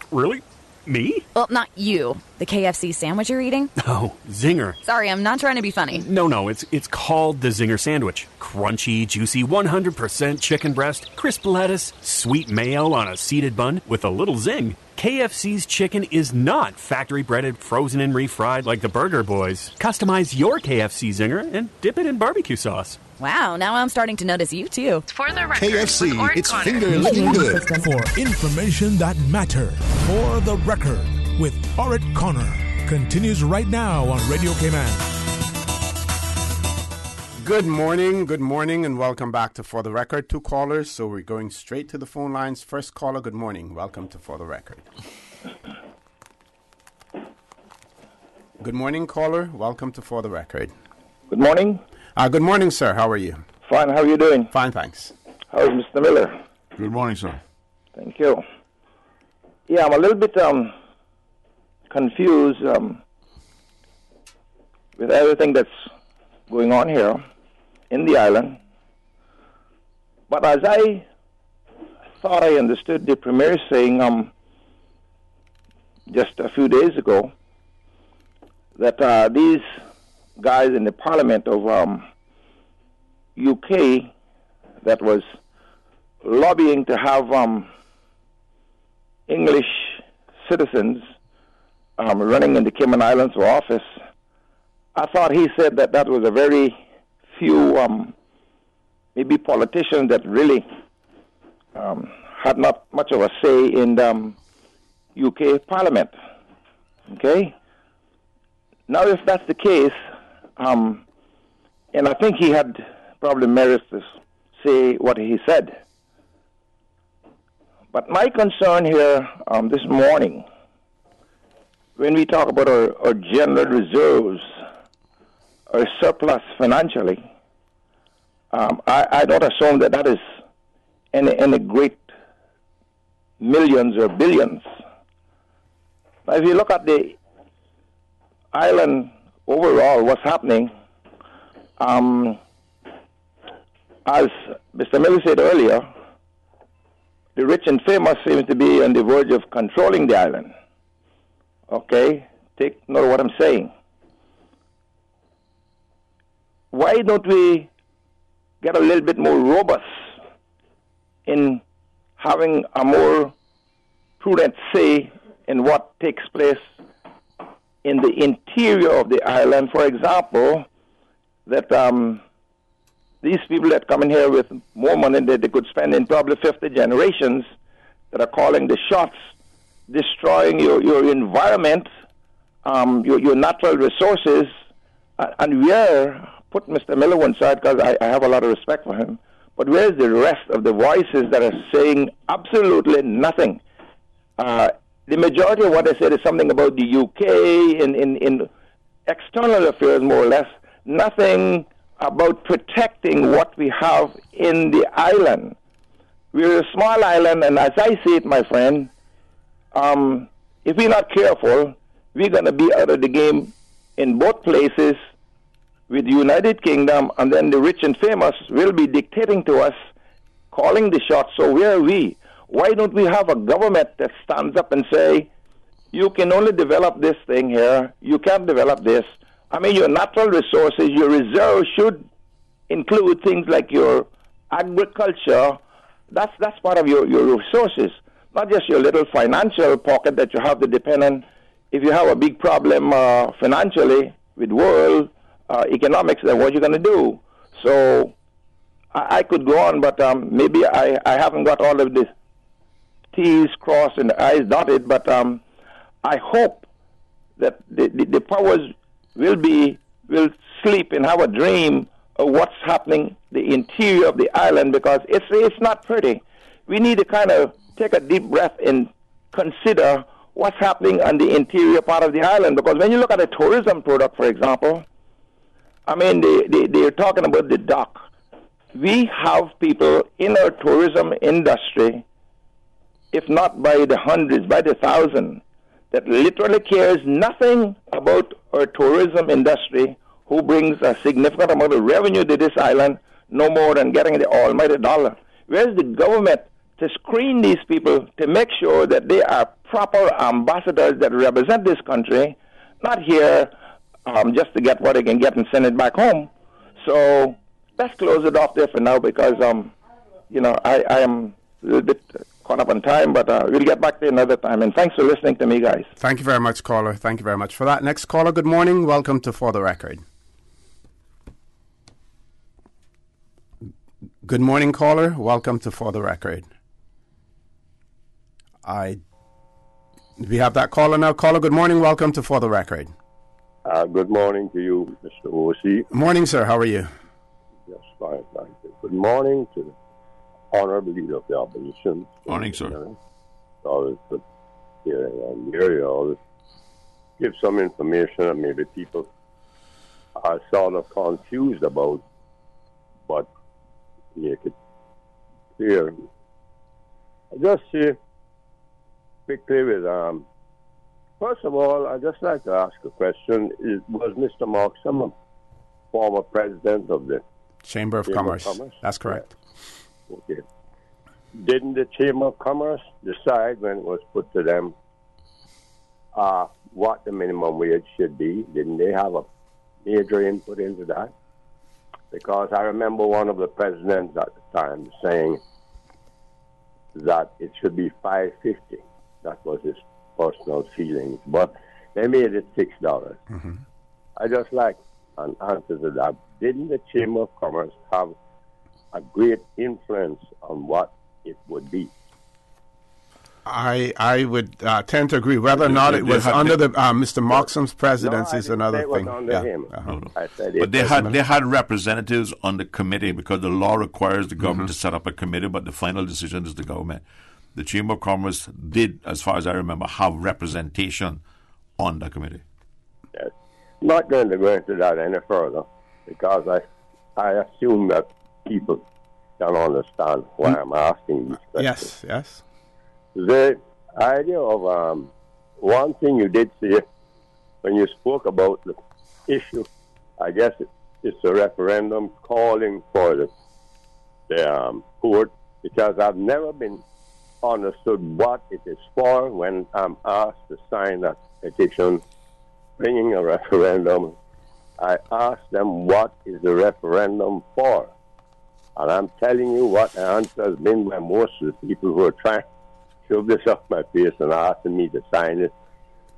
Really? Me? Well, not you. The KFC sandwich you're eating? Oh, Zinger. Sorry, I'm not trying to be funny. No, it's called the Zinger Sandwich. Crunchy, juicy, 100% chicken breast, crisp lettuce, sweet mayo on a seeded bun with a little zing. KFC's chicken is not factory breaded, frozen and refried like the Burger Boys. Customize your KFC Zinger and dip it in barbecue sauce. Wow, now I'm starting to notice you too. For the record, KFC, with Orrett it's Connor. finger looking good. For information that matter. For the record, with Orrett Connor. Continues right now on Radio Cayman. Good morning, and welcome back to For the Record. Two callers, so we're going straight to the phone lines. First caller, good morning. Welcome to For the Record. Good morning, caller. Welcome to For the Record. Good morning. Good morning, sir. How are you? Fine. How are you doing? Fine, thanks. How's Mr. Miller? Good morning, sir. Thank you. Yeah, I'm a little bit confused with everything that's going on here in the island. But as I thought I understood the Premier saying just a few days ago that these guys in the Parliament of UK that was lobbying to have English citizens running in the Cayman Islands for office, I thought he said that that was a very few maybe politicians that really had not much of a say in the UK Parliament. Okay? Now, if that's the case, and I think he had probably merits to say what he said. But my concern here this morning, when we talk about our general reserves, our surplus financially, I don't assume that is any great millions or billions. Now, if you look at the island overall, what's happening, as Mr. Miller said earlier, the rich and famous seems to be on the verge of controlling the island. Okay? Take note of what I'm saying. Why don't we get a little bit more robust in having a more prudent say in what takes place in the interior of the island? For example, that these people that come in here with more money that they could spend in probably 50 generations that are calling the shots, destroying your environment, your natural resources, and where, put Mr. Miller one side because I have a lot of respect for him, but where's the rest of the voices that are saying absolutely nothing? The majority of what they said is something about the UK in external affairs, more or less. Nothing about protecting what we have in the island. We're a small island, and as I see it, my friend, if we're not careful, we're going to be out of the game in both places with the United Kingdom, and then the rich and famous will be dictating to us, calling the shots. So where are we? Why don't we have a government that stands up and say, you can only develop this thing here. You can't develop this. I mean, your natural resources, your reserves should include things like your agriculture. That's part of your resources, not just your little financial pocket that you have to depend on. If you have a big problem financially with world economics, then what you're going to do? So I could go on, but maybe I haven't got all of the T's crossed and the I's dotted, but I hope that the powers will sleep and have a dream of what's happening the interior of the island, because it's not pretty. We need to kind of take a deep breath and consider what's happening on the interior part of the island, because when you look at a tourism product, for example, I mean, they're talking about the dock. We have people in our tourism industry, if not by the hundreds, by the thousand, that literally cares nothing about our tourism industry, who brings a significant amount of revenue to this island, no more than getting the almighty dollar. Where's the government to screen these people to make sure that they are proper ambassadors that represent this country, not here just to get what they can get and send it back home? So let's close it off there for now, because, I am a little bit caught up on time, but we'll get back to you another time. And thanks for listening to me, guys. Thank you very much, caller. Thank you very much for that. Next caller, good morning. Welcome to For the Record. Good morning, caller. Welcome to For the Record. We have that caller now. Caller, good morning. Welcome to For the Record. Good morning to you, Mr. O.C. Morning, sir. How are you? Yes, fine, thank you. Good morning to the honorable leader of the opposition. Morning, sir. Always good hearing and hear you always give some information that maybe people are sort of confused about, but make it clear. I just say quickly with first of all, I'd just like to ask a question. Was Mr. Markson a former president of the Chamber of Commerce? That's correct. Okay. Didn't the Chamber of Commerce decide when it was put to them what the minimum wage should be? Didn't they have a major input into that? Because I remember one of the presidents at the time saying that it should be $5.50. That was his personal feelings, but they made it $6. Mm-hmm. I just like an answer to that. Didn't the Chamber of Commerce have a great influence on what it would be? I would tend to agree. Whether or not it was under the Mr. Markson's presidency is another thing. Under him. I said but they had representatives on the committee, because the law requires the government to set up a committee, but the final decision is the government. The Chamber of Commerce did, as far as I remember, have representation on the committee. Yes. I'm not going to go into that any further, because I assume that people can understand why I'm asking these questions. Yes. The idea of one thing you did say when you spoke about the issue, I guess it's a referendum calling for the court, because I've never been understood what it is for when I'm asked to sign a petition bringing a referendum. I ask them, what is the referendum for? And I'm telling you what the answer has been by most of the people who are trying to shove this up my face and asking me to sign it.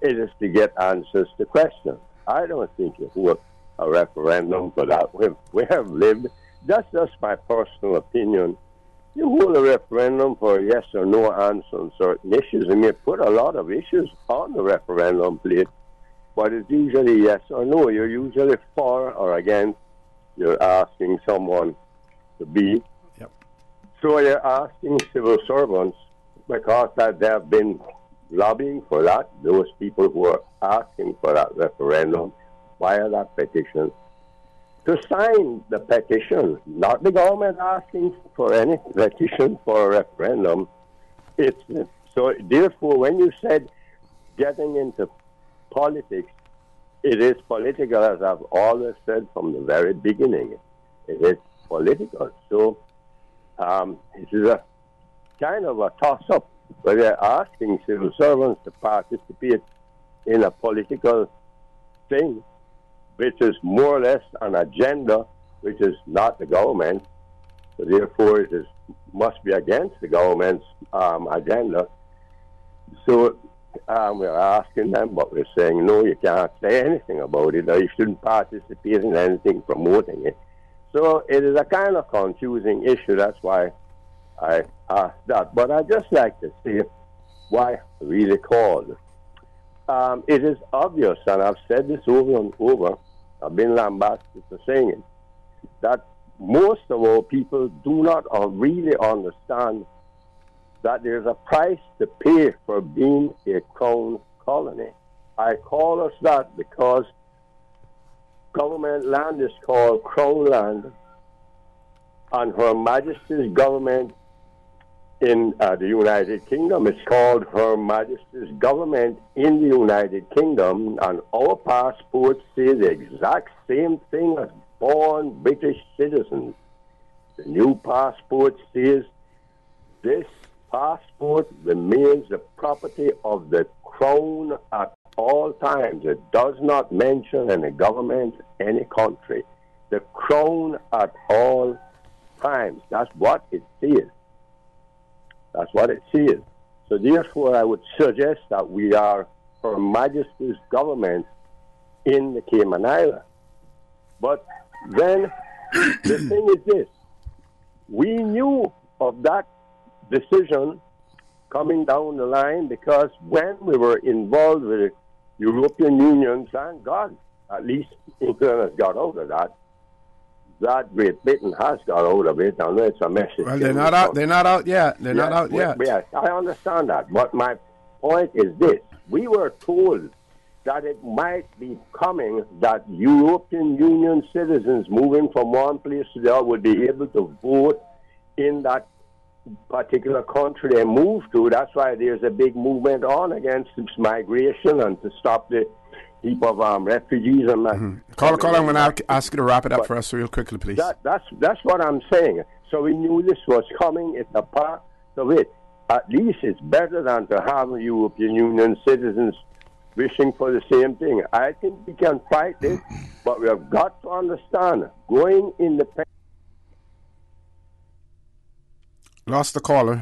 It is to get answers to questions. I don't think you hold a referendum for that. We have lived, that's just my personal opinion. You hold a referendum for a yes or no answer on certain issues, and you put a lot of issues on the referendum plate, but it's usually yes or no. You're usually for or against. You're asking someone to be. Yep. So you're asking civil servants, because they have been lobbying for that, those people who are asking for that referendum via that petition, to sign the petition, not the government asking for any petition for a referendum. So therefore, when you said getting into politics, it is political, as I've always said from the very beginning. It is political. So this is a kind of a toss-up but they're asking civil servants to participate in a political thing, which is more or less an agenda, which is not the government. So therefore, must be against the government's agenda. So we're asking them, but we're saying, no, you can't say anything about it, or you shouldn't participate in anything promoting it. So it is a kind of confusing issue. That's why I asked that. But I'd just like to say why I really called. It is obvious, and I've said this over and over, I've been lambasted for saying it, that most of our people do not really understand that there's a price to pay for being a crown colony. I call us that because government land is called crown land, and Her Majesty's government in the United Kingdom is called Her Majesty's government in the United Kingdom, and our passports say the exact same thing as born British citizens. The new passport says this passport remains the property of the Crown at all times. It does not mention any government, any country. The Crown at all times. That's what it says. That's what it says. So therefore, I would suggest that we are Her Majesty's government in the Cayman Islands. But then the thing is this. We knew of that decision coming down the line because when we were involved with the European Union, thank God, at least England has got out of that. That Great Britain has got out of it. I know it's a message. Well, they're not out. They're not out yet. They're not out yet. Yes, I understand that. But my point is this: we were told that it might be coming that European Union citizens moving from one place to the other would be able to vote in that particular country they move to. That's why there's a big movement on against this migration and to stop the heap of refugees and that. Caller, I'm going to ask you to wrap it up for us real quickly, please. That's what I'm saying. So we knew this was coming. It's a part of it. At least it's better than to have European Union citizens wishing for the same thing. I think we can fight it, but we have got to understand, going independent. Lost the caller.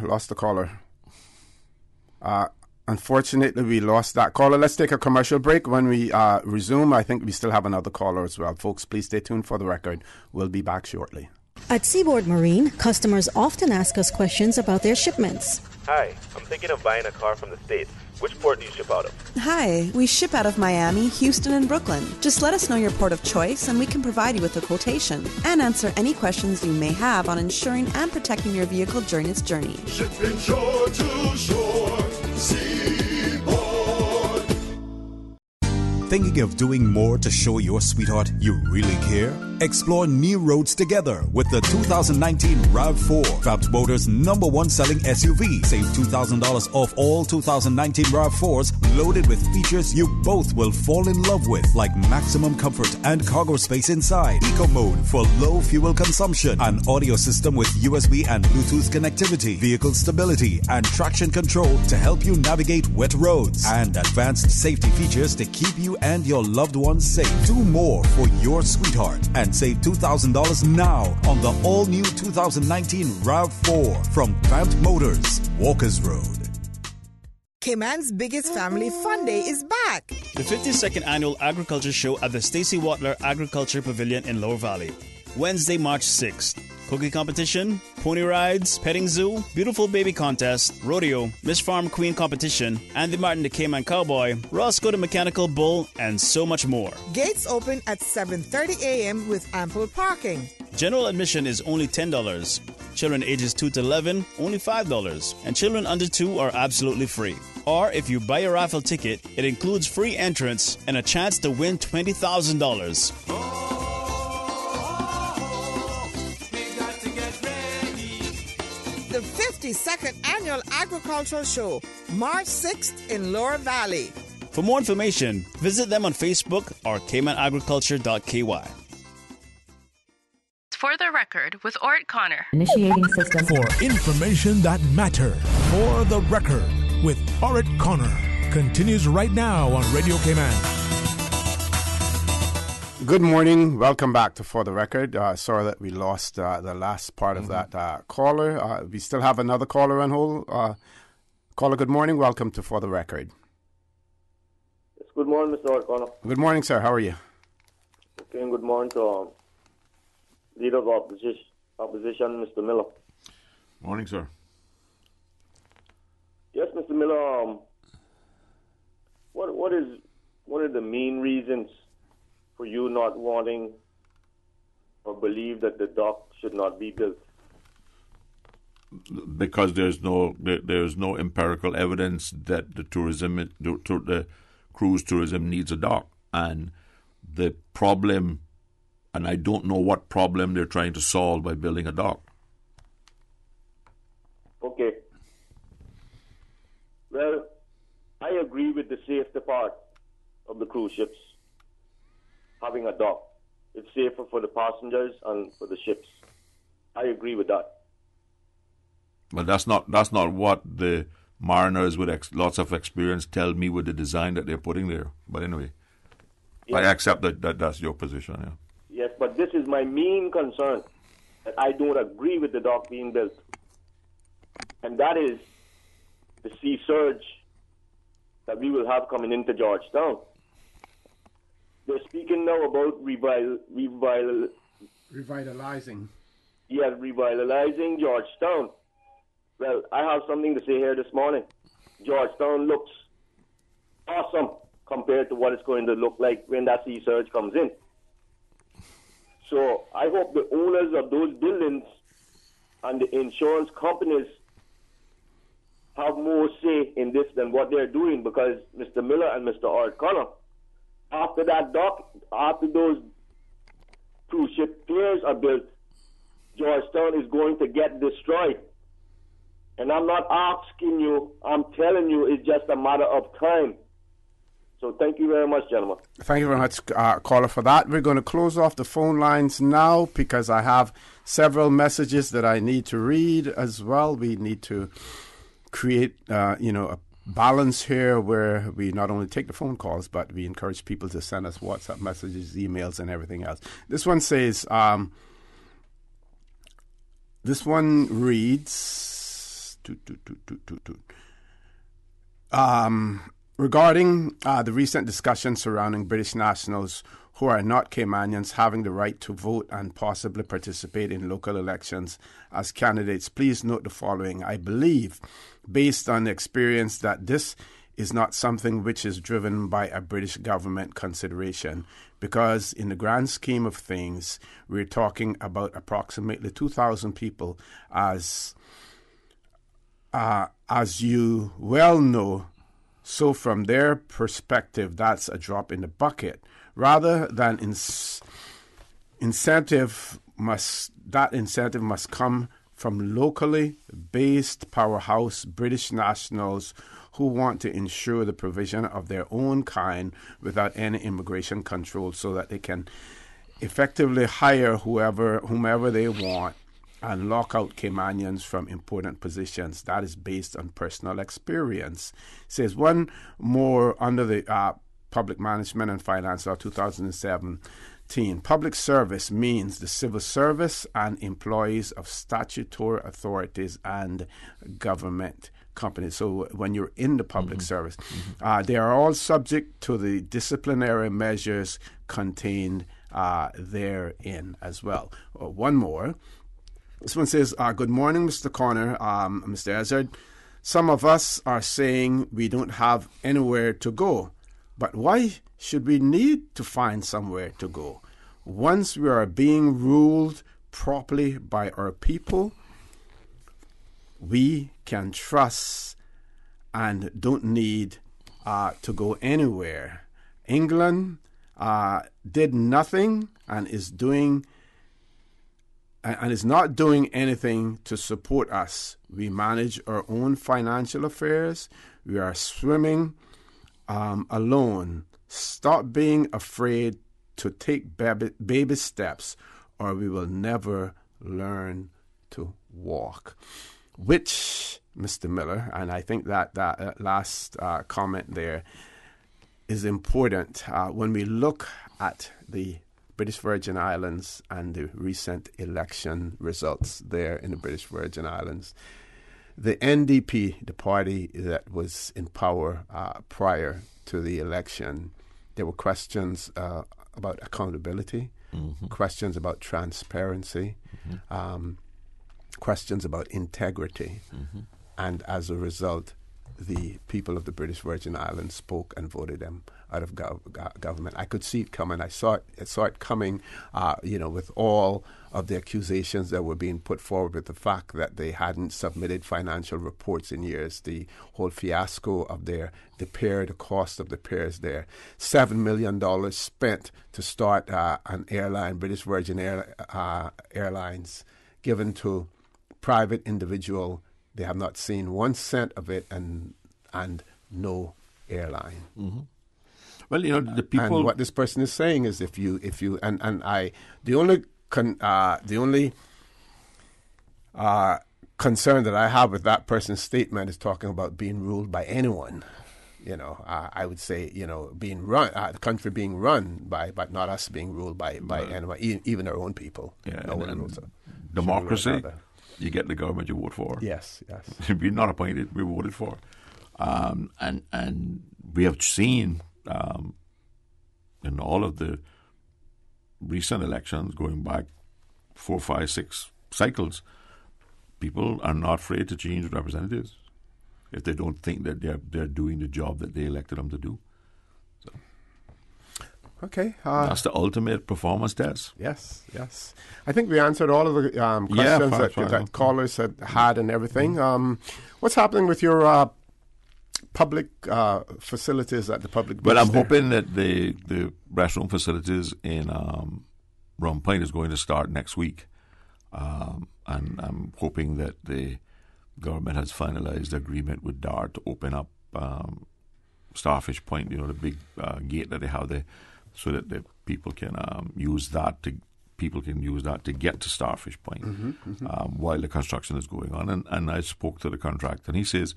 Unfortunately, we lost that caller. Let's take a commercial break. When we resume, I think we still have another caller as well. Folks, please stay tuned for the record. We'll be back shortly. At Seaboard Marine, customers often ask us questions about their shipments. Hi, I'm thinking of buying a car from the States. Which port do you ship out of? Hi, we ship out of Miami, Houston, and Brooklyn. Just let us know your port of choice and we can provide you with a quotation and answer any questions you may have on insuring and protecting your vehicle during its journey. Shipping shore to shore, Seaboard. Thinking of doing more to show your sweetheart you really care? Explore new roads together with the 2019 RAV4, Vamped Motors' #1 selling SUV. Save $2,000 off all 2019 RAV4s loaded with features you both will fall in love with, like maximum comfort and cargo space inside, eco mode for low fuel consumption, an audio system with USB and Bluetooth connectivity, vehicle stability and traction control to help you navigate wet roads, and advanced safety features to keep you and your loved ones safe. Do more for your sweetheart and save $2,000 now on the all-new 2019 RAV4 from Vamped Motors, Walkers Road. Cayman's biggest family fun day is back. The 52nd Annual Agriculture Show at the Stacey Watler Agriculture Pavilion in Lower Valley. Wednesday, March 6th. Cookie competition, pony rides, petting zoo, beautiful baby contest, rodeo, Miss Farm Queen competition, and the Martin the Cayman Cowboy, Roscoe the Mechanical Bull, and so much more. Gates open at 7:30 a.m. with ample parking. General admission is only $10. Children ages 2 to 11, only $5. And children under 2 are absolutely free. Or if you buy a raffle ticket, it includes free entrance and a chance to win $20,000. The 52nd Annual Agricultural Show, March 6th in Lower Valley. For more information, visit them on Facebook or caymanagriculture.ky. For the Record with Orrett Connor. Initiating system. For information that matters. For the Record with Orrett Connor. Continues right now on Radio Cayman. Good morning. Welcome back to For the Record. Sorry that we lost the last part of that caller. We still have another caller on hold. Caller, good morning. Welcome to For the Record. Yes, good morning, Mr. Orrett Connor. Good morning, sir. How are you? Okay, and good morning to Leader of Opposition, Mr. Miller. Morning, sir. Yes, Mr. Miller. What are the main reasons for you not wanting or believe that the dock should not be built? Because there's no empirical evidence that the cruise tourism needs a dock, and the problem. And I don't know what problem they're trying to solve by building a dock. Okay. Well, I agree with the safety part of the cruise ships having a dock. It's safer for the passengers and for the ships. I agree with that. But that's not what the mariners with lots of experience tell me with the design that they're putting there. But anyway, yes. I accept that that's your position. Yeah. Yes, but this is my main concern, that I don't agree with the dock being built. And that is the sea surge that we will have coming into Georgetown. They're speaking now about revitalizing. Yeah, revitalizing Georgetown. Well, I have something to say here this morning. Georgetown looks awesome compared to what it's going to look like when that sea surge comes in. So I hope the owners of those buildings and the insurance companies have more say in this than what they're doing, because Mr. Miller and Mr. Orrett Connor, after that dock, after those cruise ship piers are built, Georgetown is going to get destroyed. And I'm not asking you, I'm telling you, it's just a matter of time. So thank you very much, gentlemen. Thank you very much, caller, for that. We're going to close off the phone lines now because I have several messages that I need to read as well. We need to create, a balance here where we not only take the phone calls, but we encourage people to send us WhatsApp messages, emails, and everything else. This one says, this one reads, regarding the recent discussion surrounding British nationals who are not Caymanians having the right to vote and possibly participate in local elections as candidates, please note the following. I believe, based on experience, that this is not something which is driven by a British government consideration, because in the grand scheme of things, we're talking about approximately 2,000 people, as you well know. So from their perspective, that's a drop in the bucket. Rather than incentive must come from locally based powerhouse British nationals who want to ensure the provision of their own kind without any immigration control, so that they can effectively hire whomever they want and lock out Caymanians from important positions. That is based on personal experience. It says one more under the Public Management and Finance Law 2017. Public service means the civil service and employees of statutory authorities and government companies. So when you're in the public service, they are all subject to the disciplinary measures contained therein as well. One more. This one says, good morning, Mr. Connor, Mr. Ezzard. Some of us are saying we don't have anywhere to go. But why should we need to find somewhere to go? Once we are being ruled properly by our people, we can trust and don't need to go anywhere. England did nothing and is not doing anything to support us. We manage our own financial affairs. We are swimming alone. Stop being afraid to take baby steps. or we will never learn to walk. Which, Mr. Miller, and I think that last comment there is important. When we look at the British Virgin Islands and the recent election results there in the British Virgin Islands, the NDP, the party that was in power prior to the election, there were questions about accountability, questions about transparency, questions about integrity. And as a result, the people of the British Virgin Islands spoke and voted them out of government. I could see it coming. I saw it coming, with all of the accusations that were being put forward with the fact that they hadn't submitted financial reports in years, the whole fiasco of the cost of the pairs there. $7 million spent to start an airline, British Virgin Airlines, given to private individual. They have not seen 1 cent of it, and no airline. Well, the people. And what this person is saying is, the only concern that I have with that person's statement is talking about being ruled by anyone. I would say, being run, the country being run by, but not us being ruled by anyone, even our own people. Yeah, and democracy. You get the government you vote for. Yes. We're not appointed, we voted for. And we have seen in all of the recent elections, going back 4, 5, 6 cycles, people are not afraid to change representatives if they don't think that they're doing the job that they elected them to do. So. Okay. That's the ultimate performance test. Yes. I think we answered all of the questions that callers had and everything. What's happening with your public facilities at the public beach? Well, I'm hoping that the restroom facilities in Rum Point is going to start next week. And I'm hoping that the government has finalized the agreement with DART to open up Starfish Point, the big gate that they have there, so that the people can use that to get to Starfish Point while the construction is going on. And I spoke to the contractor, and he says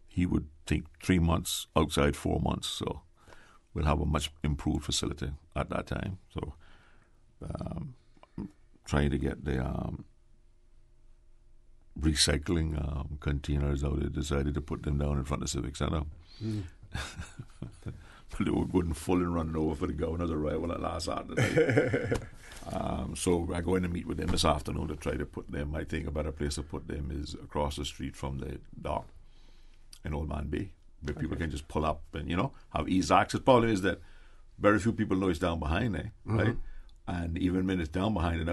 he would take 3 months, outside 4 months. So we'll have a much improved facility at that time. So trying to get the recycling containers out. They decided to put them down in front of the Civic Center. But they were going full and running over for the governor's arrival at last Saturday. So I'm going to meet with them this afternoon to try to put them. I think a better place to put them is across the street from the dock in Old Man Bay, where people can just pull up and, have easy access. The problem is that very few people know it's down behind there, right? And even when it's down behind it,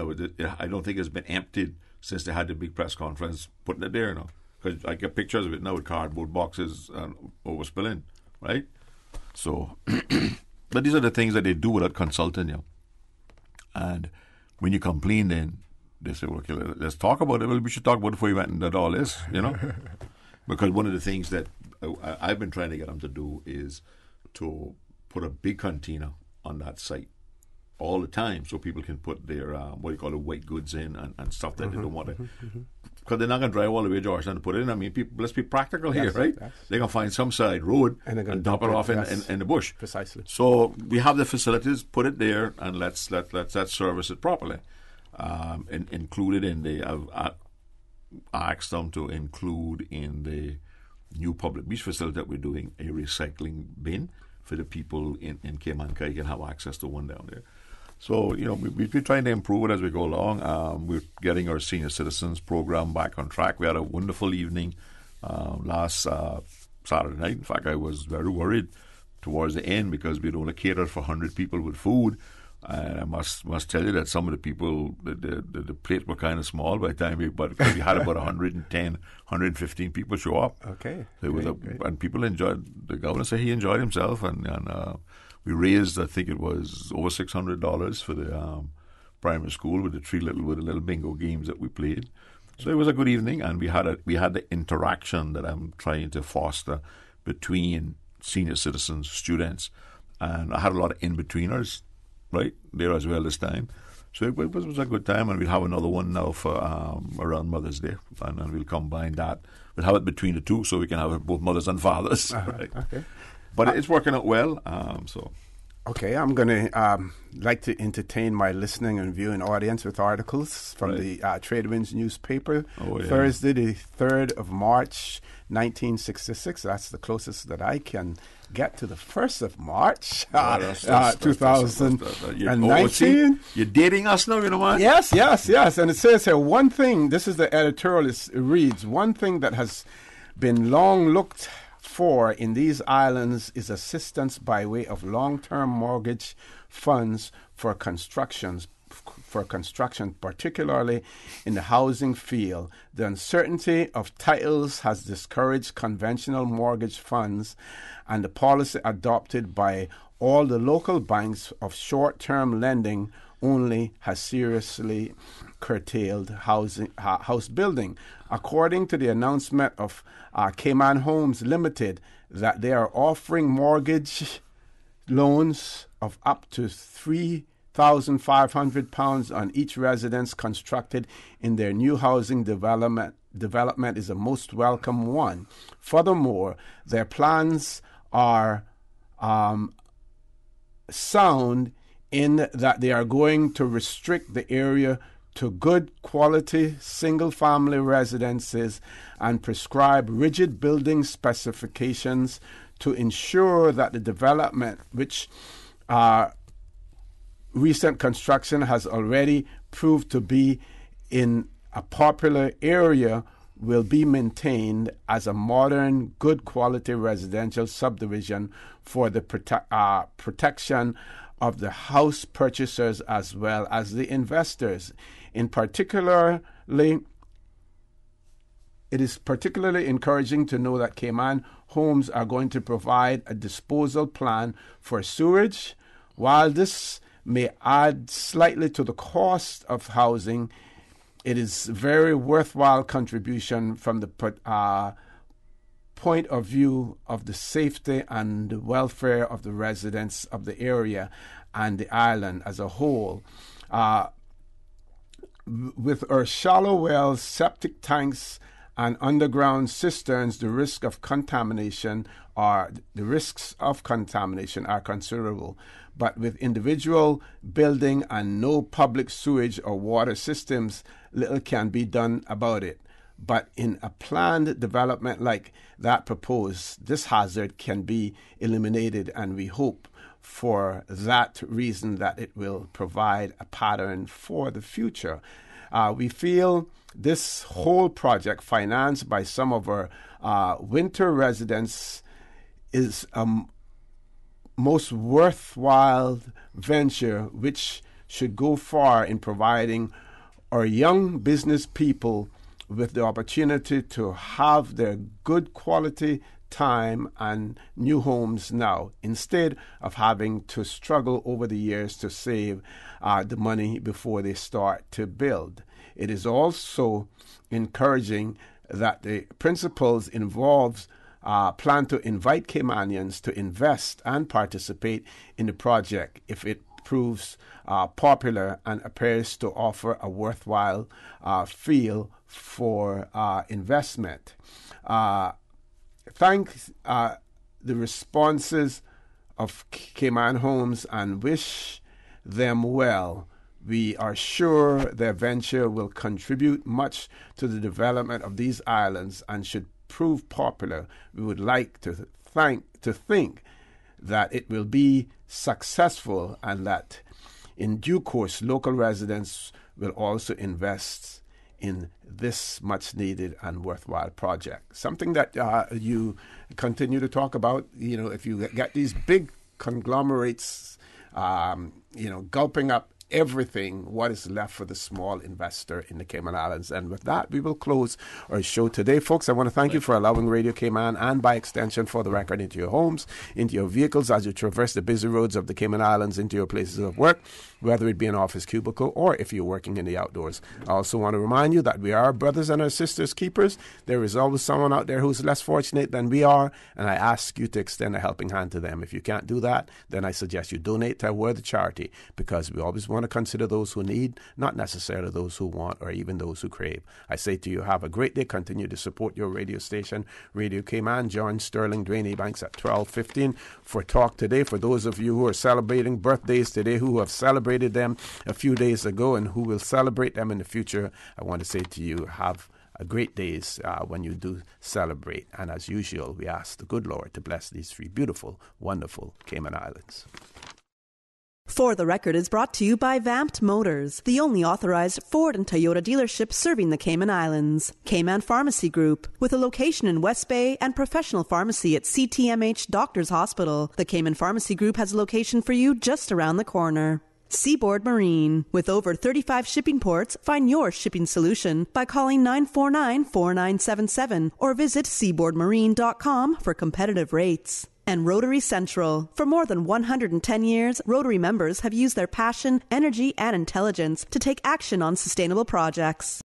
I don't think it's been emptied since they had the big press conference putting it there, because I get pictures of it now with cardboard boxes and overspilling, right? So, but these are the things that they do without consulting, And when you complain, then they say, well, okay, let's talk about it. Well, we should talk about it before you went into all this, Because one of the things that I've been trying to get them to do is to put a big container on that site all the time, so people can put their white goods in and stuff that they don't want to, because they're not going to drive all the way to Georgetown to put it in. I mean, let's be practical here, right? Yes. They're going to find some side road and dump it off in the bush. Precisely. So we have the facilities, put it there, and let's service it properly. Included in I asked them to include in the new public beach facility that we're doing a recycling bin for the people in Cayman Kai can have access to one down there. So, we've been trying to improve it as we go along. We're getting our senior citizens program back on track. We had a wonderful evening last Saturday night. In fact, I was very worried towards the end because we'd only catered for 100 people with food. And I must tell you that some of the people, the plates were kind of small by the time we had about 110, 115 people show up. Okay. So and people enjoyed, the governor said he enjoyed himself, and we raised, I think it was over $600 for the primary school with the little bingo games that we played. So it was a good evening, and we had the interaction that I'm trying to foster between senior citizens, students, and I had a lot of in-betweeners right there as well this time. So it was a good time, and we'll have another one now for around Mother's Day, and we'll combine that. We'll have it between the two, so we can have both mothers and fathers. Right? Okay. But it's working out well. Okay, I'm going to like to entertain my listening and viewing audience with articles from the Tradewinds newspaper. Thursday, the 3rd of March, 1966. That's the closest that I can get to the 1st of March, 2019. You're dating us now, you know what? Yes. And it says here, one thing, this is the editorial, it reads, one thing that has been long looked for in these islands is assistance by way of long-term mortgage funds for construction, particularly in the housing field. The uncertainty of titles has discouraged conventional mortgage funds, and the policy adopted by all the local banks of short-term lending only has seriously curtailed house building. According to the announcement of Cayman Homes Limited, that they are offering mortgage loans of up to £3,500 on each residence constructed in their new housing development is a most welcome one. Furthermore, their plans are sound in that they are going to restrict the area to good quality single-family residences and prescribe rigid building specifications to ensure that the development, which recent construction has already proved to be in a popular area, will be maintained as a modern, good quality residential subdivision for the protection of the house purchasers as well as the investors. It is particularly encouraging to know that Cayman Homes are going to provide a disposal plan for sewage. While this may add slightly to the cost of housing, it is a very worthwhile contribution from the point of view of the safety and welfare of the residents of the area and the island as a whole. With our shallow wells, septic tanks, and underground cisterns, the risks of contamination are considerable. But with individual building and no public sewage or water systems, little can be done about it. But in a planned development like that proposed, this hazard can be eliminated, and we hope for that reason that it will provide a pattern for the future. We feel this whole project, financed by some of our winter residents, is a most worthwhile venture which should go far in providing our young business people with the opportunity to have their good quality time and new homes now, instead of having to struggle over the years to save the money before they start to build. It is also encouraging that the principals involved plan to invite Caymanians to invest and participate in the project if it proves popular and appears to offer a worthwhile feel for investment. Thank the responses of Cayman Homes and wish them well. We are sure their venture will contribute much to the development of these islands and should prove popular. We would like to think that it will be successful and that in due course local residents will also invest in this much needed and worthwhile project. Something that you continue to talk about, if you get these big conglomerates, gulping up everything, what is left for the small investor in the Cayman Islands. And with that, we will close our show today. Folks, I want to thank you for allowing Radio Cayman, and by extension For the Record, into your homes, into your vehicles as you traverse the busy roads of the Cayman Islands, into your places of work, whether it be an office cubicle or if you're working in the outdoors. I also want to remind you that we are brothers and our sisters keepers. There is always someone out there who's less fortunate than we are, and I ask you to extend a helping hand to them. If you can't do that, then I suggest you donate to a worthy charity, because we always want want to consider those who need, not necessarily those who want or even those who crave. I say to you, have a great day. Continue to support your radio station, Radio Cayman. Join Sterling Dwayne Banks at 12:15 for Talk Today. For those of you who are celebrating birthdays today, who have celebrated them a few days ago and who will celebrate them in the future, I want to say to you, have a great days when you do celebrate. And as usual, we ask the good Lord to bless these three beautiful, wonderful Cayman Islands. For the Record is brought to you by Vamped Motors, the only authorized Ford and Toyota dealership serving the Cayman Islands. Cayman Pharmacy Group, with a location in West Bay and professional pharmacy at CTMH Doctors Hospital. The Cayman Pharmacy Group has a location for you just around the corner. Seaboard Marine. With over 35 shipping ports, find your shipping solution by calling 949-4977 or visit seaboardmarine.com for competitive rates. And Rotary Central. For more than 110 years, Rotary members have used their passion, energy, and intelligence to take action on sustainable projects.